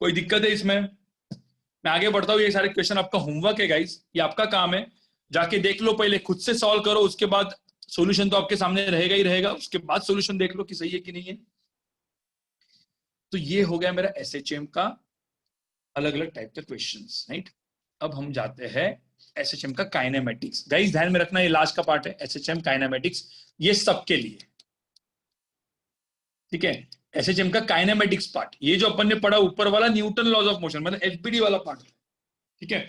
कोई दिक्कत है इसमें? मैं आगे बढ़ता हूँ, ये सारे क्वेश्चन आपका होमवर्क है गाइस, ये आपका काम है, जाके देख लो, पहले खुद से सॉल्व करो, उसके बाद सॉल्यूशन तो आपके सामने रहेगा ही रहेगा, उसके बाद सॉल्यूशन देख लो कि सही है कि नहीं है। तो ये हो गया मेरा एसएचएम का अलग अलग टाइप के क्वेश्चंस, राइट। अब हम जाते हैं एसएचएम का काइनेमेटिक्स। गाइस ध्यान में रखना, ये लास्ट का पार्ट है, एसएचएम काइनेमेटिक्स, ये सबके लिए, ठीक है। एसएचएम का काइनेमेटिक्स पार्ट, ये जो अपन ने पढ़ा ऊपर वाला न्यूटन लॉज ऑफ मोशन, मतलब एफबीडी वाला पार्ट, ठीक है।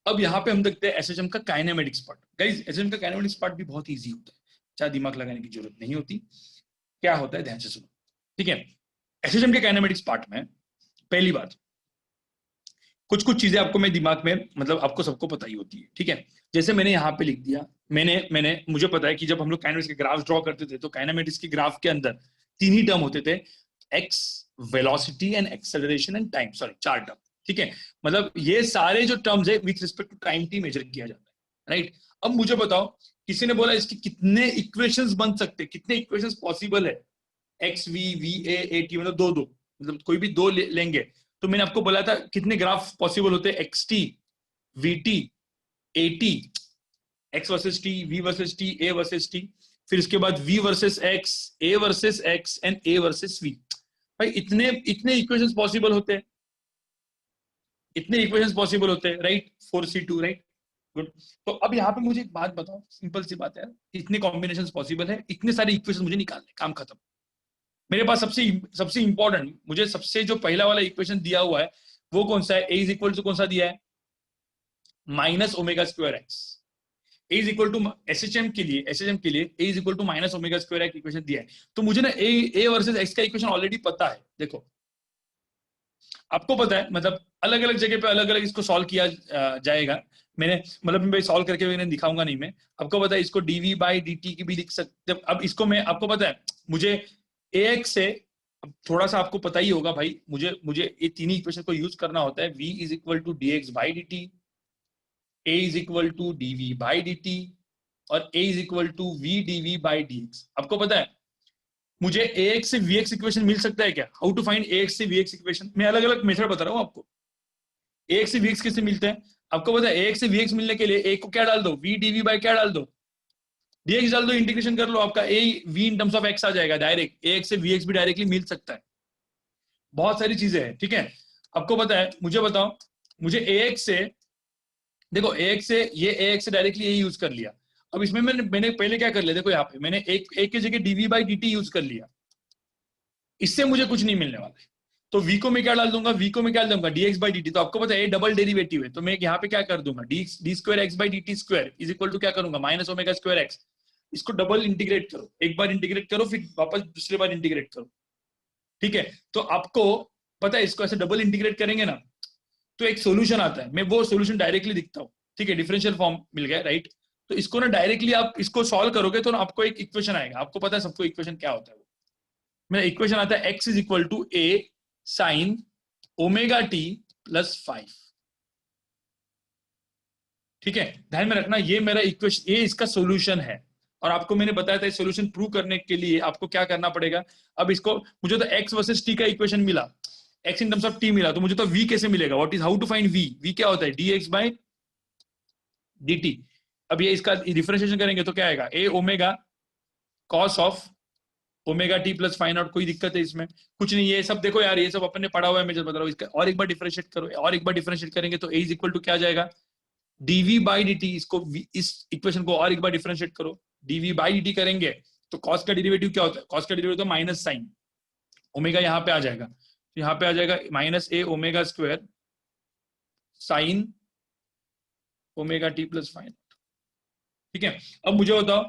अब यहाँ पे हम देखते हैं एसएचएम का काइनेमेटिक्स पार्ट। गाइस एसएचएम का काइनेमेटिक्स पार्ट भी बहुत इजी होता है, चाहे दिमाग लगाने की जरूरत नहीं होती। क्या होता है ध्यान से सुनो, ठीक है। एसएचएम के काइनेमेटिक्स पार्ट में पहली बात, कुछ चीजें आपको मैं दिमाग में, मतलब आपको सबको पता ही होती है, ठीक है। जैसे मैंने यहाँ पे लिख दिया, मैंने मुझे पता है कि जब हम लोग काइनेमेटिक्स के ग्राफ ड्रॉ करते थे तो काइनेमेटिक्स के ग्राफ के अंदर 3 ही टर्म होते थे, x, velocity and acceleration and time, sorry 4 term, ठीक है। मतलब ये सारे जो टर्म्स है with respect to time t measure किया जाता है, राइट। अब मुझे बताओ, किसी ने बोला इसके कितने इक्वेशंस बन सकते, कितने इक्वेशंस पॉसिबल है, x v v a t, मतलब दो दो, मतलब कोई भी दो लेंगे तो मैंने आपको बोला था कितने ग्राफ पॉसिबल होते हैं, x t, v t, a t, x versus t, v versus t, a versus t, फिर इसके बाद v versus x, a versus x and a versus v. भाई इतने इतने इक्वेशंस पॉसिबल होते हैं, इतने इक्वेशंस पॉसिबल होते हैं, राइट, 4c2, राइट, गुड। तो अब यहाँ पे मुझे एक बात बताओ, सिंपल सी बात है, इतने कॉम्बिनेशंस पॉसिबल है, इतने सारे इक्वेशंस मुझे निकालने, काम खत्म। मेरे पास सबसे इंपॉर्टेंट, मुझे सबसे जो पहला वाला इक्वेशन दिया हुआ है वो कौन सा है, ए इज इक्वल टू कौन सा दिया है, minus omega square x. A is equal to SHM के लिए a is equal to minus omega square x equation दिया है। तो मुझे ना ए वर्सेस एक्स का इक्वेशन ऑलरेडी पता है, देखो आपको पता है, मतलब अलग अलग जगह पे अलग अलग इसको सॉल्व किया जाएगा। मैंने मतलब मैं सॉल्व करके मैंने दिखाऊंगा नहीं, मैं आपको पता है इसको डीवी बाई डी टी की भी लिख सकते। अब इसको मैं, आपको पता है मुझे ax से, थोड़ा सा आपको पता ही होगा भाई, मुझे ये तीन ही इक्वेशन को यूज करना होता है, v is equal to d x by d t, a is equal to d v by d t, और a is equal to v d v by d x. आपको पता है मुझे ax से vx इक्वेशन मिल सकता है क्या, हाउ टू फाइंड ax से vx इक्वेशन, मैं अलग अलग मेथड बता रहा हूँ आपको। ax से vx कैसे मिलते हैं, आपको पता है ax से vx मिलने के लिए a को क्या डाल दो, v dv बाई क्या डाल दो, dx डाल दो, इंटीग्रेशन कर लो, आपका a v in terms of x आ जाएगा डायरेक्ट, ax से vx भी डायरेक्टली मिल सकता है। बहुत सारी चीजें हैं, ठीक है। आपको पता है, मुझे बताओ, मुझे ax से, देखो ax से ये ax से डायरेक्टली ये यूज कर लिया। अब इसमें मैंने पहले क्या कर लिया, देखो यहाँ पे मैंने एक की जगह dv बाई dt यूज कर लिया, इससे मुझे कुछ नहीं मिलने वाला है। तो v को मैं क्या डाल दूंगा, v को मैं क्या डाल दूंगा, dx बाई dt। तो आपको पता है ये डबल डेरिवेटिव है, तो मैं यहाँ पे क्या कर दूंगा, d square x by d t square is equal to क्या करूंगा, माइनस ओमेगा स्क्वायर एक्स। इसको डबल इंटीग्रेट करो, एक बार इंटीग्रेट करो फिर वापस दूसरी बार इंटीग्रेट करो, ठीक है। तो आपको पता है इसको ऐसे डबल इंटीग्रेट करेंगे ना तो एक सोल्यूशन आता है, मैं वो सोल्यूशन डायरेक्टली दिखता हूँ, ठीक है, डिफरेंशियल फॉर्म मिल गया, राइट। तो इसको ना डायरेक्टली आप इसको सॉल्व करोगे तो ना आपको एक इक्वेशन आएगा। आपको पता है सबको इक्वेशन क्या होता है, वो मेरा इक्वेशन आता है x is equal to a sine omega t plus 5, ठीक है। ध्यान में रखना ये मेरा इक्वेशन, ये इसका सॉल्यूशन है। और आपको मैंने बताया था सॉल्यूशन प्रूव करने के लिए आपको क्या करना पड़ेगा। अब इसको मुझे तो x वर्सेस t का इक्वेशन मिला, x in terms of t मिला, तो मुझे तो v कैसे मिलेगा, what is, how to find v क्या होता है, dx बाय dt। अब ये इसका डिफरेंशिएशन करेंगे तो क्या आएगा, a omega cos of omega t plus 5 कोई दिक्कत है इसमें, कुछ नहीं। ये सब देखो यार, ये सब अपन ने पढ़ा हुआ है, मैं जब बता रहा हूँ, इसका और एक बार डिफरेंशिएट करो, और एक बार डिफरेंशिएट करेंगे तो a इज इक्वल टू क्या आ जाएगा, dv बाई dt। इसको इस इक्वेशन को और एक बार डिफरेंशिएट करो, डीवी बाई डी टी करेंगे तो कॉस का डेरिवेटिव क्या होता है, कॉस का डेरिवेटिव तो माइनस साइन, ओमेगा यहाँ पे आ जाएगा, तो यहाँ पे आ जाएगा minus a omega square sine omega t plus phi. ठीक है, अब मुझे बताओ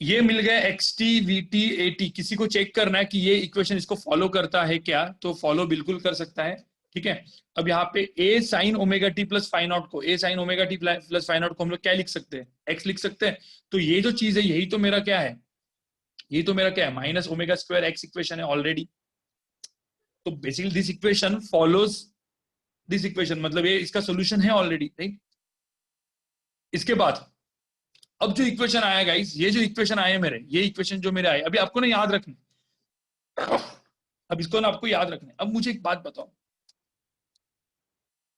ये मिल गया x t v t a t, किसी को चेक करना है कि ये इक्वेशन इसको फॉलो करता है क्या, तो फॉलो बिल्कुल कर सकता है। ठीक है, अब यहाँ पे a sine omega t plus phi out को, a sine omega t plus phi out को हम लोग क्या लिख सकते हैं, एक्स लिख सकते हैं। तो ये जो चीज है यही तो मेरा क्या है, यही तो मेरा क्या है, minus omega square x equation है ऑलरेडी। तो basically this equation follows this equation, मतलब ये इसका सोल्यूशन है ऑलरेडी, राइट। इसके बाद अब जो इक्वेशन आया गाइस, ये जो इक्वेशन आए मेरे, ये इक्वेशन जो मेरे आए, अभी आपको ना याद रखना, अब इसको ना आपको याद रखना है। अब मुझे एक बात बताओ,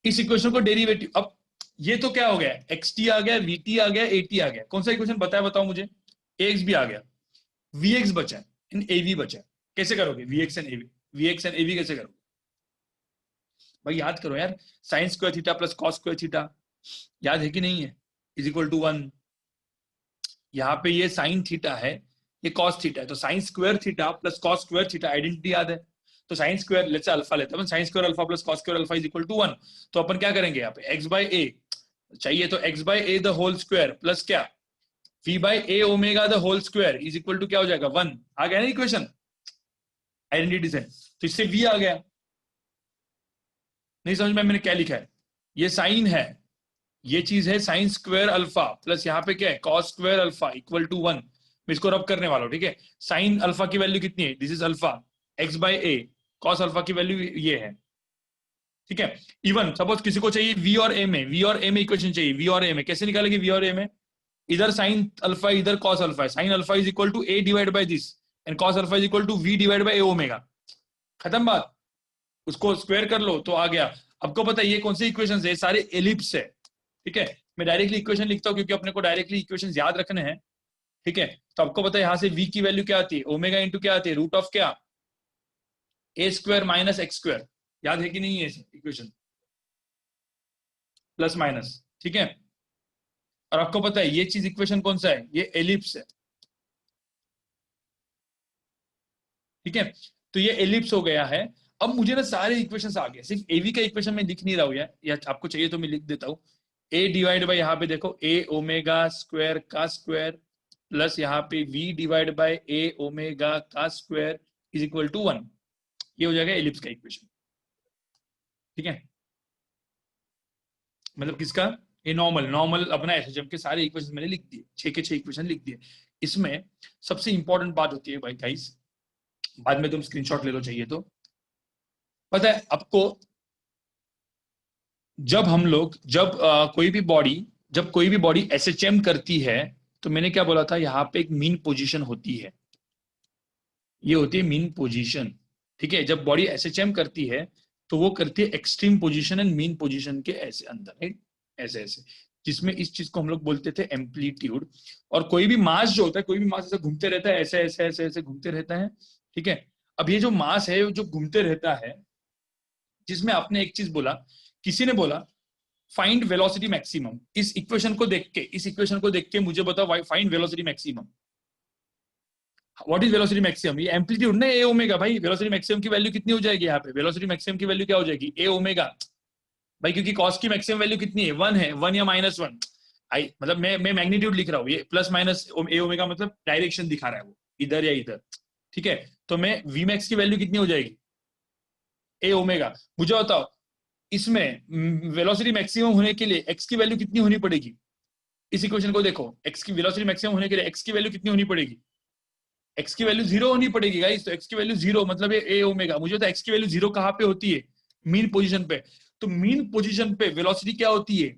इस इक्वेशन को डेरिवेटिव, अब ये तो क्या हो गया, एक्स टी आ गया, वी टी आ गया, ए टी आ गया, कौन सा इक्वेशन बताया बताओ मुझे, ए एक्स भी आ गया, वी एक्स बचा है, इन ए वी बचा है। कैसे करोगे v x and a v, v x and a v कैसे करोगे भाई, याद करो यार, sine square theta plus cos square theta, याद है कि नहीं है, इज इक्वल टू 1। यहाँ पे ये साइन थीटा है, ये कॉस थीटा है, तो sine square theta plus cos square theta identity याद है। तो sine square let's say alpha लेते हैं, sine square alpha plus cos square alpha is equal to 1। तो अपन क्या करेंगे यहाँ पे एक्स बाय ए चाहिए, तो x by a the whole square plus क्या v by a omega the whole square is equal to क्या हो जाएगा 1। आ गया ना इक्वेशन आइडेंटिटी से, तो इससे v आ गया। नहीं समझ में मैंने क्या लिखा है, ये साइन है, ये चीज है साइन स्क्वायर अल्फा प्लस यहाँ पे क्या है cos square alpha equal to 1। मैं इसको रब करने वाला हूँ, ठीक है। साइन अल्फा की वैल्यू कितनी है, this is alpha, x by a, cos alpha की वैल्यू ये है, ठीक है। इवन सपोज किसी को चाहिए वी और ए में, वी और ए में इक्वेशन चाहिए, वी और ए में कैसे निकालेंगे, वी और ए में इधर साइन अल्फा इधर कॉस अल्फा है, sine alpha is equal to a divide by this and cos alpha is equal to v divide by a omega, खत्म बात। उसको स्क्वायर कर लो तो आ गया। आपको पता है ये कौन से इक्वेशन है, सारे एलिप्स है, ठीक है। मैं डायरेक्टली इक्वेशन लिखता हूं क्योंकि अपने को डायरेक्टली इक्वेशन याद रखने हैं, ठीक है। तो आपको पता है यहाँ से v की वैल्यू क्या आती है, ओमेगा इंटू क्या आती है, रूट ऑफ क्या ए स्क्वायर माइनस एक्स स्क्वायर, याद है कि नहीं है इक्वेशन, प्लस माइनस, ठीक है। और आपको पता है ये चीज इक्वेशन कौन सा है, ये एलिप्स है, ठीक है। तो ये एलिप्स हो गया है। अब मुझे ना सारे इक्वेशंस आ गए, सिर्फ एवी का इक्वेशन मैं लिख नहीं रहा हूं यार, या आपको चाहिए तो मैं लिख देता हूं। ए डिवाइड बाय यहाँ पे देखो ए ओमेगा स्क्वायर का स्क्वायर प्लस यहाँ पे v divide by a omega का स्क्वायर इज इक्वल टू 1, ये हो जाएगा एलिप्स का इक्वेशन, ठीक है। मतलब किसका, ये नॉर्मल नॉर्मल अपना एसएचएम के सारे इक्वेशन मैंने लिख दिए, 6 के 6 इक्वेशन लिख दिए। इसमें सबसे इंपॉर्टेंट बात होती है भाई गाइस, बाद में तुम स्क्रीनशॉट ले लो चाहिए तो, पता है आपको, जब हम लोग जब कोई भी बॉडी एसएचएम करती है, तो मैंने क्या बोला था, यहाँ पे एक मीन पोजीशन होती है, ये होती है मीन पोजीशन, ठीक है। जब बॉडी एसएचएम करती है तो वो करती है extreme position and mean position के ऐसे अंदर, राइट, ऐसे ऐसे, जिसमें इस चीज को हम लोग बोलते थे एम्पलीट्यूड। और कोई भी मास जो होता है, कोई भी मास ऐसे घूमते रहता है, ऐसे ऐसे ऐसे ऐसे घूमते रहता है, ठीक है। अब ये जो मास है जो घूमते रहता है, जिसमें आपने एक चीज बोला, किसी ने बोला फाइंड वेलोसिटी मैक्सिमम, इस इक्वेशन को देख के मुझे बताओ find velocity maximum, what is velocity maximum, ये एम्पलीट्यूड ना ए ओमेगा, भाई वेलोसिटी मैक्सिमम की वैल्यू कितनी हो जाएगी, यहाँ पे वेलोसिटी मैक्सिमम की वैल्यू क्या हो जाएगी, ए ओमेगा, भाई क्योंकि कॉस की मैक्सिमम वैल्यू कितनी है, 1 है, 1 या -1, आई मतलब मैं मैग्नीट्यूड लिख रहा हूँ, ये प्लस माइनस ए ओमेगा मतलब डायरेक्शन दिखा रहा है वो इधर या इधर, ठीक है। तो मैं वी मैक्स की वैल्यू कितनी हो जाएगी, ए ओमेगा। मुझे बताओ इसमें वेलोसिटी मैक्सिमम होने के लिए एक्स की वैल्यू कितनी होनी पड़ेगी, इस इक्वेशन को देखो, एक्स की वेलोसिटी मैक्सिमम होने के लिए एक्स की वैल्यू कितनी होनी पड़ेगी, एक्स की वैल्यू 0 होनी पड़ेगी गाइस। तो एक्स की वैल्यू 0 मतलब ए ओमेगा। मुझे पता है एक्स की वैल्यू 0 कहाँ पे होती है, मीन पोजीशन पे। तो मीन पोजीशन पे वेलोसिटी क्या होती है,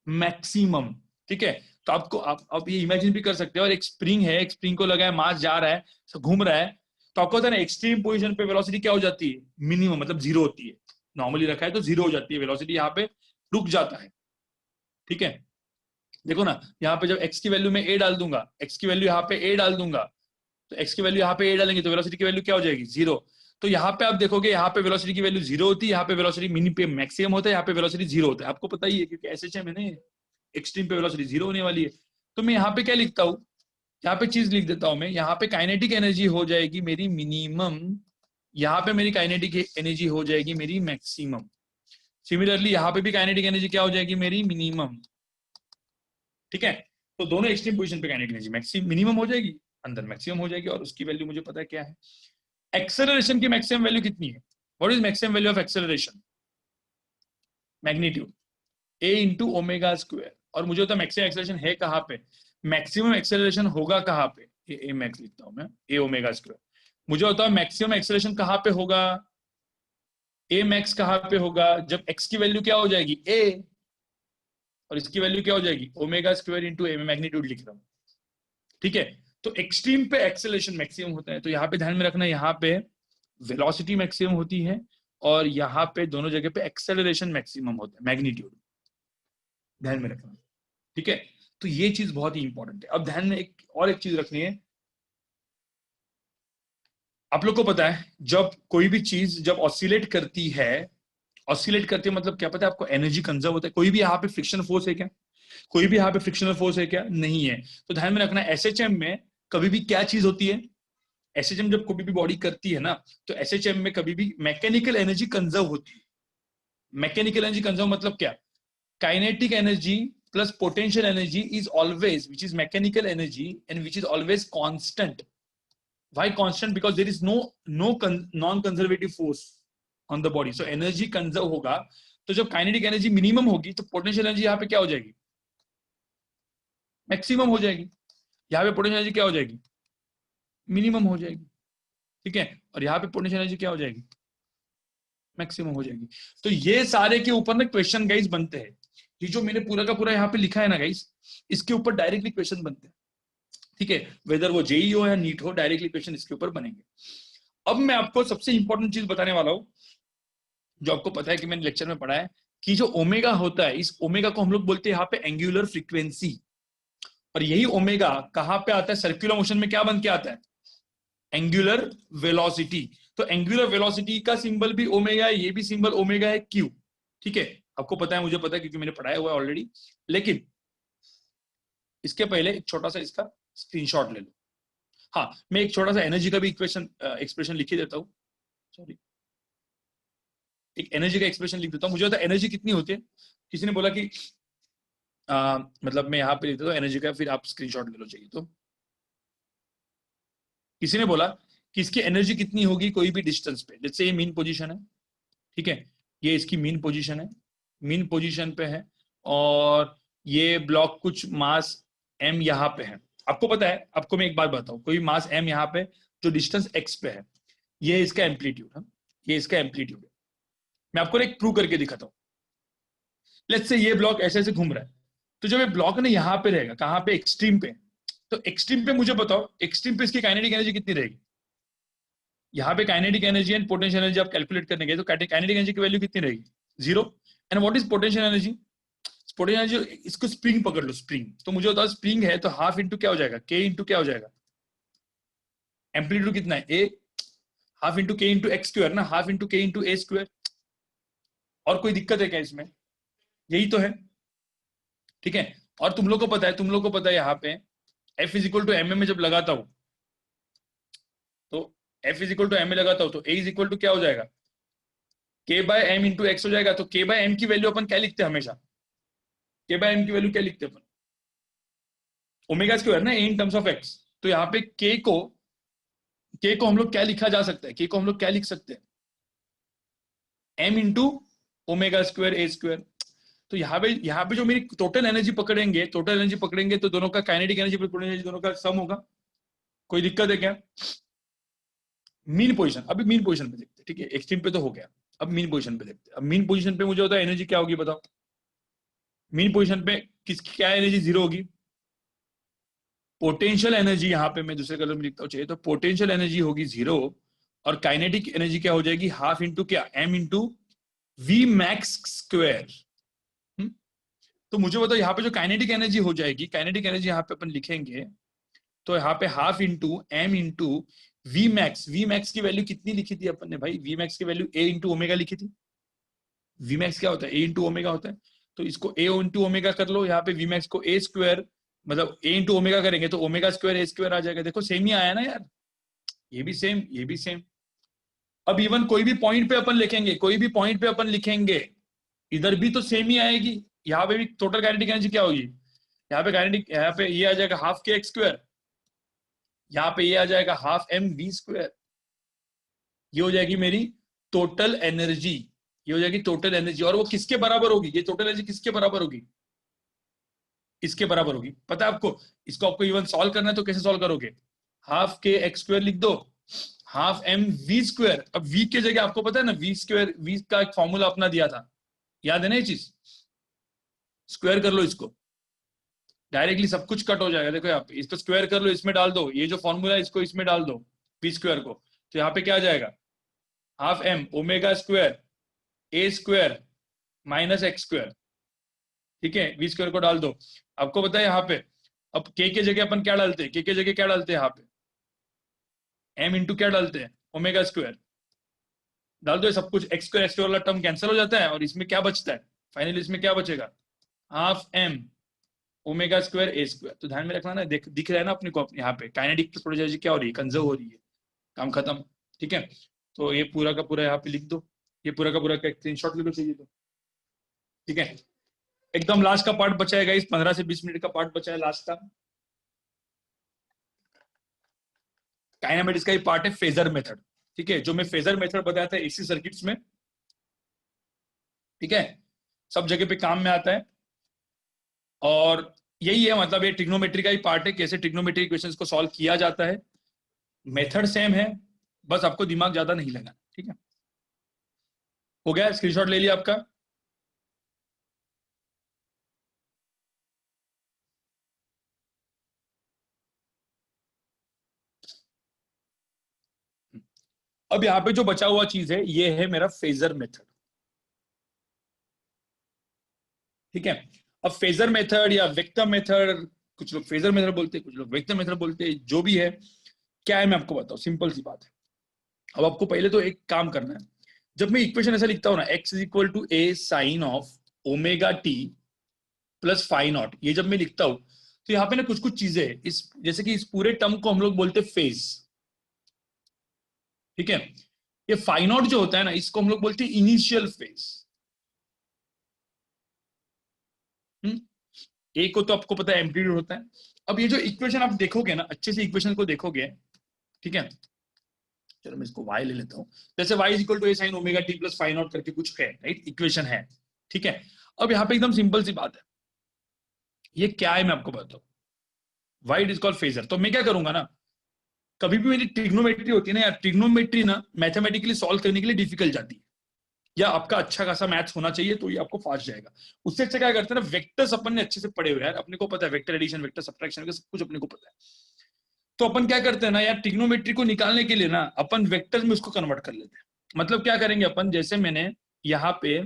मैक्सिमम, ठीक है। तो आपको आप ये इमेजिन भी कर सकते हो, और एक स्प्रिंग है, एक स्प्रिंग को लगा है, मास जा रहा है, घूम रहा है, तो आपको होता है ना एक्सट्रीम पोजीशन पे वेलोसिटी क्या हो जाती है, मिनिमम मतलब 0 होती है, नॉर्मली रखा है तो 0 हो जाती है, वेलोसिटी यहाँ पे रुक जाता है, ठीक है। देखो ना यहाँ पे जब x की वैल्यू में a डाल दूंगा, x की वैल्यू यहाँ पे a डाल दूंगा, तो x की वैल्यू यहाँ पे a डालेंगे तो वेलोसिटी की वैल्यू क्या हो जाएगी, 0। तो यहाँ पे आप देखोगे यहाँ पे वेलोसिटी की वैल्यू 0 होती है, यहाँ पे वेलोसिटी मिनी पे मैक्सिमम होता है, यहाँ पे वेलोसिटी 0 होता है। आपको पता ही है क्योंकि एसएचएम है ना, एक्सट्रीम पे वेलोसिटी 0 होने वाली है। तो मैं यहाँ पे क्या लिखता हूँ, यहाँ पे चीज लिख देता हूं मैं, यहाँ पे काइनेटिक एनर्जी हो जाएगी मेरी मिनिमम, यहाँ पे मेरी काइनेटिक एनर्जी हो जाएगी मेरी मैक्सिमम। सिमिलरली यहाँ पे भी काइनेटिक एनर्जी क्या हो जाएगी मेरी मिनिमम। ठीक है, तो दोनों एक्सट्रीम पोजीशन पे काइनेटिक एनर्जी मैक्सिमम मिनिमम हो जाएगी, अंदर मैक्सिमम हो जाएगी, और उसकी वैल्यू मुझे पता है क्या है। एक्सेलरेशन की मैक्सिमम वैल्यू कितनी है? What is maximum value of acceleration? Magnitude a into omega square. और मुझे होता है मैक्सिमम एक्सेलरेशन है कहाँ पे, मैक्सिमम एक्सेलरेशन होगा कहाँ पे, ए मैक्स लिखता हूं मैं, ए ओमेगा स्क्वायर। मुझे होता है मैक्सिमम एक्सेलरेशन कहाँ पे होगा, ए मैक्स कहाँ पे होगा, जब x की वैल्यू क्या हो जाएगी a, और इसकी वैल्यू क्या हो जाएगी ओमेगा स्क्वायर इंटू ए, में मैग्नीट्यूड लिख रहा हूं। ठीक है, तो एक्सट्रीम पे एक्सेलरेशन मैक्सिमम होता है, तो यहाँ पे ध्यान में रखना, यहाँ पे वेलोसिटी मैक्सिमम होती है, और यहाँ पे दोनों जगह पे एक्सेलरेशन मैक्सिमम होता है, मैग्नीट्यूड, ध्यान में रखना। ठीक है, तो ये चीज बहुत ही इंपॉर्टेंट है। अब ध्यान में एक चीज रखनी है, आप लोग को पता है जब कोई भी चीज जब ऑसिलेट करती है, ऑसिलेट करती है मतलब क्या पता है आपको, एनर्जी कंजर्व होता है। कोई भी यहाँ पे फ्रिक्शन फोर्स है क्या, कोई भी यहाँ पे फ्रिक्शनल फोर्स है क्या, नहीं है। तो ध्यान में रखना एसएचएम में कभी भी क्या चीज होती है, एसएचएम जब कोई भी बॉडी करती है ना, तो एसएचएम में कभी भी मैकेनिकल एनर्जी कंजर्व होती है। मैकेनिकल एनर्जी कंजर्व मतलब क्या, kinetic energy plus potential energy is always, which is mechanical energy and which is always constant. Why constant? Because there is no non-conservative force on the body, so energy conserve होगा। तो जब kinetic energy minimum होगी तो potential energy यहाँ पे क्या हो जाएगी, मैक्सिमम हो जाएगी। यहाँ पे पोटेंशियल एनर्जी क्या हो जाएगी, मिनिमम हो जाएगी। ठीक है, और यहाँ पे पोटेंशियल एनर्जी क्या हो जाएगी, मैक्सिमम हो जाएगी। तो ये सारे के ऊपर ना क्वेश्चन गाइस बनते हैं। ये जो मैंने पूरा का पूरा यहाँ पे लिखा है ना गाइस, इसके ऊपर डायरेक्टली क्वेश्चन बनते हैं। ठीक है, वेदर वो जेई हो या नीट हो, डायरेक्टली क्वेश्चन इसके ऊपर बनेंगे। अब मैं आपको सबसे इंपॉर्टेंट चीज बताने वाला हूं, जो आपको पता है कि मैंने लेक्चर में पढ़ा है, कि जो ओमेगा होता है, इस ओमेगा को हम लोग बोलते हैं यहाँ पे एंगुलर फ्रीक्वेंसी। और यही ओमेगा कहाँ पे आता है, सर्कुलर मोशन में क्या बन के आता है, एंगुलर वेलोसिटी। तो एंगुलर वेलोसिटी का सिंबल भी ओमेगा है, ये भी सिंबल ओमेगा है, क्यू। ठीक है, आपको पता है, मुझे पता है क्योंकि मैंने पढ़ाया हुआ है ऑलरेडी। लेकिन इसके पहले एक छोटा सा इसका स्क्रीनशॉट ले लो। हाँ, मैं एक छोटा सा एनर्जी का भी इक्वेशन एक्सप्रेशन लिख ही देता हूँ, सॉरी, एक एनर्जी का एक्सप्रेशन लिख देता हूँ। मुझे पता है एनर्जी कितनी होती है, किसी ने बोला कि मतलब मैं यहाँ पे लिख देता हूँ एनर्जी का, फिर आप स्क्रीनशॉट ले लो चाहिए तो। किसी ने बोला कि इसकी एनर्जी कितनी होगी कोई भी डिस्टेंस पे, जैसे ये मीन पोजीशन है, ठीक है, ये इसकी मीन पोजीशन है, मीन पोजीशन पे है, और ये ब्लॉक कुछ मास m यहाँ पे है। आपको पता है, आपको मैं एक बात बताऊं, कोई मास m यहाँ पे जो डिस्टेंस x पे है, ये इसका एम्पलीट्यूड है, ये इसका एम्पलीट्यूड है। मैं आपको एक प्रूव करके दिखाता हूँ। लेट्स से ये ब्लॉक ऐसे ऐसे घूम रहा है, तो जब ये ब्लॉक ना यहाँ पे रहेगा, कहाँ पे, एक्सट्रीम पे, तो एक्सट्रीम पे मुझे बताओ एक्सट्रीम पे इसकी काइनेटिक एनर्जी कितनी रहेगी। यहाँ पे kinetic energy and potential energy आप कैलकुलेट करने गए तो काइनेटिक एनर्जी की वैल्यू कितनी रहेगी, 0। And what is potential energy, potential energy, इसको स्प्रिंग पकड़ लो, स्प्रिंग, तो मुझे होता है स्प्रिंग है तो हाफ इंटू क्या हो जाएगा, के इंटू क्या हो जाएगा, एम्पलीट्यूड कितना है ए, हाफ इंटू के इंटू एक्स स्क्वायर ना, हाफ इंटू के इंटू ए स्क्वायर। और कोई दिक्कत है क्या इसमें, यही तो है। ठीक है, और तुम लोग को पता है, तुम लोग को पता है यहाँ पे F is equal to m में जब लगाता हूं, तो F is equal to m में लगाता हूं तो A इज इक्वल टू क्या हो जाएगा, K by m into x हो जाएगा। तो K बाय एम की वैल्यू अपन क्या लिखते हैं हमेशा, K बाय एम की वैल्यू क्या लिखते हैं अपन, ओमेगा स्क्वायर ना, A in terms of x. तो यहाँ पे K को हम लोग क्या लिखा जा सकता है, K को हम लोग क्या लिख सकते हैं, M इंटू ओमेगा स्क्वायर ए स्क्वायर। तो यहाँ पे जो मेरी टोटल एनर्जी पकड़ेंगे तो दोनों का kinetic energy plus potential energy दोनों का सम होगा। कोई दिक्कत है क्या, मीन पोजीशन, अभी मीन पोजीशन पे देखते हैं। ठीक है, एक्सट्रीम पे तो हो गया, अब मीन पोजीशन पे देखते हैं। अब मीन पोजीशन पे मुझे होता है एनर्जी क्या होगी बताओ, मीन पोजीशन पे किसकी क्या एनर्जी 0 होगी, पोटेंशियल एनर्जी, यहाँ पे मैं दूसरे कलर में लिखता हूँ चाहिए तो, पोटेंशियल एनर्जी होगी 0, और काइनेटिक एनर्जी क्या हो जाएगी, हाफ इंटू क्या, m into v max square. तो मुझे बताओ यहाँ पे जो काइनेटिक एनर्जी हो जाएगी, काइनेटिक एनर्जी यहाँ पे अपन लिखेंगे तो यहाँ पे half into m into v max की वैल्यू कितनी लिखी थी अपन ने भाई, वी मैक्स की वैल्यू a इंटू ओमेगा लिखी थी। वी मैक्स क्या होता है, a इंटू ओमेगा होता है, तो इसको a इंटू ओमेगा कर लो, यहाँ पे वी मैक्स को a स्क्वायर मतलब ए इंटू ओमेगा करेंगे तो ओमेगा स्क्वायर ए स्क्वायर आ जाएगा। देखो सेम ही आया ना यार, ये भी सेम ये भी सेम। अब इवन कोई भी पॉइंट पे अपन लिखेंगे, कोई भी पॉइंट पे अपन लिखेंगे, इधर भी तो सेम ही आएगी। यहाँ पे भी टोटल काइनेटिक एनर्जी क्या होगी, यहाँ पे काइनेटिक, यहाँ पे ये आ जाएगा हाफ के एक्स स्क्वायर, यहाँ पे ये आ जाएगा हाफ एम वी स्क्वायर। ये हो जाएगी मेरी टोटल एनर्जी, ये हो जाएगी टोटल एनर्जी। और वो किसके बराबर होगी, ये टोटल एनर्जी किसके बराबर होगी, इसके बराबर होगी। पता है आपको, इसको आपको इवन सॉल्व करना है तो कैसे सॉल्व करोगे, हाफ के एक्स स्क्वायर लिख दो, हाफ एम वी स्क्वायर। अब वी की जगह आपको पता है ना, वी स्क्वायर, वी का एक फॉर्मूला अपना दिया था, याद है ना ये चीज, स्क्वायर कर लो इसको, डायरेक्टली सब कुछ कट हो जाएगा। देखो यहाँ पे इसको स्क्वायर कर लो, इसमें डाल दो, ये जो फॉर्मूला है इसको इसमें डाल दो, वी स्क्वायर को, तो यहाँ पे क्या आ जाएगा, हाफ एम ओमेगा स्क्वायर ए स्क्वायर माइनस एक्स स्क्वायर। ठीक है, वी स्क्वायर को डाल दो। आपको पता है यहाँ पे अब के जगह अपन क्या डालते हैं, के जगह क्या डालते हैं यहाँ पे, एम इंटू क्या डालते हैं, ओमेगा स्क्वायर डाल दो। सब कुछ एक्स स्क्वायर वाला टर्म कैंसिल हो जाता है और इसमें क्या बचता है, फाइनली इसमें क्या बचेगा, हाफ एम ओमेगा स्क्वायर ए स्क्वायर। तो ध्यान में रखना ना, दिख रहा है ना अपने को, यहाँ पे काइनेटिक थोड़ी एनर्जी क्या हो रही है, कंजर्व हो रही है, काम खत्म। ठीक है, तो ये पूरा का पूरा यहाँ पे लिख दो, ये पूरा का पूरा स्क्रीनशॉट ले लो चाहिए तो। ठीक है, एकदम लास्ट का पार्ट बचा है गाइस, 15 से 20 मिनट का पार्ट बचा है लास्ट का। काइनेमेटिक्स का ही पार्ट है फेजर मेथड। ठीक है, जो मैं फेजर मेथड बताया था एसी सर्किट्स में, ठीक है, सब जगह पे काम में आता है। और यही है, मतलब ये ट्रिग्नोमेट्री का ही पार्ट है, कैसे ट्रिग्नोमेट्री इक्वेशंस को सॉल्व किया जाता है। मेथड सेम है, बस आपको दिमाग ज्यादा नहीं लगाना। ठीक है, हो गया, स्क्रीनशॉट ले लिया आपका। अब यहाँ पे जो बचा हुआ चीज है, ये है मेरा फेजर मेथड। ठीक है, अब फेजर मेथड या वेक्टर मेथड, कुछ लोग फेजर मेथड बोलते हैं, कुछ लोग वेक्टर मेथड बोलते हैं, जो भी है क्या है मैं आपको बताऊं, सिंपल सी बात है। अब आपको पहले तो एक काम करना है, जब मैं इक्वेशन ऐसा लिखता हूं ना, x is equal to a sine of omega t plus phi naught, ये जब मैं लिखता हूं तो यहाँ पे ना कुछ कुछ चीजें हैं, इस जैसे कि इस पूरे टर्म को हम लोग बोलते हैं फेज। ठीक है, ये फाई नॉट जो होता है ना, इसको हम लोग बोलते हैं इनिशियल फेज। ए को तो आपको पता है एम्पलीट्यूड होता है। अब ये जो इक्वेशन आप देखोगे ना, अच्छे से इक्वेशन को देखोगे, ठीक है, चलो मैं इसको y ले लेता हूँ, जैसे y is equal to a sine omega t plus phi naught करके कुछ है, राइट, इक्वेशन है। ठीक है, अब यहाँ पे एकदम सिंपल सी बात है, ये क्या है मैं आपको बताता हूँ, y it is called phasor. तो मैं क्या करूंगा ना, कभी भी मेरी ट्रिग्नोमेट्री होती है ना यार, ट्रिग्नोमेट्री ना मैथमेटिकली सॉल्व करने के लिए डिफिकल्ट जाती है, या आपका अच्छा खासा मैथ्स होना चाहिए तो ये आपको फास्ट जाएगा। उससे अच्छा क्या करते हैं ना, वेक्टर्स अपन ने अच्छे से पढ़े हुए यार, अपने को पता है वेक्टर एडिशन वेक्टर सब्ट्रैक्शन सब कुछ अपने को पता है। तो अपन क्या करते हैं ना यार, ट्रिग्नोमेट्री को निकालने के लिए ना अपन वेक्टर में उसको कन्वर्ट कर लेते हैं। मतलब क्या करेंगे अपन, जैसे मैंने यहाँ पे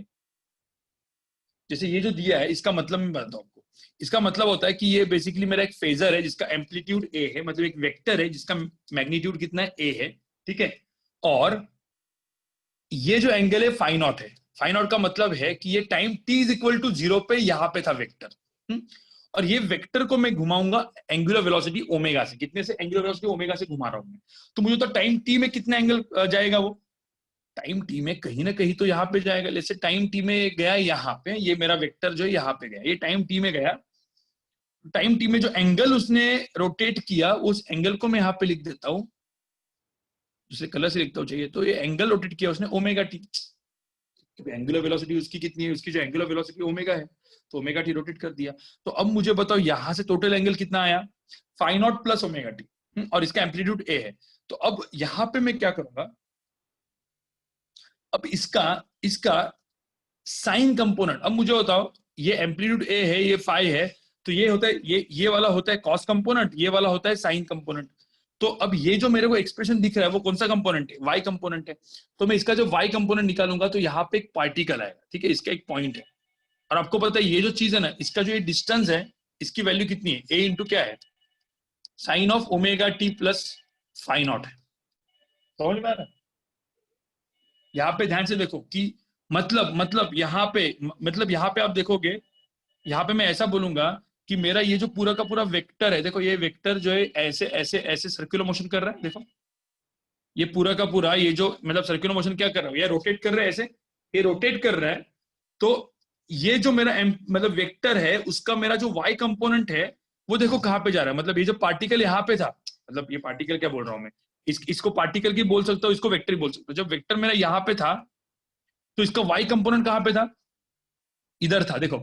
जैसे ये जो दिया है, इसका मतलब मैं बताता हूँ आपको। इसका मतलब होता है कि ये बेसिकली मेरा एक फेजर है जिसका एम्पलीट्यूड ए है, मतलब एक वेक्टर है जिसका मैग्नीट्यूड कितना है, ए है। ठीक है, और ये जो एंगल है फाई नॉट है। फाई नॉट का मतलब है कि ये time t is equal to 0 पे यहाँ पे था वेक्टर। और ये वेक्टर को मैं घुमाऊंगा एंगुलर वेलोसिटी ओमेगा से, कितने से, एंगुलर वेलोसिटी ओमेगा से घुमा रहा हूं मैं। तो मुझे तो टाइम t में कितना एंगल जाएगा, वो टाइम t में कहीं ना कहीं तो यहाँ पे जाएगा। जैसे टाइम t में गया यहाँ पे, ये मेरा वेक्टर जो है यहाँ पे गया, ये टाइम t में गया। टाइम t में जो एंगल उसने रोटेट किया, उस एंगल को मैं यहाँ पे लिख देता हूँ, दूसरे कलर से लिखता हूँ चाहिए तो, ये एंगल रोटेट किया उसने ओमेगा टी। एंगुलर वेलोसिटी उसकी कितनी है, उसकी जो एंगुलर वेलोसिटी ओमेगा है, तो ओमेगा टी रोटेट कर दिया। तो अब मुझे बताओ यहां से टोटल एंगल कितना आया, phi naught plus omega t, और इसका एम्पलीट्यूड ए है। तो अब यहां पे मैं क्या करूंगा, अब इसका इसका साइन कंपोनेंट, अब मुझे बताओ ये एम्पलीट्यूड ए है, ये फाई है, तो ये होता है, ये वाला होता है कॉस कंपोनेंट, ये वाला होता है साइन कंपोनेंट। तो अब ये जो मेरे को एक्सप्रेशन दिख रहा है वो कौन सा कंपोनेंट है, वाई कंपोनेंट है। तो मैं इसका जो वाई कंपोनेंट निकालूंगा तो यहाँ पे एक पार्टिकल आएगा, ठीक है, इसका एक पॉइंट है। और आपको पता है ये जो चीज है ना, इसका जो ये डिस्टेंस है, इसकी वैल्यू कितनी है, ए इंटू क्या है, sine of omega t plus phi naught है। समझ में आ रहा है? यहाँ पे ध्यान से देखो कि मतलब यहाँ पे आप देखोगे, यहाँ पे मैं ऐसा बोलूंगा कि मेरा ये जो पूरा का पूरा वेक्टर है, देखो ये वेक्टर जो है ऐसे ऐसे ऐसे सर्कुलर मोशन कर रहा है, देखो ये पूरा का पूरा ये जो मतलब सर्कुलर मोशन क्या कर रहा है, ये रोटेट कर रहा है ऐसे, ये रोटेट कर रहा है। तो ये जो मेरा मतलब वेक्टर है उसका मेरा जो y कंपोनेंट है वो देखो कहाँ पे जा रहा है, मतलब ये जो पार्टिकल यहाँ पे था, मतलब ये पार्टिकल क्या बोल रहा हूं मैं, इसको पार्टिकल की बोल सकता हूँ, इसको वेक्टर बोल सकता हूँ। जब वेक्टर मेरा यहाँ पे था तो इसका y कंपोनेंट कहाँ पे था, इधर था देखो।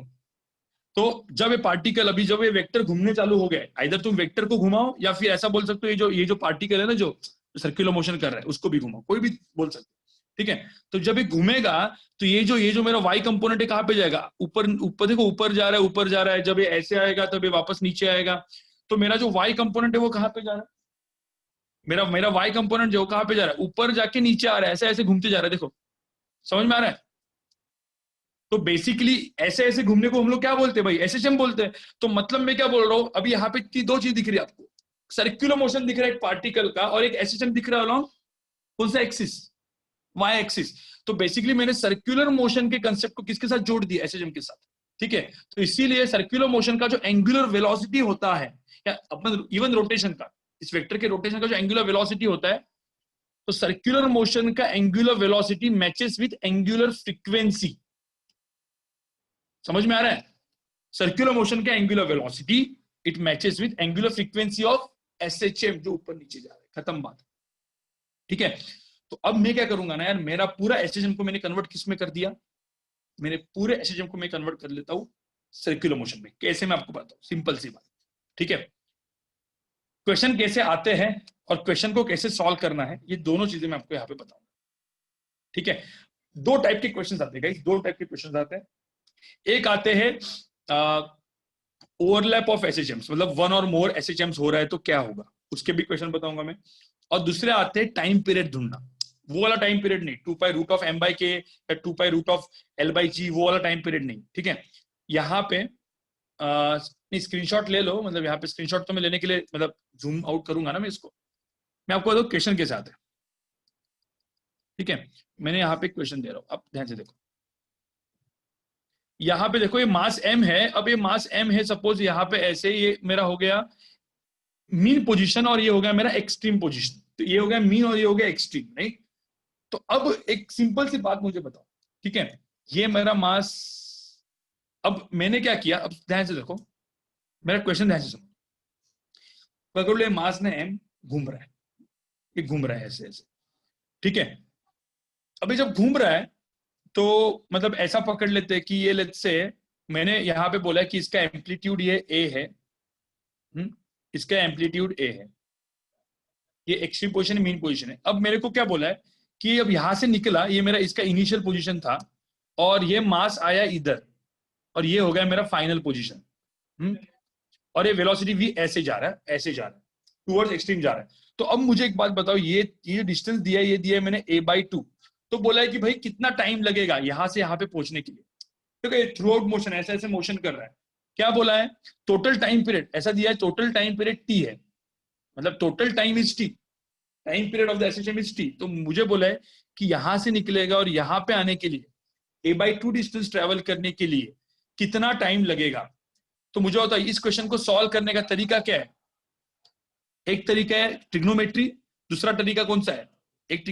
तो जब ये पार्टिकल अभी जब ये वेक्टर घूमने चालू हो गए, इधर तुम वेक्टर को घुमाओ या फिर ऐसा बोल सकते हो ये जो पार्टिकल है ना जो सर्कुलर मोशन कर रहा है उसको भी घुमाओ, कोई भी बोल सकते हो, ठीक है। तो जब ये घूमेगा तो ये जो मेरा y कंपोनेंट है कहाँ पे जाएगा, ऊपर ऊपर देखो, ऊपर जा रहा है, ऊपर जा रहा है। जब ये ऐसे आएगा तब ये वापस नीचे आएगा। तो मेरा जो y कंपोनेंट है वो कहाँ पे जा रहा है, मेरा मेरा y कंपोनेंट जो कहाँ पे जा रहा है, ऊपर जाके नीचे आ रहा है, ऐसे ऐसे घूमते जा रहा है, देखो समझ में आ रहा है। तो बेसिकली ऐसे ऐसे घूमने को हम लोग क्या बोलते हैं भाई, एसएचएम बोलते हैं। तो मतलब मैं क्या बोल रहा हूं, अभी यहाँ पे दो चीज दिख रही है आपको, सर्कुलर मोशन दिख रहा है एक पार्टिकल का और एक एसएचएम दिख रहा है अलॉन्ग कौन सा एक्सिस, वाई एक्सिस। तो बेसिकली मैंने सर्कुलर मोशन के कंसेप्ट को किसके साथ जोड़ दिया, एसएचएम के साथ, ठीक है। तो इसीलिए सर्कुलर मोशन का जो एंगुलर वेलोसिटी होता है या अपना इवन रोटेशन का, इस वेक्टर के रोटेशन का जो एंगुलर वेलोसिटी होता है, तो सर्कुलर मोशन का angular velocity matches with angular frequency. समझ में आ रहा है, सर्कुलर मोशन का angular velocity it matches with angular frequency of SHM जो ऊपर नीचे जा रहा है, खत्म बात, ठीक है। तो अब मैं क्या करूंगा ना यार, मेरा पूरा एसएचएम को मैंने कन्वर्ट किस में कर दिया, मेरे पूरे एसएचएम को मैं कन्वर्ट कर लेता हूं सर्कुलर मोशन में। कैसे मैं आपको बताऊं, सिंपल सी बात, ठीक है। क्वेश्चन कैसे आते हैं और क्वेश्चन को कैसे सॉल्व करना है, ये दोनों चीजें मैं आपको यहाँ पे बताऊंगा, ठीक है। दो टाइप के क्वेश्चन आते हैं गाइस, दो टाइप के क्वेश्चन आते हैं। एक आते हैं ओवरलैप ऑफ एसएचएम्स, मतलब वन और मोर एसएचएम्स हो रहा है तो क्या होगा, उसके भी क्वेश्चन बताऊंगा मैं। और दूसरे आते हैं टाइम पीरियड ढूंढना, वो वाला टाइम पीरियड नहीं, 2π√m/k या 2π√l/g, वो वाला टाइम पीरियड नहीं, ठीक है। यहाँ पे स्क्रीनशॉट ले लो, मतलब यहाँ पे स्क्रीनशॉट तो मैं लेने के लिए मतलब जूम आउट करूंगा ना मैं इसको, मैं आपको बताऊँ क्वेश्चन के साथ है, ठीक है। मैंने यहाँ पे क्वेश्चन दे रहा हूँ, अब ध्यान से देखो। यहाँ पे देखो ये मास m है, अब ये मास m है, सपोज यहाँ पे ऐसे ये मेरा हो गया मीन पोजीशन और ये हो गया मेरा एक्सट्रीम पोजीशन, तो ये हो गया मीन और ये हो गया एक्सट्रीम, नहीं। तो अब एक सिंपल सी बात मुझे बताओ, ठीक है, ये मेरा मास, अब मैंने क्या किया, अब ध्यान से देखो मेरा क्वेश्चन, ध्यान से सुनो। पकड़ लो मास ने m घूम रहा है, ये घूम रहा है ऐसे ऐसे, ठीक है। अभी जब घूम रहा है तो मतलब ऐसा पकड़ लेते हैं कि ये लेट्स से मैंने यहाँ पे बोला है कि इसका एम्पलीट्यूड ये a है, इसका एम्पलीट्यूड a है, ये एक्सट्रीम पोजीशन है, मीन पोजीशन है। अब मेरे को क्या बोला है कि अब यहां से निकला, ये मेरा इसका इनिशियल पोजीशन था और ये मास आया इधर और ये हो गया मेरा फाइनल पोजीशन, और ये वेलोसिटी भी ऐसे जा रहा है, ऐसे जा रहा है, टुवर्ड्स एक्सट्रीम जा रहा है। तो अब मुझे एक बात बताओ, ये डिस्टेंस दिया है, ये दिया है मैंने a/2, तो बोला है कि भाई कितना टाइम लगेगा यहां से यहाँ पे पहुंचने के लिए, क्योंकि थ्रू आउट मोशन ऐसे ऐसे मोशन कर रहा है। क्या बोला है, टोटल टाइम पीरियड ऐसा दिया है, टोटल टाइम पीरियड t है, मतलब total time is t, time period of the SHM is t। तो मुझे बोला है कि यहां से निकलेगा और यहां पे आने के लिए a/2 डिस्टेंस ट्रेवल करने के लिए कितना टाइम लगेगा। तो मुझे बताओ इस क्वेश्चन को सॉल्व करने का तरीका क्या है। एक तरीका है ट्रिग्नोमेट्री, दूसरा तरीका कौन सा है, एक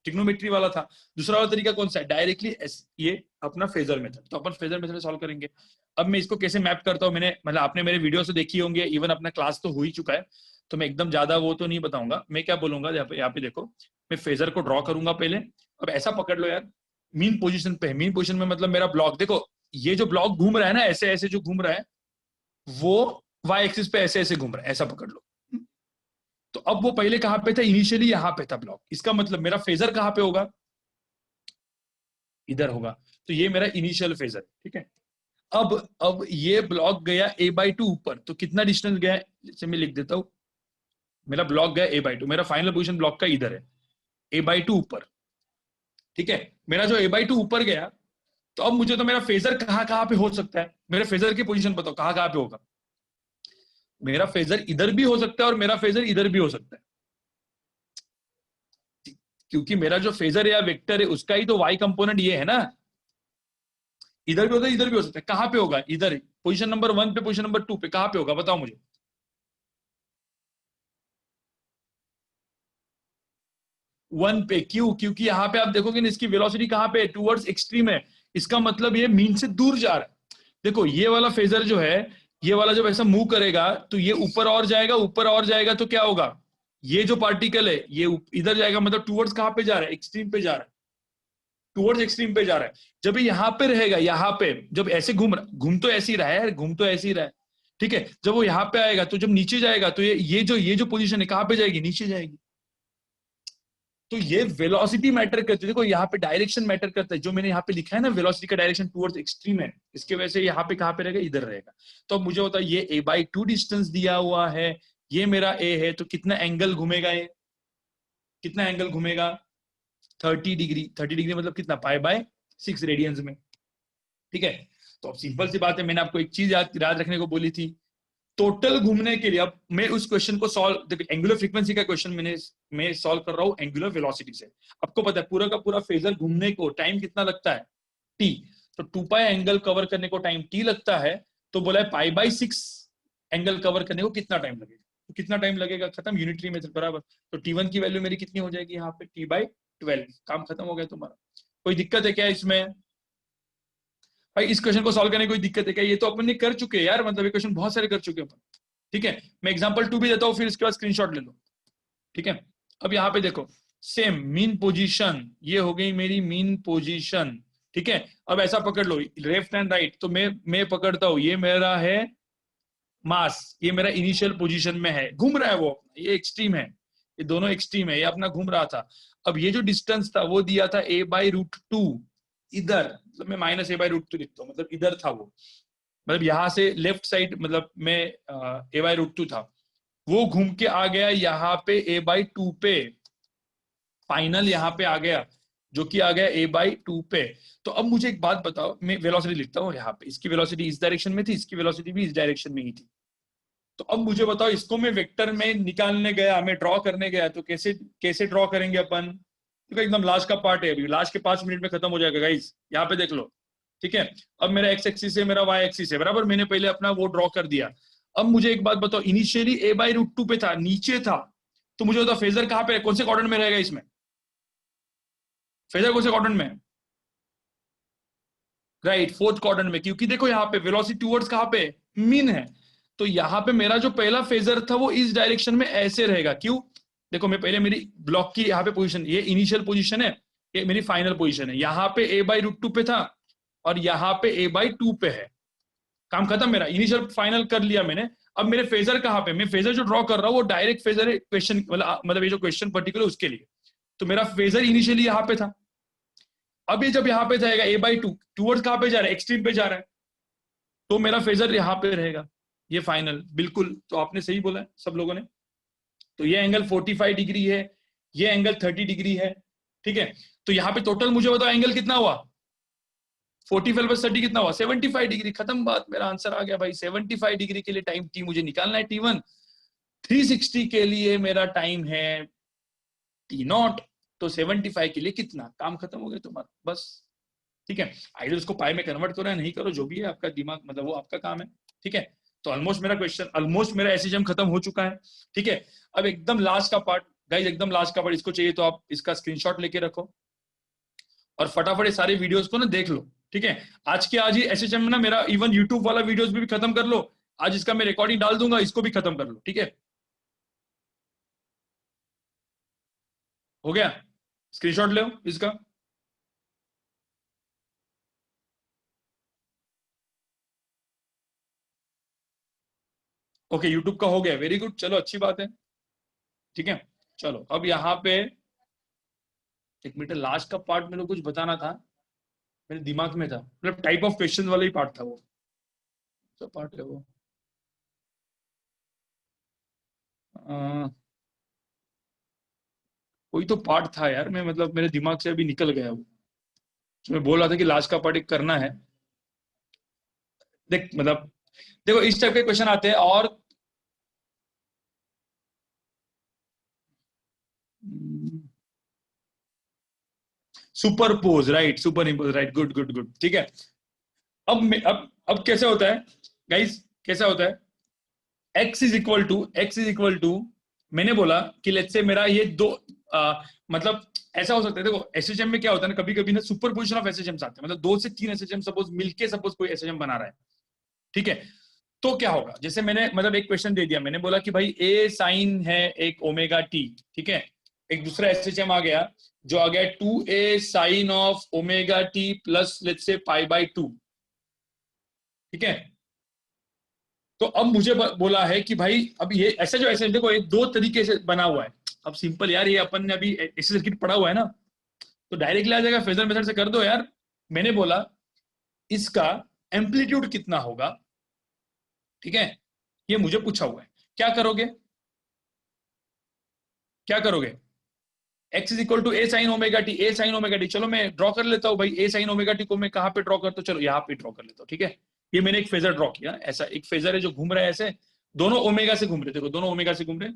ट्रिग्नोमेट्री वाला था, दूसरा वाला तरीका कौन सा है, डायरेक्टली ये अपना फेजर मेथड। तो अपन फेजर मेथड सॉल्व करेंगे। अब मैं इसको कैसे मैप करता हूँ, मैंने मतलब आपने मेरे वीडियो से देखी होंगे, इवन अपना क्लास तो हो ही चुका है, तो मैं एकदम ज्यादा वो तो नहीं बताऊंगा। मैं क्या बोलूंगा, यहाँ पे देखो, मैं फेजर को ड्रॉ करूंगा पहले। अब ऐसा पकड़ लो यार, मीन पोजिशन पे है, मीन पोजिशन में मतलब मेरा ब्लॉक देखो, ये जो ब्लॉक घूम रहा है ना ऐसे ऐसे जो घूम रहा है वो वाई एक्सिस पे ऐसे ऐसे घूम रहा है, ऐसा पकड़ लो। तो अब वो पहले कहां पे था, इनिशियली यहां पे था ब्लॉक, इसका मतलब मेरा फेजर कहां पे होगा, इधर होगा। तो ये मेरा इनिशियल फेजर है, ठीक है। अब ये ब्लॉक गया a/2 ऊपर, तो कितना डिस्टेंस गया है, जैसे मैं लिख देता हूं, मेरा ब्लॉक गया a/2, मेरा फाइनल पोजीशन ब्लॉक का इधर है, a/2 ऊपर, ठीक है। मेरा जो a/2 ऊपर गया, तो अब मुझे तो मेरा फेजर कहां कहां पे हो सकता है, मेरे फेजर की पोजीशन बताओ कहां कहां पे होगा। मेरा फेजर इधर भी हो सकता है और मेरा फेजर इधर भी हो सकता है, क्योंकि मेरा जो फेजर या वेक्टर है उसका ही तो y कंपोनेंट ये है ना, इधर भी होता है, इधर भी हो सकता है। कहां पे होगा? इधर पोजीशन नंबर 1 पे, पोजीशन नंबर 2 पे, कहां पे होगा बताओ मुझे। 1 पे। क्यों? क्योंकि यहाँ पे आप देखोगे ना, इसकी वेलोसिटी कहाँ पे है? टूवर्ड्स एक्सट्रीम है। इसका मतलब ये मीन से दूर जा रहा है। देखो ये वाला फेजर जो है, ये वाला जब ऐसा मूव करेगा तो ये ऊपर और जाएगा, ऊपर और जाएगा तो क्या होगा? ये जो पार्टिकल है ये इधर जाएगा, मतलब टूवर्ड्स कहाँ पे जा रहा है? एक्सट्रीम पे जा रहा है, टूवर्ड्स एक्सट्रीम पे जा रहा है। जब ये यहाँ पे रहेगा, यहाँ पे जब ऐसे घूम तो ऐसे ही रहा है, घूम तो ऐसे ही रहा है, ठीक है। जब वो यहाँ पे आएगा तो जब नीचे जाएगा तो ये जो पोजीशन है कहाँ पे जाएगी? नीचे जाएगी। तो ये वेलोसिटी मैटर करती है। देखो यहाँ पे डायरेक्शन मैटर करता है, जो मैंने यहाँ पे लिखा है ना, वेलोसिटी का डायरेक्शन टुवर्ड्स एक्सट्रीम है, इसके वजह से यहाँ पे कहाँ पे रहेगा? इधर रहेगा। तो अब मुझे होता है ये a/2 डिस्टेंस दिया हुआ है, ये मेरा a है, तो कितना एंगल घूमेगा ये? कितना एंगल घूमेगा? 30 डिग्री। 30 डिग्री मतलब कितना? π/6 रेडियंस में, ठीक है। तो अब सिंपल सी बात है, मैंने आपको एक चीज याद रखने को बोली थी, टोटल घूमने के लिए। अब मैं उस क्वेश्चन को सॉल्व, देखो एंगुलर फ्रीक्वेंसी का क्वेश्चन मैं सॉल्व कर रहा हूँ एंगुलर वेलोसिटी से। आपको पता है पूरा का पूरा फेजर घूमने को टाइम कितना लगता है? टी। तो 2π एंगल कवर करने को टाइम टी लगता है, तो बोला है π/6 एंगल कवर करने को कितना टाइम लगेगा? तो कितना टाइम लगेगा? खत्म, यूनिटरी मेथड बराबर। तो टी1 की वैल्यू मेरी कितनी हो जाएगी यहाँ पे? t/12। काम खत्म हो गया तुम्हारा। कोई दिक्कत है क्या इसमें? भाई इस क्वेश्चन को सॉल्व करने की कोई दिक्कत है क्या? ये तो अपन ने कर चुके हैं यार, मतलब ये क्वेश्चन बहुत सारे कर चुके हैं अपन, ठीक है। मैं एग्जांपल 2 भी देता हूँ, फिर इसके बाद स्क्रीनशॉट ले लो, ठीक है। अब यहाँ पे देखो, सेम मीन पोजीशन, ये हो गई मेरी मीन पोजीशन, ठीक है। अब ऐसा पकड़ लो लेफ्ट एंड राइट, तो मैं पकड़ता हूँ, ये मेरा है मास, ये मेरा इनिशियल पोजीशन में है, घूम रहा है वो, ये एक्सट्रीम है, ये दोनों एक्सट्रीम है, ये अपना घूम रहा था। अब ये जो डिस्टेंस था वो दिया था a/√2, इधर, मतलब मैं -a/√2 लिखता हूँ, मतलब इधर था वो, मतलब यहाँ से लेफ्ट साइड, मतलब मैं a/√2 था, वो घूम के आ गया यहाँ पे a/2 पे, फाइनल यहाँ पे आ गया, जो कि आ गया a/2 पे। तो अब मुझे एक बात बताओ, मैं वेलोसिटी लिखता हूँ यहाँ पे, इसकी वेलोसिटी इस डायरेक्शन में थी, इसकी वेलोसिटी भी इस डायरेक्शन में ही थी। तो अब मुझे बताओ, इसको मैं वेक्टर में निकालने गया, मैं ड्रॉ करने गया, तो कैसे कैसे ड्रॉ करेंगे अपन? तो एकदम लास्ट का पार्ट है, अभी लास्ट के 5 मिनट में खत्म हो जाएगा गाइस, यहाँ पे देख लो, ठीक है। अब मेरा एक्स एक्सिस है, मेरा वाई एक्सिस है, बराबर, मैंने पहले अपना वो ड्रॉ कर दिया। अब मुझे एक बात बताओ, इनिशियली a/√2 पे था, नीचे था, तो मुझे बता फेजर कहाँ पे, कौन से क्वाड्रेंट में रहेगा इसमें? फेजर कौन से क्वाड्रेंट में? राइट, फोर्थ क्वाड्रेंट में, क्योंकि देखो यहाँ पे वेलोसिटी टुवर्ड्स कहाँ पे? मीन है। तो यहाँ पे मेरा जो पहला फेजर था वो इस डायरेक्शन में ऐसे रहेगा। क्यों? देखो मैं पहले मेरी ब्लॉक की यहाँ पे पोजीशन, ये इनिशियल पोजीशन है, ये मेरी फाइनल पोजीशन है, यहाँ पे a/√2 पे था और यहाँ पे a/2 पे है। काम खत्म, मेरा इनिशियल फाइनल कर लिया मैंने। अब मेरे फेजर कहाँ पे? मैं फेजर जो ड्रॉ कर रहा हूँ वो डायरेक्ट फेजर है क्वेश्चन, मतलब ये जो क्वेश्चन पर्टिकुलर उसके लिए। तो मेरा फेजर इनिशियली यहाँ पे था, अब ये जब यहाँ पे जाएगा a/2, टूवर्ड्स कहाँ पे जा रहा है? एक्सट्रीम पे जा रहा है, तो मेरा फेजर यहाँ पे रहेगा, ये फाइनल। बिल्कुल, तो आपने सही बोला है सब लोगों ने। तो ये एंगल 45 डिग्री है, ये एंगल 30 डिग्री है, ठीक है। तो यहाँ पे टोटल मुझे बताओ एंगल कितना हुआ? 45 + 30 कितना हुआ? 75 डिग्री। खत्म बात, मेरा आंसर आ गया भाई। 75 डिग्री के लिए टाइम टी मुझे निकालना है t1, 360 के लिए मेरा टाइम है t0, तो 75 के लिए कितना? काम खत्म हो गया तुम्हारा, बस, ठीक है। आइडर उसको पाई में कन्वर्ट करो या नहीं करो, जो भी है आपका दिमाग, मतलब वो आपका काम है, ठीक है। तो ऑलमोस्ट मेरा क्वेश्चन, ऑलमोस्ट मेरा एसएचएम खत्म हो चुका है, ठीक है। अब एकदम लास्ट का पार्ट गाइस, एकदम लास्ट का पार्ट, इसको चाहिए तो आप इसका स्क्रीनशॉट लेके रखो और फटाफट ये सारे वीडियोस को ना देख लो, ठीक है। आज के आज ही एसएचएम में ना मेरा इवन यूट्यूब वाला वीडियोस भी खत्म कर लो, आज इसका मैं रिकॉर्डिंग डाल दूंगा, इसको भी खत्म कर लो, ठीक है। हो गया? स्क्रीनशॉट लो इसका। ओके, यूट्यूब का हो गया, वेरी गुड, चलो अच्छी बात है, ठीक है। चलो अब यहाँ पे एक मिनट, लास्ट का पार्ट मेरे को कुछ बताना था, मेरे दिमाग में था, मतलब टाइप ऑफ क्वेश्चन वाला ही पार्ट था वो, तो पार्ट है वो, अ, कोई तो पार्ट था यार, मैं मतलब मेरे दिमाग से अभी निकल गया वो, जो मैं बोल रहा था कि लास्ट का पार्ट एक करना है। देख मतलब, देखो इस टाइप के क्वेश्चन आते हैं, और super pose, right, super impose, right, good good good, ठीक है। अब कैसे होता है गाइस, कैसा होता है, x इज इक्वल टू, मैंने बोला कि लेट्स से मेरा ये दो मतलब ऐसा हो सकता है, देखो एसएचएम में क्या होता है ना, कभी कभी ना सुपर पोजिशन ऑफ एसएचएम आते हैं, मतलब 2 से 3 एसएचएम सपोज मिलके सपोज कोई एसएचएम बना रहा है, ठीक है। तो क्या होगा, जैसे मैंने मतलब एक क्वेश्चन दे दिया, मैंने बोला कि भाई ए साइन है एक ओमेगा टी, ठीक है, एक दूसरा एसएचएम आ गया जो आ गया 2a sine of omega t plus let's से π/2, ठीक है। तो अब मुझे बोला है कि भाई अब ये ऐसा जो ऐसे देखो, ये 2 तरीके से बना हुआ है। अब सिंपल यार, ये अपन ने अभी ऐसे सर्किट पढ़ा हुआ है ना, तो डायरेक्टली आ जाएगा, फेजर मेथड से कर दो यार। मैंने बोला इसका एम्पलीट्यूड कितना होगा, ठीक है, ये मुझे पूछा हुआ है। क्या करोगे, क्या करोगे, x is equal to a sine omega t, a sine omega t, चलो मैं ड्रॉ कर लेता हूँ भाई, ए साइन ओमेगा टी को मैं कहाँ पे ड्रॉ करता हूँ, चलो यहाँ पे ड्रॉ कर लेता हूँ, ठीक है। ये मैंने एक फेजर ड्रॉ किया, ऐसा एक फेजर है जो घूम रहा है ऐसे, दोनों ओमेगा से घूम रहे, देखो दोनों ओमेगा से घूम रहे,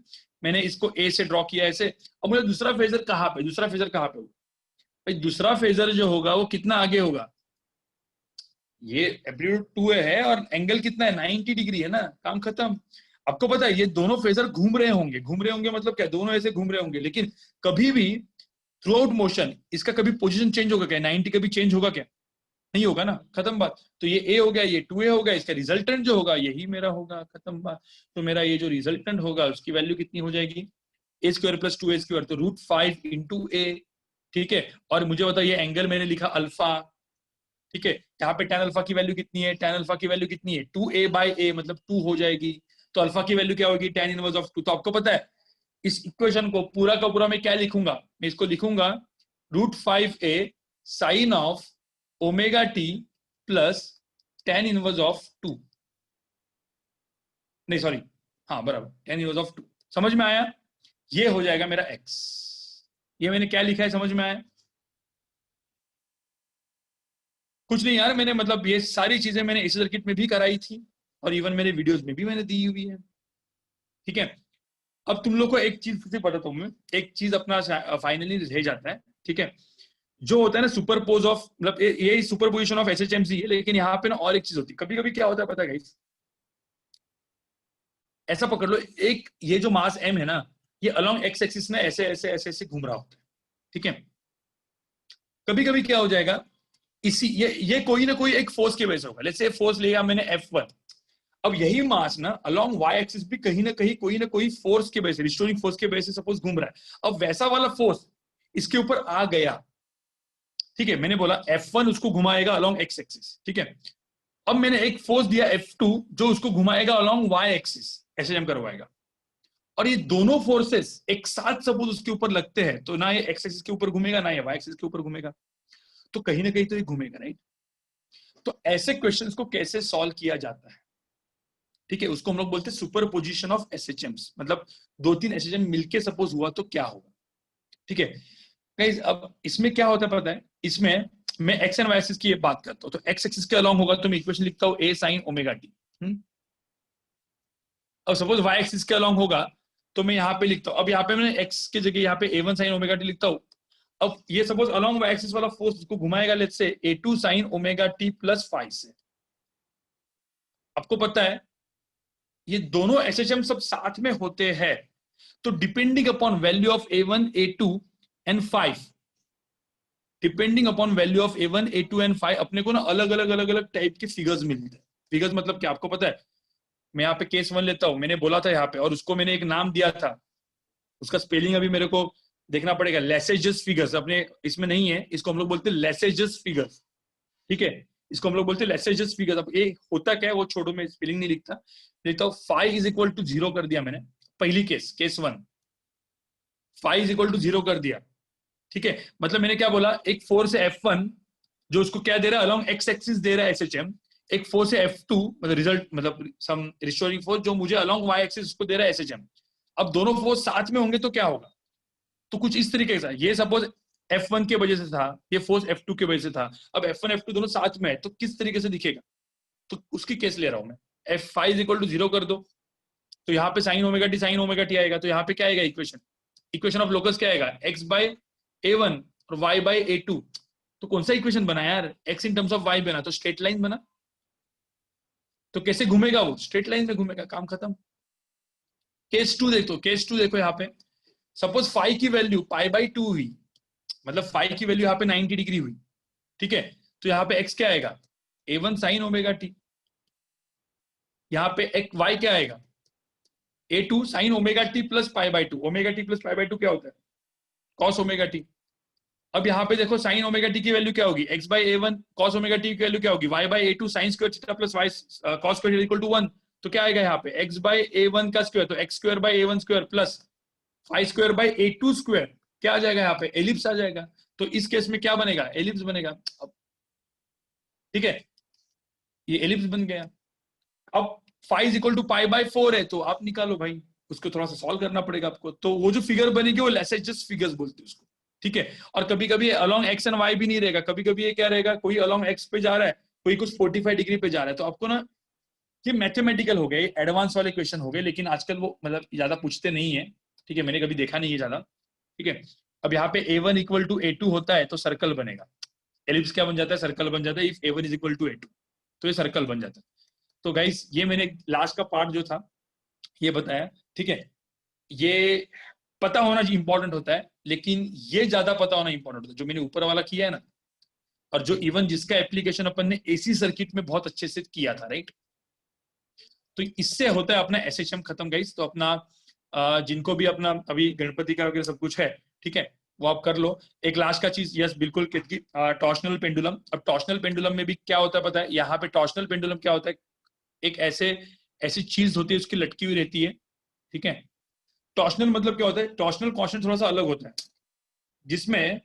मैंने इसको ए से ड्रॉ किया ऐसे। अब मुझे दूसरा फेजर कहाँ पे, दूसरा फेजर कहाँ पे होगा भाई, दूसरा फेजर जो होगा वो कितना आगे होगा, ये एम्पलीट्यूड 2 है और एंगल कितना है 90 डिग्री है ना, काम खत्म। आपको पता है ये दोनों फेजर घूम रहे होंगे, घूम रहे होंगे मतलब क्या, दोनों ऐसे घूम रहे होंगे, लेकिन कभी भी थ्रू आउट मोशन इसका कभी पोजीशन चेंज होगा क्या, 90 कभी चेंज होगा क्या, नहीं होगा ना, खत्म बात। तो ये ए हो गया, ये 2a हो गया, इसका रिजल्टेंट जो होगा यही मेरा होगा, खत्म बात। तो मेरा ये जो रिजल्टेंट होगा उसकी वैल्यू कितनी हो जाएगी, a² + 2a², तो √5 × a, ठीक है। और मुझे बता ये एंगल मैंने लिखा अल्फा, ठीक है, यहाँ पे tan अल्फा की वैल्यू कितनी है, tan अल्फा की वैल्यू कितनी है 2a/a, मतलब 2 हो जाएगी। तो अल्फा की वैल्यू क्या होगी, tan इनवर्स ऑफ 2। तो आपको पता है इस इक्वेशन को पूरा का पूरा मैं क्या लिखूंगा, मैं इसको लिखूंगा √5a sine of omega t plus tan inverse of 2, नहीं सॉरी, हाँ बराबर tan इनवर्स ऑफ 2, समझ में आया, ये हो जाएगा मेरा x। ये मैंने क्या लिखा है समझ में आया, कुछ नहीं यार, मैंने मतलब ये सारी चीजें मैंने इस सर्किट में भी कराई थी और इवन मेरे वीडियोस में भी मैंने दी हुई है, ठीक है। अब तुम लोग को एक चीज से बताता हूं मैं, एक चीज अपना फाइनली रह जाता है, ठीक है, जो होता है ना सुपरपोज ऑफ, मतलब ये सुपरपोजिशन ऑफ एसएचएमसी है, लेकिन यहाँ पे ना और एक चीज होती है, कभी कभी क्या होता है पता है गाइस, ऐसा पकड़ लो, एक ये जो मास m है ना, ये अलोंग एक्स एक्सिस में ऐसे ऐसे ऐसे ऐसे घूम रहा होता है, ठीक है। कभी कभी क्या हो जाएगा, इसी ये कोई ना कोई एक फोर्स की वजह से होगा, लेट्स से फोर्स लिया मैंने F1, अब यही मास ना अलोंग y एक्सिस भी कहीं ना कोई फोर्स की वजह से, रिस्टोरिंग फोर्स की वजह से सपोज घूम रहा है, अब वैसा वाला फोर्स इसके ऊपर आ गया, ठीक है, मैंने बोला F1 उसको घुमाएगा अलोंग x एक्सिस, ठीक है। अब मैंने एक फोर्स दिया F2 जो उसको घुमाएगा अलोंग y एक्सिस, ऐसे हम करवाएगा, और ये दोनों फोर्सेस एक साथ सपोज उसके ऊपर लगते हैं, तो ना ये x एक्सिस के ऊपर घूमेगा ना ये y एक्सिस के ऊपर घूमेगा, तो कहीं ना कहीं तो ये घूमेगा, राइट। तो ऐसे क्वेश्चंस को कैसे सॉल्व किया जाता है, ठीक है, उसको हम लोग बोलते हैं सुपरपोजिशन ऑफ एसएचएम्स, मतलब 2-3 एसएचएम मिलके सपोज हुआ तो क्या होगा, ठीक है गाइस। अब इसमें क्या होता है पता है, इसमें मैं एक्स एंड वाई एक्सिस की बात करता हूं, तो एक्स एक्सिस के अलोंग होगा तो मैं इक्वेशन लिखता हूं a sin ओमेगा टी, अब सपोज वाई एक्सिस के अलोंग होगा तो मैं यहाँ पे लिखता हूँ, अब यहाँ पे मैंने एक्स की जगह यहाँ पे a1 sin ओमेगा टी लिखता हूँ। अब ये सपोज अलोंग वाई एक्सिस वाला फोर्स उसको घुमाएगा let's say a2 sin omega t plus 5 से, आपको पता है ये दोनों एसएचएम सब साथ में होते हैं, तो depending upon value of a1 a2 and 5, depending upon value of a1 a2 and 5 अपने को ना अलग अलग टाइप के फिगर्स मिलते हैं। फिगर्स मतलब क्या, आपको पता है, मैं यहाँ पे केस 1 लेता हूं, मैंने बोला था यहाँ पे, और उसको मैंने एक नाम दिया था, उसका स्पेलिंग अभी मेरे को देखना पड़ेगा, लेसेजस फिगर्स, अपने इसमें नहीं है, इसको हम लोग बोलते हैं लेसेजस फिगर्स, ठीक है, इसको हम लोग बोलते हैं लेसेजस फिगर्स। अब ये होता क्या है वो छोड़ो, मैं स्पेलिंग नहीं लिखता हूँ, 5 = 0 कर दिया मैंने, पहली केस 1 5 = 0 कर दिया, ठीक है। मतलब मैंने क्या बोला, एक फोर्स है F1 जो उसको क्या दे रहा है अलोंग एक्स एक्सिस दे रहा है एसएचएम, एक फोर्स है F2 मतलब रिजल्ट मतलब सम रिस्टोरिंग फोर्स जो मुझे अलोंग वाई एक्सिस उसको दे रहा है एसएचएम। अब दोनों फोर्स साथ में होंगे तो क्या होगा, तो कुछ इस तरीके से, ये सपोज F1 के वजह से था, ये फोर्स F2 के वजह से था, अब F1 F2 दोनों साथ में है तो किस तरीके से दिखेगा, तो उसकी केस ले रहा हूं मैं। F5 = 0 कर दो, तो यहाँ पे sin ओमेगा टी आएगा, तो यहाँ पे क्या आएगा इक्वेशन ऑफ लोकस क्या आएगा, x/a1 और y/a2। तो कौन सा इक्वेशन बना यार, x in terms of y बना, तो स्ट्रेट लाइन बना, तो कैसे घूमेगा वो? स्ट्रेट लाइन में घूमेगा, काम खत्म। केस टू देखो, केस टू देखो यहाँ पे, सपोज फाई की वैल्यू पाई बाई 2 हुई, मतलब फाई की वैल्यू यहाँ पे 90 डिग्री हुई, ठीक है, तो यहाँ पे एक्स क्या आएगा? A1 sign omega T. यहाँ पे एक वाई क्या आएगा? A2 sine omega t plus pi by 2। Omega t plus pi by 2 क्या होता है? Cos omega t. अब यहाँ पे देखो साइन ओमेगा टी की वैल्यू क्या होगी? X by A1 cos omega t की वैल्यू क्या होगी? Y by A2 sine square theta plus y cos square equal to 1। तो क्या आएगा यहाँ पे? एक्स बाई A1 का स्क्वायर, तो x square by A1 square plus five square by A2 square, क्या आ जाएगा यहाँ पे? एलिप्स आ जाएगा। तो इस केस में क्या बनेगा? एलिप्स बनेगा। ठीक है, ये एलिप्स बन गया। अब five is equal to pi by 4 है, तो आप निकालो भाई, उसको थोड़ा सा सॉल्व करना पड़ेगा आपको। तो वो जो फिगर बनेगी वो लेसेजस फिगर्स बोलते हैं उसको, ठीक है। और कभी कभी अलोंग एक्स एंड वाई भी नहीं रहेगा, कभी कभी ये क्या रहेगा, कोई अलोंग एक्स पे जा रहा है, कोई कुछ 45 डिग्री पे जा रहा है। तो आपको ना, ये मैथमेटिकल हो गए, एडवांस वाले क्वेश्चन हो गए, लेकिन आजकल वो मतलब ज्यादा पूछते नहीं है, ठीक है, मैंने कभी देखा नहीं है ज्यादा, ठीक है। अब यहाँ पे A1 इक्वल टू A2 होता है तो सर्कल बनेगा, एलिप्स क्या बन जाता है? सर्कल बन जाता है। If A1 is equal to A2 तो ये सर्कल बन जाता है। तो गाइस ये मैंने लास्ट का पार्ट जो था ये बताया, ठीक है। ये पता होना इंपॉर्टेंट होता है, लेकिन ये ज्यादा पता होना इंपॉर्टेंट होता है जो मैंने ऊपर वाला किया है ना, और जो इवन जिसका एप्लीकेशन अपन ने एसी सर्किट में बहुत अच्छे से किया था, राइट। तो इससे होता है अपना एसएचएम खत्म गाइस। तो अपना जिनको भी अपना अभी गणपति का वगैरह सब कुछ है, ठीक है, वो आप कर लो। एक लास्ट का चीज, यस बिल्कुल, टॉर्शनल पेंडुलम। अब टॉर्शनल पेंडुलम में भी क्या होता है पता है? यहाँ पे टॉर्शनल पेंडुलम क्या होता है? एक ऐसी चीज होती है, उसकी लटकी हुई रहती है, ठीक है। टॉर्शनल मतलब क्या होता है? टॉर्शनल कांस्टेंट थोड़ा सा अलग होता है, जिसमें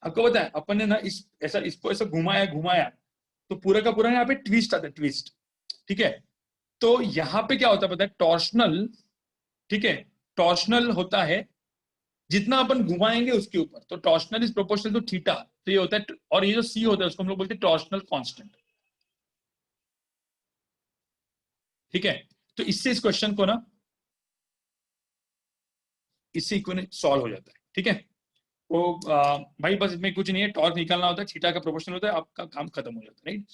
आपको पता है अपन ने ना इसको ऐसा घुमाया घुमाया तो पूरा का पूरा यहाँ पे ट्विस्ट आता है, ट्विस्ट, ठीक है। तो यहाँ पे क्या होता है पता है? टॉर्शनल, ठीक है, टॉर्शनल होता है जितना अपन घुमाएंगे उसके ऊपर। तो torsional is proportional to theta, तो ये होता है। और ये जो सी होता है उसको हम लोग बोलते हैं टॉर्शनल कांस्टेंट, ठीक है। तो इससे इस क्वेश्चन को ना, इससे इक्वेशन सॉल्व हो जाता है, ठीक है। तो भाई बस इसमें कुछ नहीं है, टॉर्क निकालना होता है, थीटा का प्रोपोर्शनल होता है, आपका काम खत्म हो जाता है, राइट।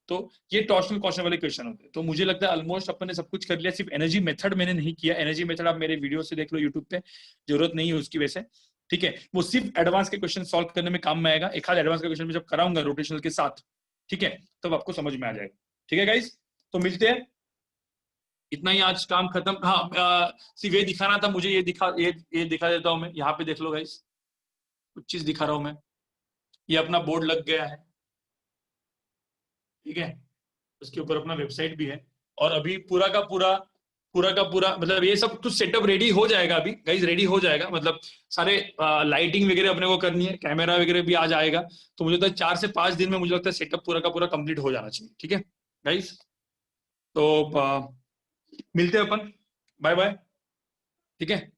तो ये टॉर्शनल क्वेश्चन वाले क्वेश्चन होते हैं। तो मुझे लगता है ऑलमोस्ट अपन ने सब कुछ कर लिया। सिर्फ एनर्जी मेथड मैंने नहीं किया, एनर्जी मेथड आप मेरे वीडियो से देख लो यूट्यूब पे, जरूरत नहीं है उसकी वजह से, ठीक है। वो सिर्फ एडवांस के क्वेश्चन सॉल्व करने में काम में आएगा। एक आध एडवांस का क्वेश्चन में जब कराऊंगा रोटेशनल के साथ, ठीक है, तब आपको समझ में आ जाएगा, ठीक है गाइस। तो मिलते हैं, इतना ही आज काम खत्म। हाँ, सिर्फ ये दिखाना था मुझे, ये दिखा देता हूँ मैं। यहाँ पे देख लो गाइस, कुछ चीज दिखा रहा हूँ मैं। ये अपना बोर्ड लग गया है, ठीक है, उसके ऊपर अपना वेबसाइट भी है। और अभी पूरा का पूरा मतलब ये सब कुछ सेटअप रेडी हो जाएगा, अभी गाइज रेडी हो जाएगा, मतलब सारे लाइटिंग वगैरह अपने को करनी है, कैमरा वगैरह भी आज आएगा। तो मुझे लगता है 4 से 5 दिन में मुझे लगता है सेटअप पूरा का पूरा कंप्लीट हो जाना चाहिए, ठीक है गाइज। तो मिलते हैं अपन, बाय बाय, ठीक है।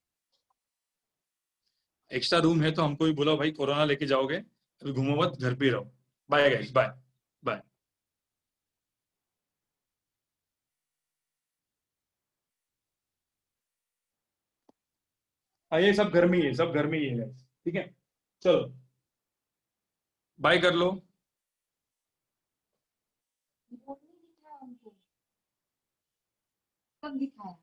एक्स्ट्रा रूम है तो हमको भी बुलाओ भाई, कोरोना लेके जाओगे, अभी घूमो मत, घर पे ही रहो। Bye guys, bye bye. हाँ ये सब घर में ही है, सब घर में ही है guys, ठीक है। चलो बाय कर लो। वो नहीं दिखाया उनको, कब दिखाया?